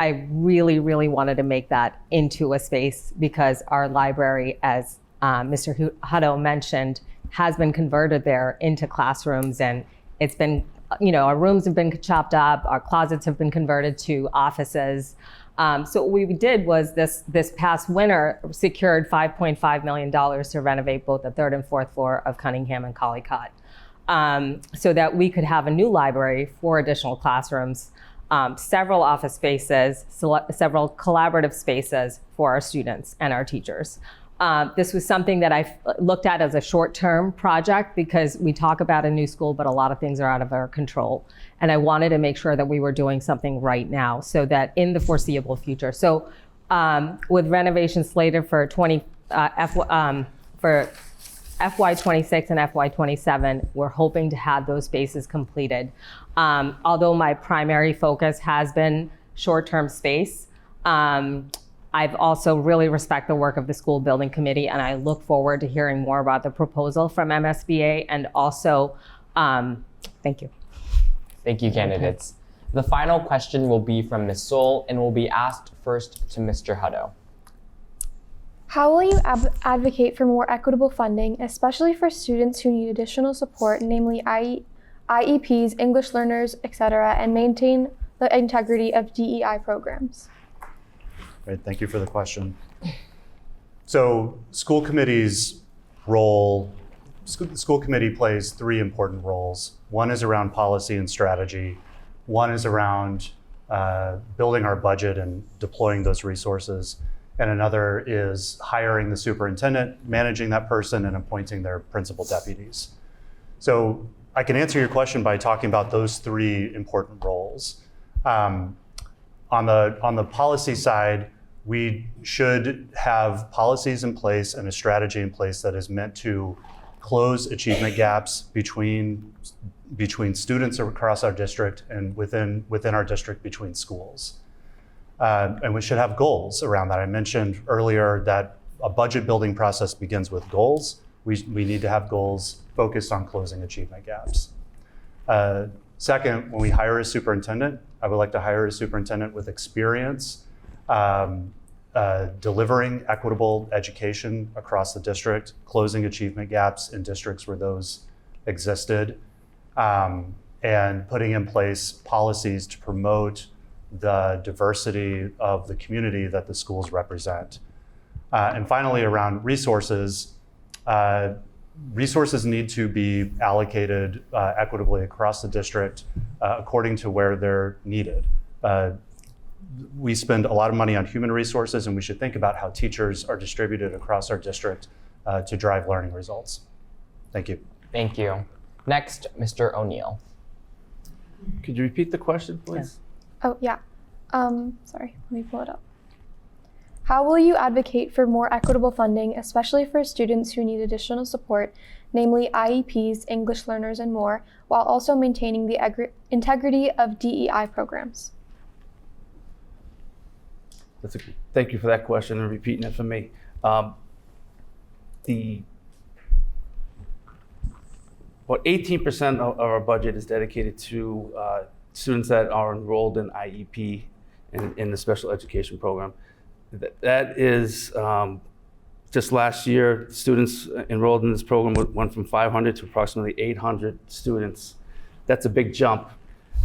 I really, really wanted to make that into a space because our library, as Mr. Hutto mentioned, has been converted there into classrooms, and it's been, our rooms have been chopped up, our closets have been converted to offices. So what we did was this past winter secured $5.5 million to renovate both the 3rd and 4th floor of Cunningham and Collycott, so that we could have a new library, 4 additional classrooms, several office spaces, several collaborative spaces for our students and our teachers. This was something that I looked at as a short-term project because we talk about a new school, but a lot of things are out of our control. And I wanted to make sure that we were doing something right now so that in the foreseeable future. So with renovations slated for FY26 and FY27, we're hoping to have those spaces completed. Although my primary focus has been short-term space, I've also really respect the work of the school building committee, and I look forward to hearing more about the proposal from MSBA. And also, thank you. Thank you, candidates. The final question will be from Ms. Soul and will be asked first to Mr. Hutto. How will you advocate for more equitable funding, especially for students who need additional support, namely IEPs, English learners, etc., and maintain the integrity of DEI programs? Great, thank you for the question. So school committee's role, the school committee plays 3 important roles. One is around policy and strategy. One is around building our budget and deploying those resources. And another is hiring the superintendent, managing that person, and appointing their principal deputies. So I can answer your question by talking about those 3 important roles. On the policy side, we should have policies in place and a strategy in place that is meant to close achievement gaps between students across our district and within our district between schools. And we should have goals around that. I mentioned earlier that a budget building process begins with goals. We need to have goals focused on closing achievement gaps. Second, when we hire a superintendent, I would like to hire a superintendent with experience delivering equitable education across the district, closing achievement gaps in districts where those existed, and putting in place policies to promote the diversity of the community that the schools represent. And finally, around resources, resources need to be allocated equitably across the district according to where they're needed. We spend a lot of money on human resources, and we should think about how teachers are distributed across our district to drive learning results. Thank you. Thank you. Next, Mr. O'Neill. Could you repeat the question, please? Oh, yeah. Sorry, let me pull it up. How will you advocate for more equitable funding, especially for students who need additional support, namely IEPs, English learners, and more, while also maintaining the integrity of DEI programs? Thank you for that question and repeating it for me. About 18% of our budget is dedicated to students that are enrolled in IEP and in the special education program. That is, just last year, students enrolled in this program went from 500 to approximately 800 students. That's a big jump.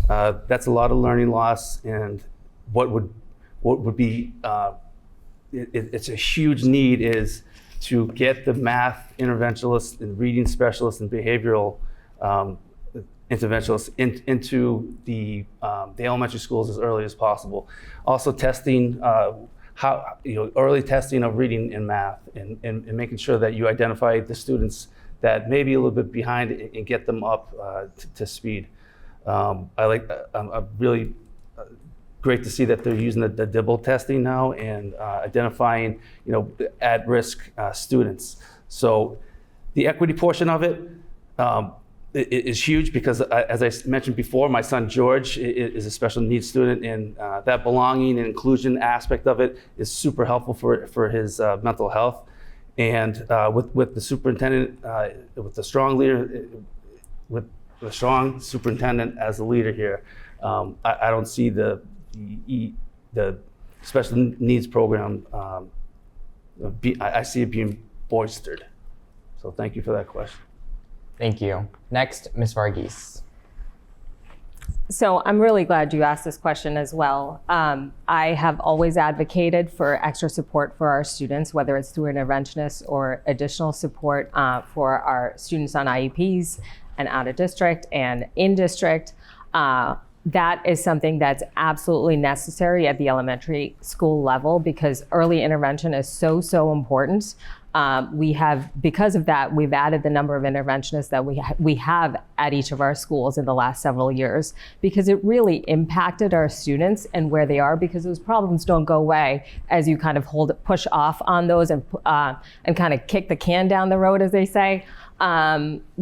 That's a lot of learning loss, and what would be, it's a huge need is to get the math interventionalists and reading specialists and behavioral interventionalists into the elementary schools as early as possible. Also testing, early testing of reading and math and making sure that you identify the students that may be a little bit behind and get them up to speed. I'm really great to see that they're using the DIBEL testing now and identifying, at-risk students. So the equity portion of it is huge because, as I mentioned before, my son George is a special needs student, and that belonging and inclusion aspect of it is super helpful for his mental health. And with the superintendent, with the strong leader, with the strong superintendent as the leader here, I don't see the the special needs program, I see it being bolstered. So thank you for that question. Thank you. Next, Ms. Varghese. So I'm really glad you asked this question as well. I have always advocated for extra support for our students, whether it's through interventionists or additional support for our students on IEPs and out of district and in district. That is something that's absolutely necessary at the elementary school level because early intervention is so important. Because of that, we've added the number of interventionists that we have at each of our schools in the last several years because it really impacted our students and where they are because those problems don't go away as you kind of push off on those and kind of kick the can down the road, as they say.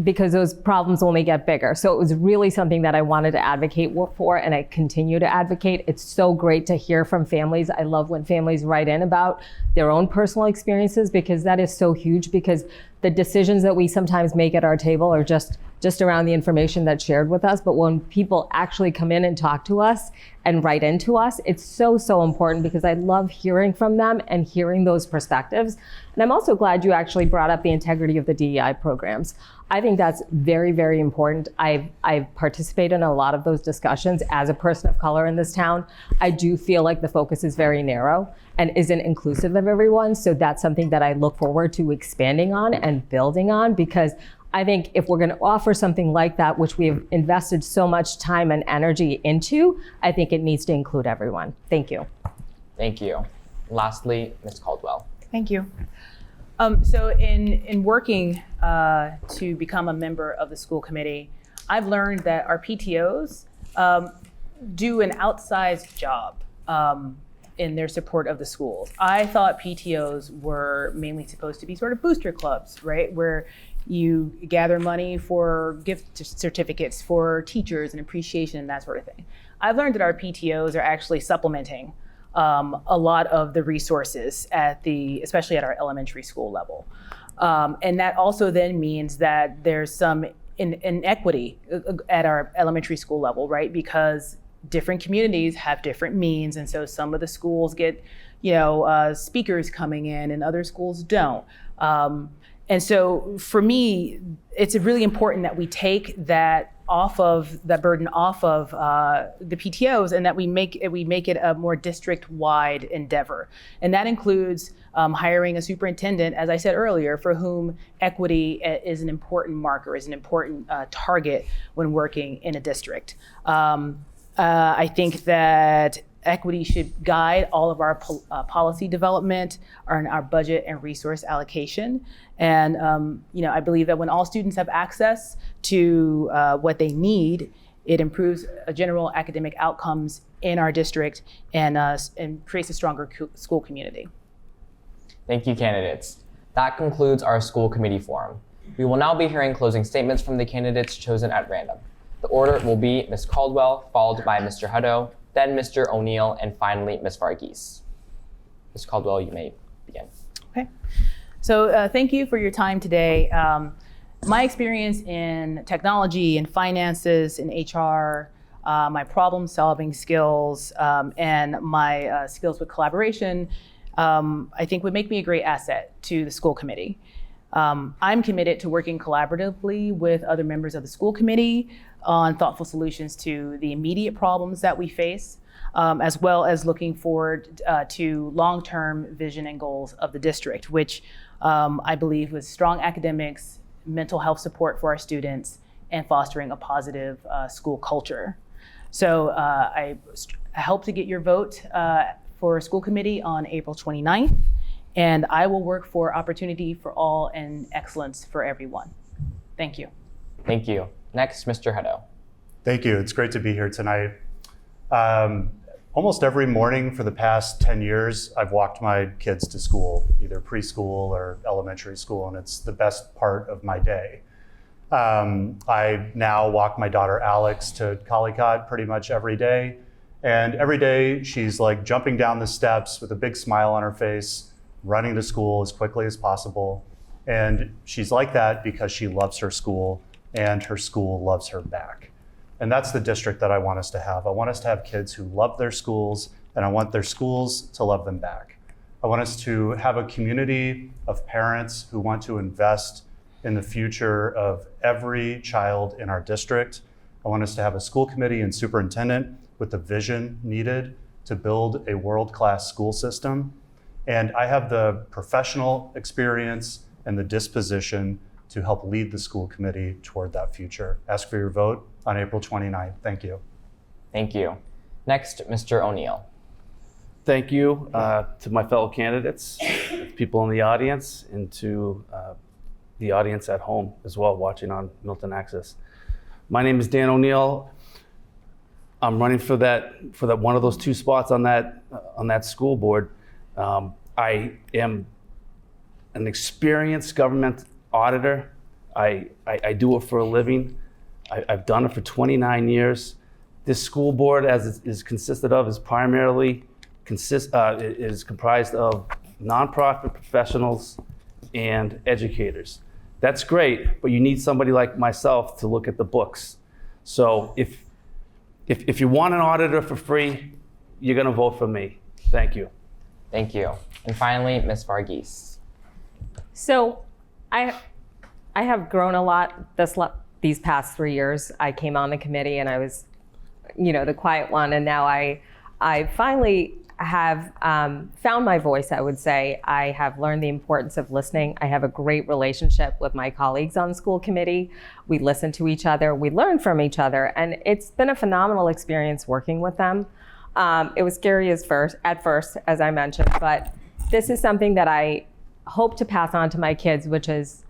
Because those problems only get bigger. So it was really something that I wanted to advocate for, and I continue to advocate. It's so great to hear from families. I love when families write in about their own personal experiences because that is so huge because the decisions that we sometimes make at our table are just around the information that's shared with us. But when people actually come in and talk to us and write into us, it's so important because I love hearing from them and hearing those perspectives. And I'm also glad you actually brought up the integrity of the DEI programs. I think that's very important. I've participated in a lot of those discussions as a person of color in this town. I do feel like the focus is very narrow and isn't inclusive of everyone. So that's something that I look forward to expanding on and building on because I think if we're going to offer something like that, which we have invested so much time and energy into, I think it needs to include everyone. Thank you. Thank you. Lastly, Ms. Caldwell. Thank you. So in working to become a member of the school committee, I've learned that our PTOs do an outsized job in their support of the schools. I thought PTOs were mainly supposed to be sort of booster clubs, right? Where you gather money for gift certificates for teachers and appreciation and that sort of thing. I've learned that our PTOs are actually supplementing a lot of the resources especially at our elementary school level. And that also then means that there's some inequity at our elementary school level, right? Because different communities have different means. And so some of the schools get, speakers coming in and other schools don't. And so for me, it's really important that we take that burden off of the PTOs and that we make it a more district-wide endeavor. And that includes hiring a superintendent, as I said earlier, for whom equity is an important marker, is an important target when working in a district. I think that equity should guide all of our policy development, our budget and resource allocation. And I believe that when all students have access to what they need, it improves general academic outcomes in our district and creates a stronger school community. Thank you, candidates. That concludes our school committee forum. We will now be hearing closing statements from the candidates chosen at random. The order will be Ms. Caldwell, followed by Mr. Hutto, then Mr. O'Neill, and finally Ms. Varghese. Ms. Caldwell, you may begin. Okay. So thank you for your time today. My experience in technology and finances and HR, my problem-solving skills, and my skills with collaboration, I think would make me a great asset to the school committee. I'm committed to working collaboratively with other members of the school committee on thoughtful solutions to the immediate problems that we face, as well as looking forward to long-term vision and goals of the district, which I believe was strong academics, mental health support for our students, and fostering a positive school culture. So I hope to get your vote for school committee on April 29th, and I will work for opportunity for all and excellence for everyone. Thank you. Thank you. Next, Mr. Hutto. Thank you. It's great to be here tonight. Almost every morning for the past 10 years, I've walked my kids to school, either preschool or elementary school, and it's the best part of my day. I now walk my daughter Alex to Collycott pretty much every day. And every day she's like jumping down the steps with a big smile on her face, running to school as quickly as possible. And she's like that because she loves her school and her school loves her back. And that's the district that I want us to have. I want us to have kids who love their schools and I want their schools to love them back. I want us to have a community of parents who want to invest in the future of every child in our district. I want us to have a school committee and superintendent with the vision needed to build a world-class school system. And I have the professional experience and the disposition to help lead the school committee toward that future. Ask for your vote on April 29th. Thank you. Thank you. Next, Mr. O'Neill. Thank you to my fellow candidates, people in the audience, and to the audience at home as well, watching on Milton Access. My name is Dan O'Neill. I'm running for that one of those two spots on that school board. I am an experienced government auditor. I do it for a living. I've done it for 29 years. This school board, as it is consisted of, is primarily is comprised of nonprofit professionals and educators. That's great, but you need somebody like myself to look at the books. So if you want an auditor for free, you're going to vote for me. Thank you. Thank you. And finally, Ms. Varghese. So I have grown a lot these past 3 years. I came on the committee and I was, the quiet one, and now I finally have found my voice, I would say. I have learned the importance of listening. I have a great relationship with my colleagues on the school committee. We listen to each other, we learn from each other, and it's been a phenomenal experience working with them. It was scary at first, as I mentioned, but this is something that I hope to pass on to my kids, which is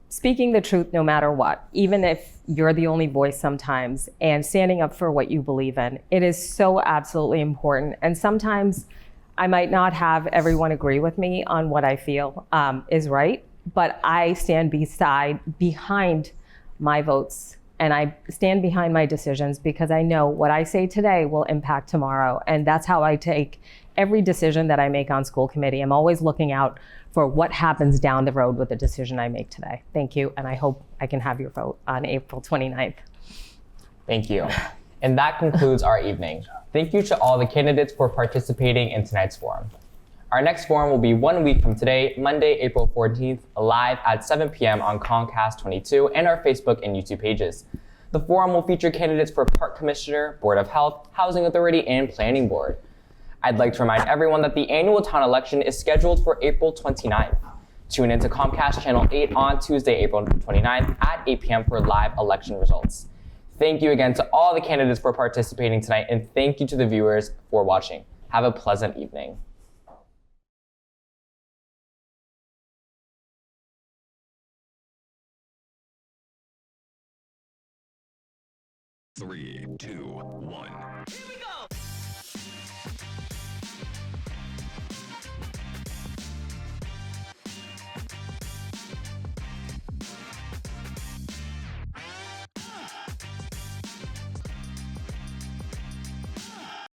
speaking the truth no matter what, even if you're the only voice sometimes, and standing up for what you believe in. It is so absolutely important. And sometimes I might not have everyone agree with me on what I feel is right, but I stand behind my votes, and I stand behind my decisions because I know what I say today will impact tomorrow. And that's how I take every decision that I make on school committee. I'm always looking out for what happens down the road with the decision I make today. Thank you, and I hope I can have your vote on April 29th. Thank you. And that concludes our evening. Thank you to all the candidates for participating in tonight's forum. Our next forum will be 1 week from today, Monday, April 14th, live at 7 p.m. on Comcast 22 and our Facebook and YouTube pages. The forum will feature candidates for Park Commissioner, Board of Health, Housing Authority, and Planning Board. I'd like to remind everyone that the annual town election is scheduled for April 29th. Tune into Comcast Channel 8 on Tuesday, April 29th at 8 p.m. for live election results. Thank you again to all the candidates for participating tonight, and thank you to the viewers for watching. Have a pleasant evening.